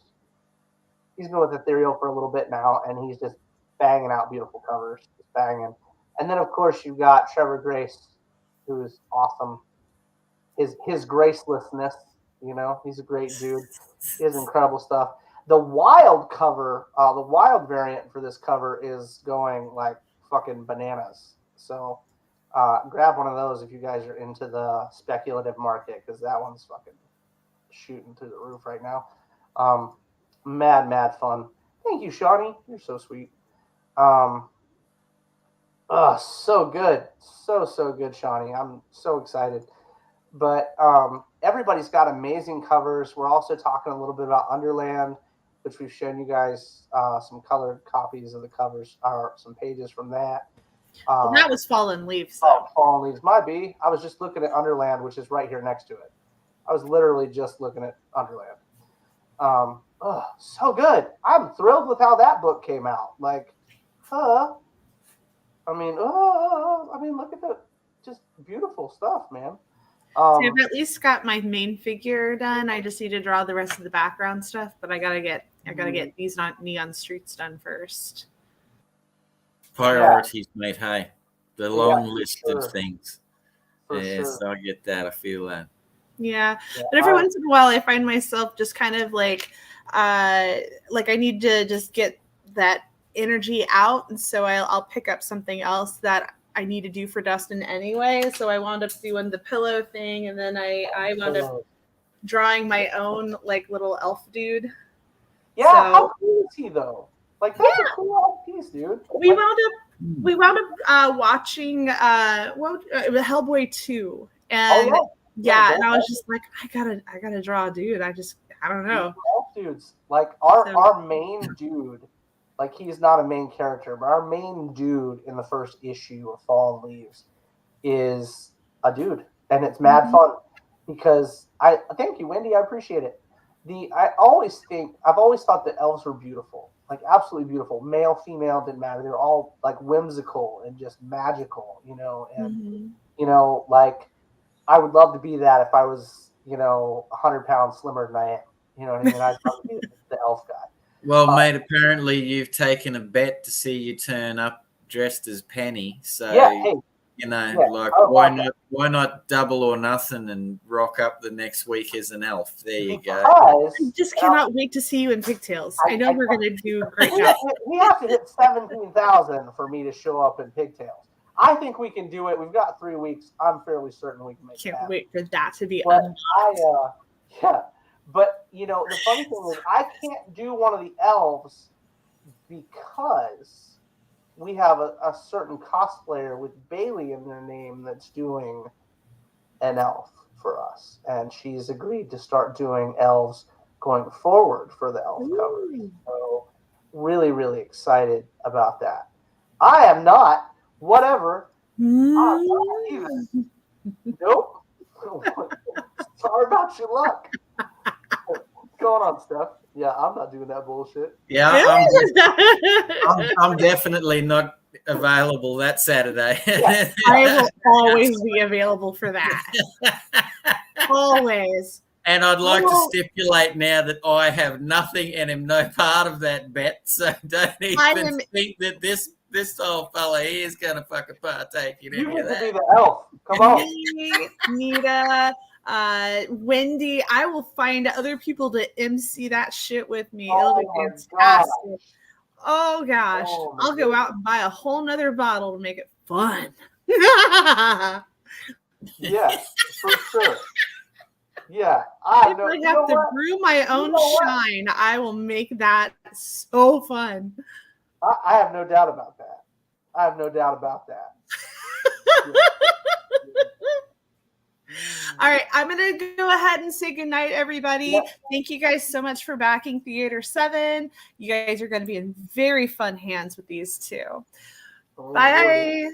Speaker 2: He's been with Ethereal for a little bit now, and he's just banging out beautiful covers. Just banging. And then, of course, you've got Trevor Grace, who's awesome. His gracelessness, he's a great dude. He has incredible stuff. The wild cover, the wild variant for this cover is going like fucking bananas. So grab one of those if you guys are into the speculative market, because that one's fucking shooting through the roof right now. Mad fun. Thank you, Shawnee. You're so sweet. So good. So good, Shawnee. I'm so excited. But everybody's got amazing covers. We're also talking a little bit about Underland, which we've shown you guys some colored copies of the covers, or some pages from that.
Speaker 3: That was Fallen Leaves.
Speaker 2: Oh, Fallen Leaves. Might be. I was just looking at Underland, which is right here next to it. I was literally just looking at Underland. So good. I'm thrilled with how that book came out. Like, look at the just beautiful stuff, man.
Speaker 3: So I've at least got my main figure done. I just need to draw the rest of the background stuff, but I gotta get these neon streets done first.
Speaker 1: Priorities, mate. Hey, the long list
Speaker 2: sure.
Speaker 1: of things.
Speaker 2: Sure.
Speaker 1: I get that. I feel that.
Speaker 3: Yeah. But every once in a while, I find myself just kind of like I need to just get that energy out, and so I'll pick up something else that I need to do for Dustin anyway. So I wound up doing the pillow thing, and then I wound up drawing my own like little elf dude.
Speaker 2: Yeah, so, how cool is he though? Like, that's a cool elf piece, dude.
Speaker 3: We wound up watching Hellboy 2, and and I was just like, I gotta draw a dude. I don't know.
Speaker 2: Elf dudes, like our main dude. Like, he's not a main character, but our main dude in the first issue of Fallen Leaves is a dude, and it's mad fun because thank you, Wendy. I appreciate it. I've always thought that elves were beautiful, like absolutely beautiful. Male, female, didn't matter. They're all like whimsical and just magical, and like I would love to be that if I was, 100 pounds slimmer than I am. You know what I mean? I'd probably be the elf guy.
Speaker 1: Well, mate, apparently you've taken a bet to see you turn up dressed as Penny. So, why not double or nothing and rock up the next week as an elf? There you go.
Speaker 3: I just cannot wait to see you in pigtails. I know we're going to do a great job.
Speaker 2: We have to hit 17,000 for me to show up in pigtails. I think we can do it. We've got 3 weeks. I'm fairly certain we can make it happen.
Speaker 3: Can't wait for that to be
Speaker 2: unlocked. But, the funny thing is I can't do one of the elves because we have a certain cosplayer with Bailey in their name that's doing an elf for us. And she's agreed to start doing elves going forward for the elf covers. So really, really excited about that. I am not. Whatever. I'm not even. Nope. Sorry about your luck. What's going on, Steph? Yeah, I'm not doing that bullshit.
Speaker 1: Yeah, I'm definitely not available that Saturday.
Speaker 3: Yes, I will always be available for that. Always.
Speaker 1: And I'd like to stipulate now that I have nothing and am no part of that bet. So don't even think that this old fella here is going to fucking partake in any of that.
Speaker 2: You get to be the elf. Come on.
Speaker 3: Nita, Wendy, I will find other people to MC that shit with me. It'll be fantastic. Gosh. Oh gosh. I'll go out and buy a whole nother bottle to make it fun.
Speaker 2: Yes, for sure. Yeah.
Speaker 3: If I have to brew my own shine, I will make that so fun.
Speaker 2: I have no doubt about that.
Speaker 3: All right, I'm going to go ahead and say goodnight, everybody. Yep. Thank you guys so much for backing Theater 7. You guys are going to be in very fun hands with these two. Bye.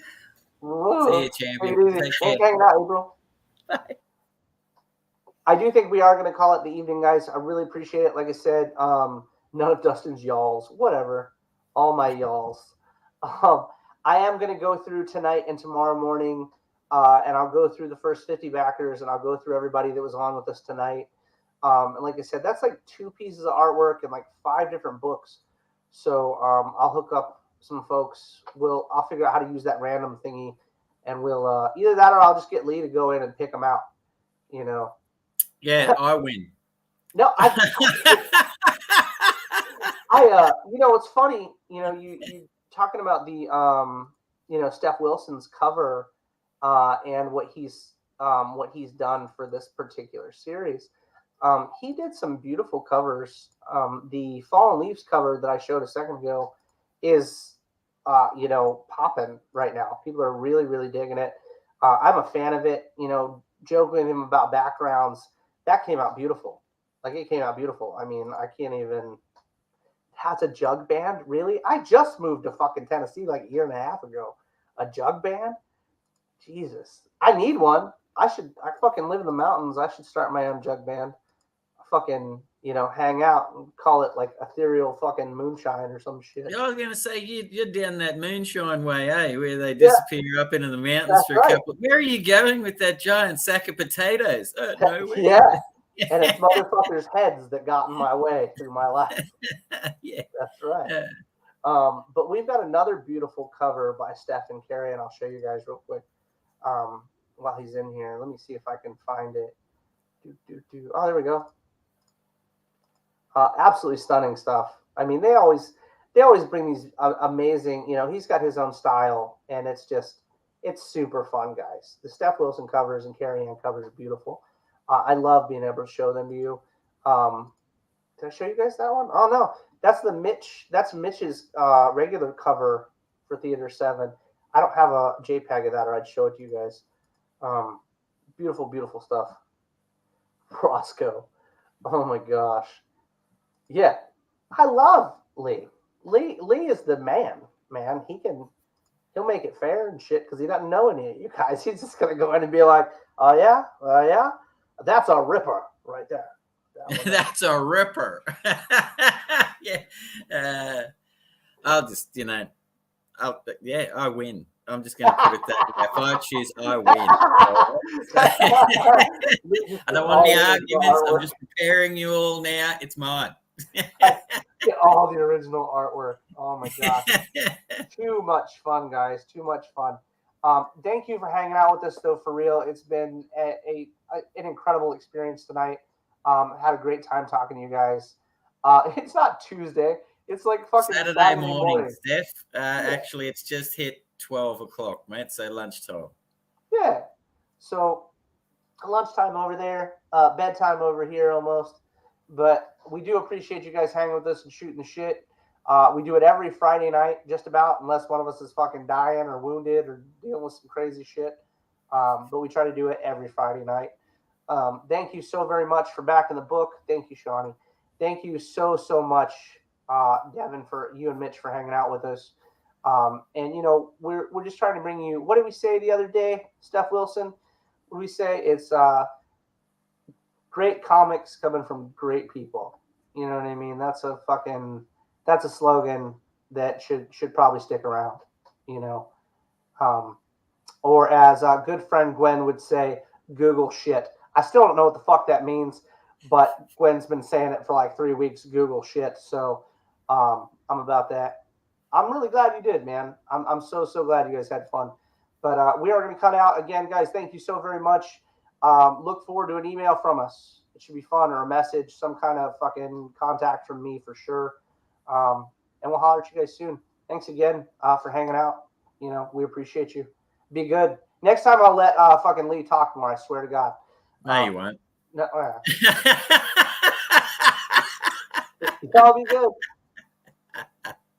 Speaker 1: See you, champion. Take care.
Speaker 2: Hang out, April.
Speaker 3: Bye.
Speaker 2: I do think we are going to call it the evening, guys. I really appreciate it. Like I said, none of Dustin's y'alls, whatever. All my y'alls. I am going to go through tonight and tomorrow morning, and I'll go through the first 50 backers, and I'll go through everybody that was on with us tonight. And like I said, that's like 2 pieces of artwork and like 5 different books. So I'll hook up some folks. I'll figure out how to use that random thingy, and we'll either that or I'll just get Lee to go in and pick them out. You know.
Speaker 1: Yeah, I win.
Speaker 2: No, you know, it's funny. You know, you talking about the you know, Steph Wilson's cover and what he's done for this particular series. He did some beautiful covers. The Fallen Leaves cover that I showed a second ago is, you know, popping right now. People are really, really digging it. I'm a fan of it. You know, joking with him about backgrounds. That came out beautiful. Like, it came out beautiful. I mean, I can't even. That's a jug band? Really? I just moved to fucking Tennessee like a year and a half ago. A jug band? Jesus. I need one. I fucking live in the mountains. I should start my own jug band. Fucking, you know, hang out and call it like ethereal fucking moonshine or some shit.
Speaker 1: I was going to say, you're down that moonshine way, eh? Where they disappear up into the mountains for a couple. Where are you going with that giant sack of potatoes? Nowhere.
Speaker 2: Yeah. And it's motherfuckers' heads that got in my way through my life.
Speaker 1: Yeah.
Speaker 2: That's right.
Speaker 1: Yeah.
Speaker 2: But we've got another beautiful cover by Stephen Carey, and I'll show you guys real quick while he's in here. Let me see if I can find it. Oh, there we go. Absolutely stunning stuff. I mean, they always bring these amazing, you know, he's got his own style, and it's super fun, guys. The Steph Wilson covers and Carrie Ann covers are beautiful. I love being able to show them to you. Did I show you guys that one? Oh, no. That's Mitch's regular cover for Theater 7. I don't have a JPEG of that, or I'd show it to you guys. Beautiful, beautiful stuff. Roscoe. Oh, my gosh. Yeah, I love Lee. Lee is the man. He'll make it fair and shit because he doesn't know any of you guys. He's just gonna go in and be like, oh yeah, that's a ripper right there.
Speaker 1: That's a ripper. Yeah. I'll just, you know, I win. I'm just going to put it that way. If I choose, I win. I don't want any arguments. I'm just preparing you all now. It's mine.
Speaker 2: Get all the original artwork. Oh my gosh. Too much fun, guys. Too much fun. Thank you for hanging out with us, though, for real. It's been an incredible experience tonight. Had a great time talking to you guys. It's not Tuesday. It's like fucking
Speaker 1: Saturday morning, Steph. Actually, it's just hit 12 o'clock, mate. So lunchtime.
Speaker 2: Yeah. So lunchtime over there, bedtime over here almost. But we do appreciate you guys hanging with us and shooting the shit. We do it every Friday night, just about, unless one of us is fucking dying or wounded or dealing with some crazy shit. But we try to do it every Friday night. Thank you so very much for backing the book. Thank you, Shawnee. Thank you so much, Devin, for you and Mitch for hanging out with us. And you know, we're just trying to bring you. What did we say the other day, Steph Wilson? What did we say? It's great comics coming from great people. You know what I mean? That's a slogan that should probably stick around. You know, or as a good friend Gwen would say, Google shit. I still don't know what the fuck that means, but Gwen's been saying it for like 3 weeks. Google shit. So I'm about that. I'm really glad you did, man. I'm so glad you guys had fun. But we are going to cut out again, guys. Thank you so very much. Look forward to an email from us. It should be fun, or a message, some kind of fucking contact from me for sure. And we'll holler at you guys soon. Thanks again for hanging out. You know, we appreciate you. Be good. Next time I'll let fucking Lee talk more. I swear to God.
Speaker 1: No, you won't.
Speaker 2: No, y'all be good.